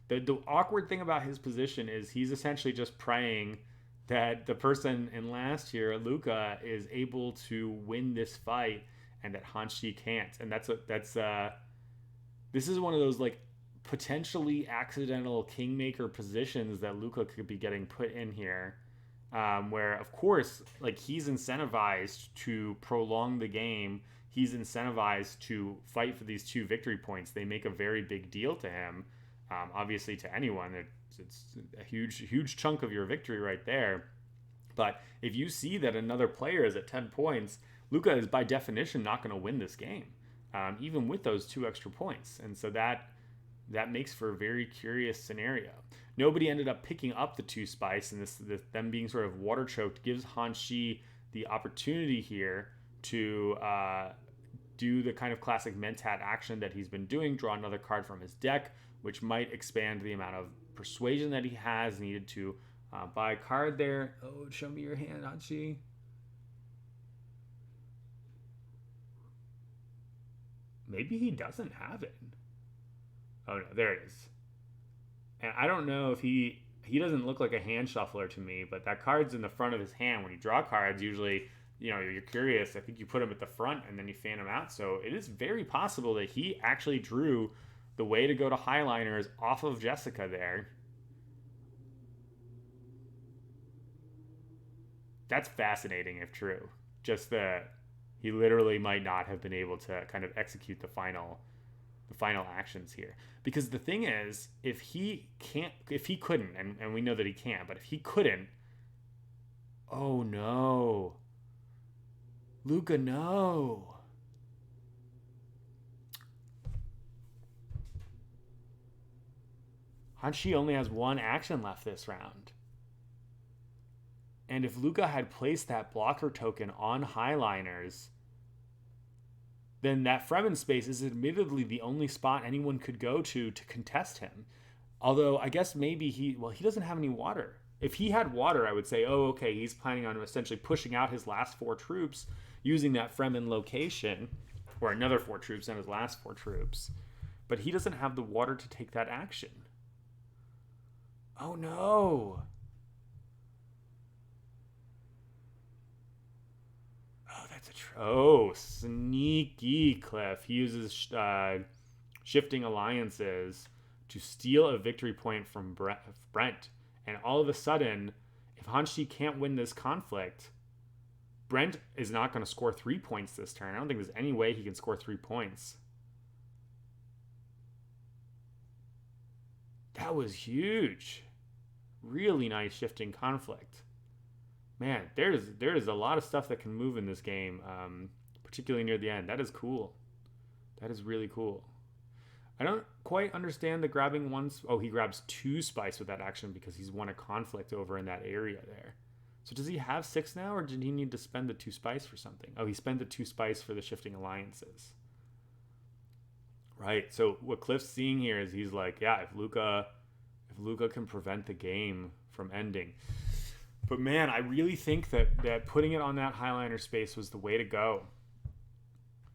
the awkward thing about his position is he's essentially just praying that the person in last here, Luca, is able to win this fight and that Hanshi can't. And this is one of those like potentially accidental kingmaker positions that Luca could be getting put in here. Where of course, like he's incentivized to prolong the game. He's incentivized to fight for these 2 victory points. They make a very big deal to him. Obviously, to anyone, it's a huge chunk of your victory right there. But if you see that another player is at 10 points, Luca is by definition not going to win this game, even with those 2 extra points. And so that makes for a very curious scenario. Nobody ended up picking up the 2 spice, and them being sort of water choked gives Hanshi the opportunity here to do the kind of classic Mentat action that he's been doing, draw another card from his deck, which might expand the amount of persuasion that he has needed to buy a card there. Oh, show me your hand, Hanshi. maybe he doesn't have it. Oh no, there it is. And I don't know if he doesn't look like a hand shuffler to me, but that card's in the front of his hand. When you draw cards, usually, you're curious. I think you put them at the front and then you fan them out. So it is very possible that he actually drew the way to go to highliners off of Jessica there. That's fascinating if true. Just that he literally might not have been able to kind of execute the final actions here. Because the thing is, if he couldn't, and we know that he can't, but if he couldn't, oh no. Luca, no. Hanshi only has one action left this round. And if Luca had placed that blocker token on highliners, then that Fremen space is admittedly the only spot anyone could go to contest him. Although I guess maybe he doesn't have any water. If he had water, I would say, oh, okay, he's planning on essentially pushing out his last 4 troops using that Fremen location, or another 4 troops and his last 4 troops. But he doesn't have the water to take that action. Oh no. Sneaky Cliff. He uses shifting alliances to steal a victory point from Brent. And all of a sudden, if Hanshi can't win this conflict, Brent is not going to score 3 points this turn. I don't think there's any way he can score 3 points. That was huge. Really nice shifting conflict. Man, there's a lot of stuff that can move in this game, particularly near the end. That is cool. That is really cool. I don't quite understand the grabbing ones. Oh, he grabs 2 spice with that action because he's won a conflict over in that area there. So does he have 6 now, or did he need to spend the 2 spice for something? Oh, he spent the 2 spice for the shifting alliances. Right. So what Cliff's seeing here is he's like, yeah, if Luca can prevent the game from ending. But man, I really think that putting it on that highliner space was the way to go.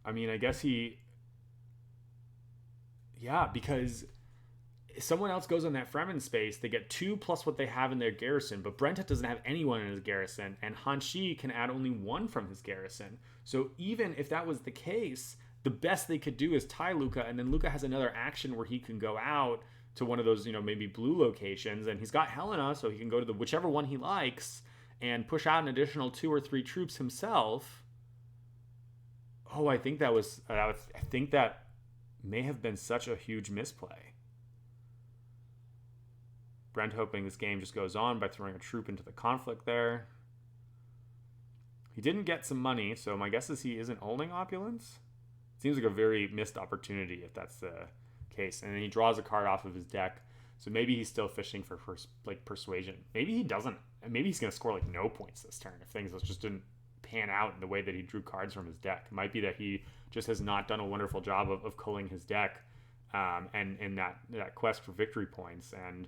I mean, I guess because if someone else goes on that Fremen space, they get 2 plus what they have in their garrison, but Brent doesn't have anyone in his garrison, and Hanshi can add only 1 from his garrison. So even if that was the case, the best they could do is tie Luca, and then Luca has another action where he can go out to one of those, maybe blue locations, and he's got Helena, so he can go to whichever one he likes and push out an additional 2 or 3 troops himself. Oh, I think that may have been such a huge misplay. Brent hoping this game just goes on by throwing a troop into the conflict there. He didn't get some money, so my guess is he isn't holding opulence. Seems like a very missed opportunity if that's the case. And then he draws a card off of his deck, so maybe he's still fishing for persuasion. Maybe he doesn't. Maybe he's going to score no points this turn if things just didn't pan out in the way that he drew cards from his deck. It might be that he just has not done a wonderful job of culling his deck and in that quest for victory points, and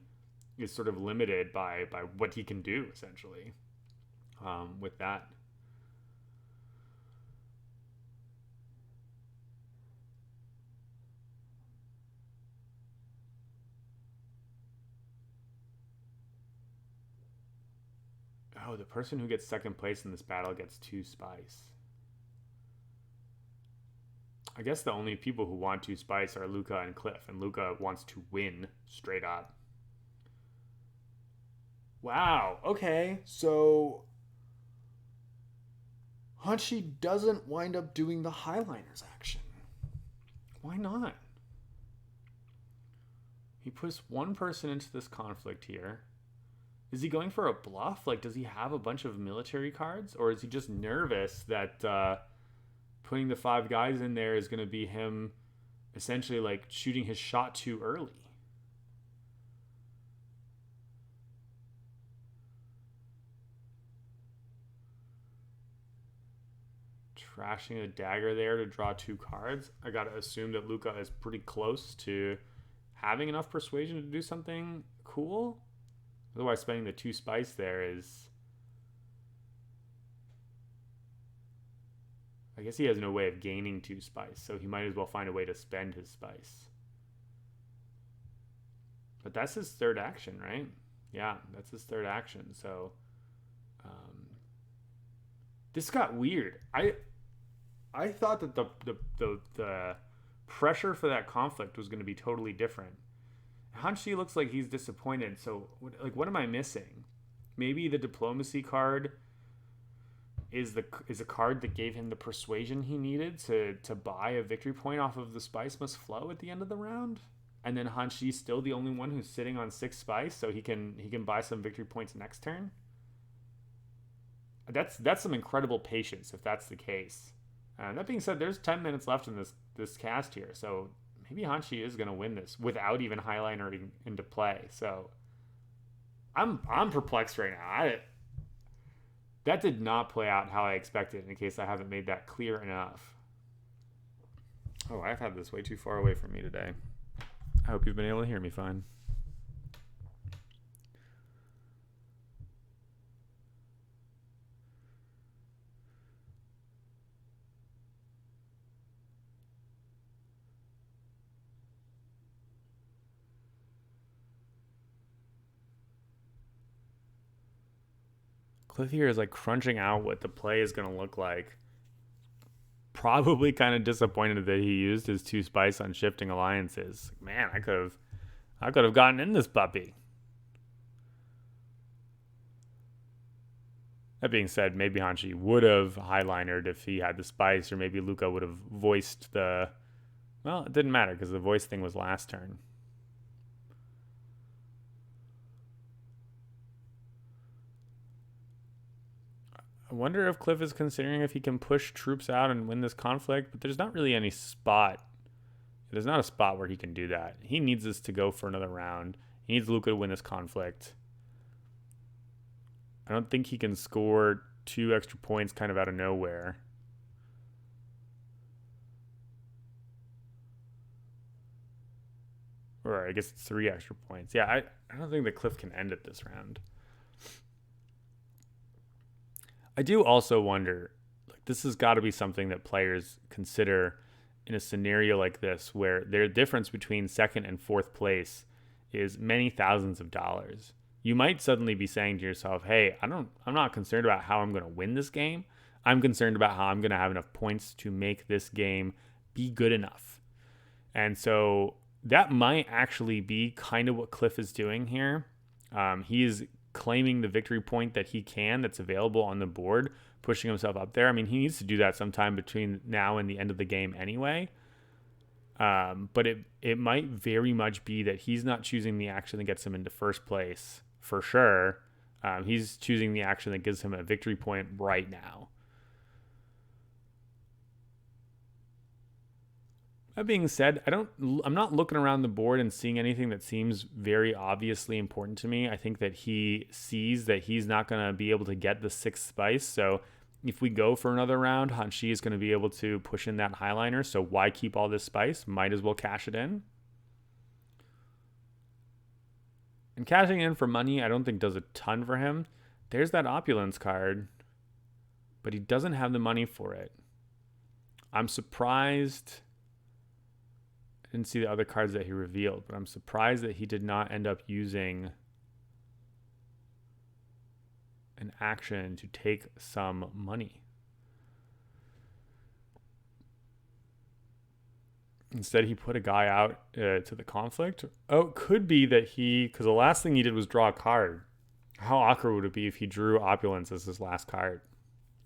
is sort of limited by what he can do essentially with that. Oh, the person who gets second place in this battle gets 2 spice. I guess the only people who want 2 spice are Luca and Cliff, and Luca wants to win straight up. Wow, okay, so Hanshi doesn't wind up doing the highliners action. Why not? He puts 1 person into this conflict here. Is he going for a bluff? Does he have a bunch of military cards? Or is he just nervous that putting the 5 guys in there is going to be him essentially shooting his shot too early? Trashing a dagger there to draw 2 cards. I got to assume that Luca is pretty close to having enough persuasion to do something cool. Otherwise, spending the 2 spice there is... I guess he has no way of gaining 2 spice, so he might as well find a way to spend his spice. But that's his third action, right? Yeah, that's his third action. So this got weird. I thought that the pressure for that conflict was going to be totally different. Hanshi looks like he's disappointed. So what am I missing? Maybe the diplomacy card is a card that gave him the persuasion he needed to buy a victory point off of the spice must flow at the end of the round. And then Hanshi's still the only one who's sitting on 6 spice, so he can buy some victory points next turn. That's some incredible patience if that's the case. That being said, there's 10 minutes left in this cast here, so maybe Hanshi is going to win this without even highlighting into play. So I'm perplexed right now. That did not play out how I expected, in case I haven't made that clear enough. Oh, I've had this way too far away from me today. I hope you've been able to hear me fine. Cliff here is like crunching out what the play is going to look like. Probably kind of disappointed that he used his 2 spice on shifting alliances. Man, I could have gotten in this puppy. That being said, maybe Hanshi would have highlinered if he had the spice, or maybe Luca would have voiced the... Well, it didn't matter because the voice thing was last turn. I wonder if Cliff is considering if he can push troops out and win this conflict, but there's not really any spot. There's not a spot where he can do that. He needs this to go for another round. He needs Luca to win this conflict. I don't think he can score 2 extra points kind of out of nowhere. Or I guess it's 3 extra points. Yeah, I don't think that Cliff can end it this round. I do also wonder, like, this has got to be something that players consider in a scenario like this, where their difference between 2nd and 4th place is many thousands of dollars. You might suddenly be saying to yourself, hey, I'm not concerned about how I'm going to win this game. I'm concerned about how I'm going to have enough points to make this game be good enough. And so that might actually be kind of what Cliff is doing here. He is claiming the victory point that he can, that's available on the board, pushing himself up there. I mean, he needs to do that sometime between now and the end of the game anyway. But it might very much be that he's not choosing the action that gets him into first place for sure. He's choosing the action that gives him a victory point right now. That being said, I'm not looking around the board and seeing anything that seems very obviously important to me. I think that he sees that he's not going to be able to get the 6th spice. So if we go for another round, Hanshi is going to be able to push in that highliner. So why keep all this spice? Might as well cash it in. And cashing in for money, I don't think does a ton for him. There's that opulence card, but he doesn't have the money for it. I'm surprised... I didn't see the other cards that he revealed, but I'm surprised that he did not end up using an action to take some money. Instead, he put a guy out to the conflict. Oh, it could be that because the last thing he did was draw a card. How awkward would it be if he drew opulence as his last card?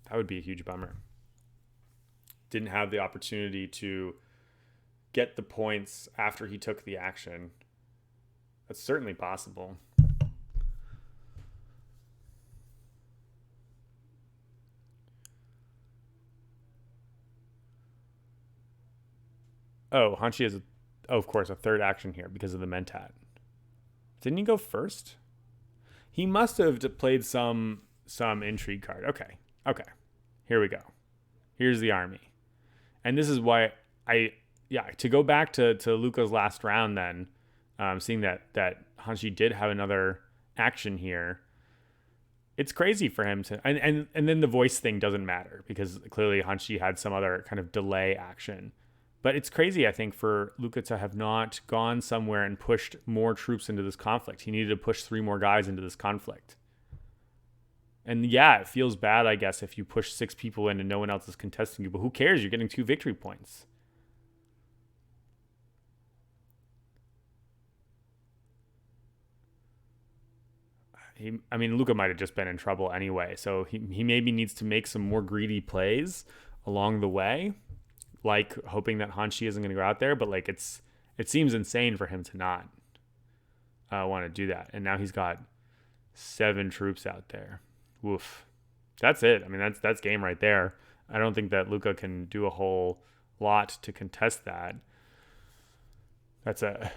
That would be a huge bummer. Didn't have the opportunity to get the points after he took the action. That's certainly possible. Oh, Hanshi has, of course, a third action here because of the Mentat. Didn't he go first? He must have played some intrigue card. Okay. Here we go. Here's the army. And this is why to go back to Luca's last round then, seeing that Hanshi did have another action here, it's crazy for him to, and then the voice thing doesn't matter because clearly Hanshi had some other kind of delay action. But it's crazy, I think, for Luca to have not gone somewhere and pushed more troops into this conflict. He needed to push 3 more guys into this conflict. And yeah, it feels bad, I guess, if you push 6 people in and no one else is contesting you. But who cares? You're getting 2 victory points. Luca might have just been in trouble anyway. So he maybe needs to make some more greedy plays along the way, like hoping that Hanshi isn't going to go out there. But like it seems insane for him to not want to do that. And now he's got 7 troops out there. Woof. That's it. I mean, that's game right there. I don't think that Luca can do a whole lot to contest that. That's a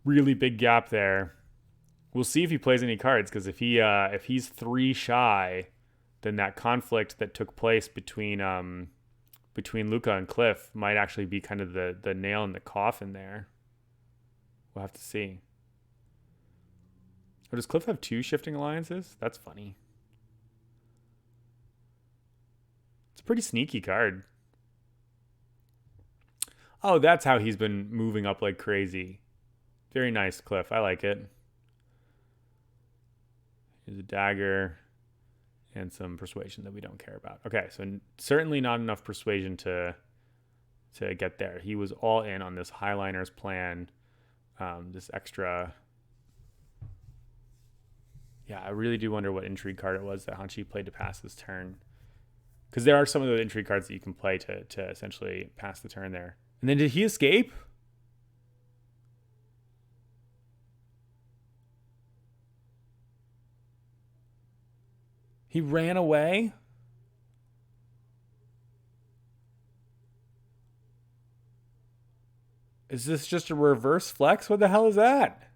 really big gap there. We'll see if he plays any cards, because if he's 3 shy, then that conflict that took place between Luca and Cliff might actually be kind of the nail in the coffin there. We'll have to see. Or does Cliff have 2 shifting alliances? That's funny. It's a pretty sneaky card. Oh, that's how he's been moving up like crazy. Very nice, Cliff. I like it. Here's a dagger and some persuasion that we don't care about. Okay, so certainly not enough persuasion to get there. He was all in on this Highliner's plan, this extra. Yeah, I really do wonder what intrigue card it was that Hanshi played to pass his turn. Because there are some of the intrigue cards that you can play to essentially pass the turn there. And then did he escape? He ran away? Is this just a reverse flex? What the hell is that?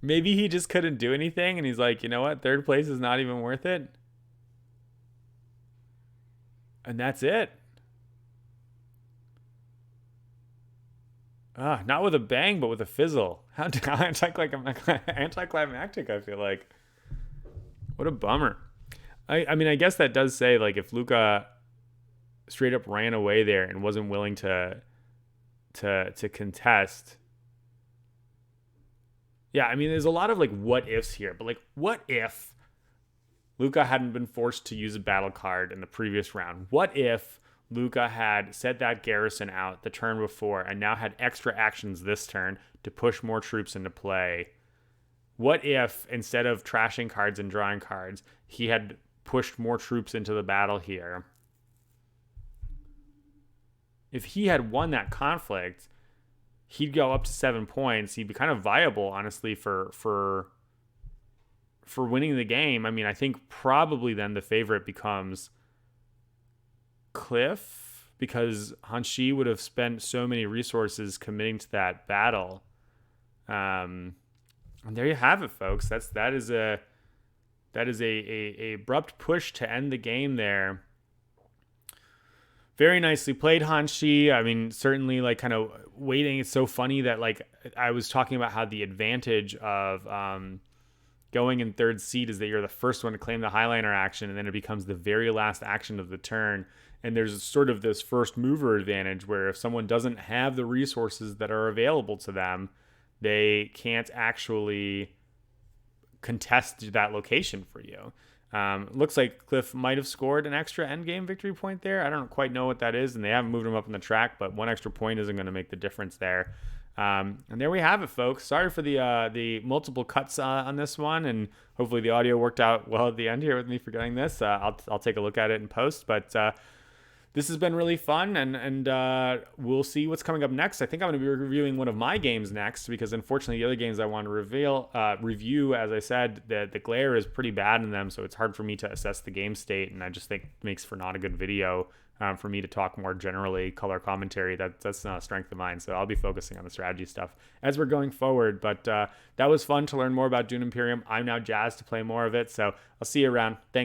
Maybe he just couldn't do anything and he's like, you know what? 3rd place is not even worth it. And that's it. Not with a bang, but with a fizzle. How anticlimactic, I feel like. What a bummer. I mean, I guess that does say, like, if Luca straight up ran away there and wasn't willing to contest. Yeah, I mean, there's a lot of, like, what ifs here. But, like, what if Luca hadn't been forced to use a battle card in the previous round? What if Luca had set that garrison out the turn before and now had extra actions this turn to push more troops into play? What if, instead of trashing cards and drawing cards, he had pushed more troops into the battle here? If he had won that conflict, he'd go up to 7 points. He'd be kind of viable, honestly, for winning the game. I mean, I think probably then the favorite becomes Cliff, because Hanshi would have spent so many resources committing to that battle. And there you have it, folks. That is a abrupt push to end the game there. Very nicely played, Hanshi. I mean, certainly, like, kind of waiting. It's so funny that, like, I was talking about how the advantage of going in 3rd seat is that you're the first one to claim the Highliner action, and then it becomes the very last action of the turn. And there's sort of this first mover advantage where if someone doesn't have the resources that are available to them, they can't actually contest that location for you. Looks like Cliff might have scored an extra endgame victory point there. I don't quite know what that is, and they haven't moved him up in the track, but 1 extra point isn't going to make the difference there. And there we have it, folks. Sorry for the multiple cuts on this one, and hopefully the audio worked out well at the end here with me for getting this. I'll take a look at it in post, but this has been really fun, and we'll see what's coming up next. I think I'm going to be reviewing one of my games next, because unfortunately the other games I want to review, as I said, the glare is pretty bad in them, so it's hard for me to assess the game state, and I just think it makes for not a good video for me to talk more generally, color commentary. That's not a strength of mine, so I'll be focusing on the strategy stuff as we're going forward. But that was fun to learn more about Dune Imperium. I'm now jazzed to play more of it, so I'll see you around. Thanks.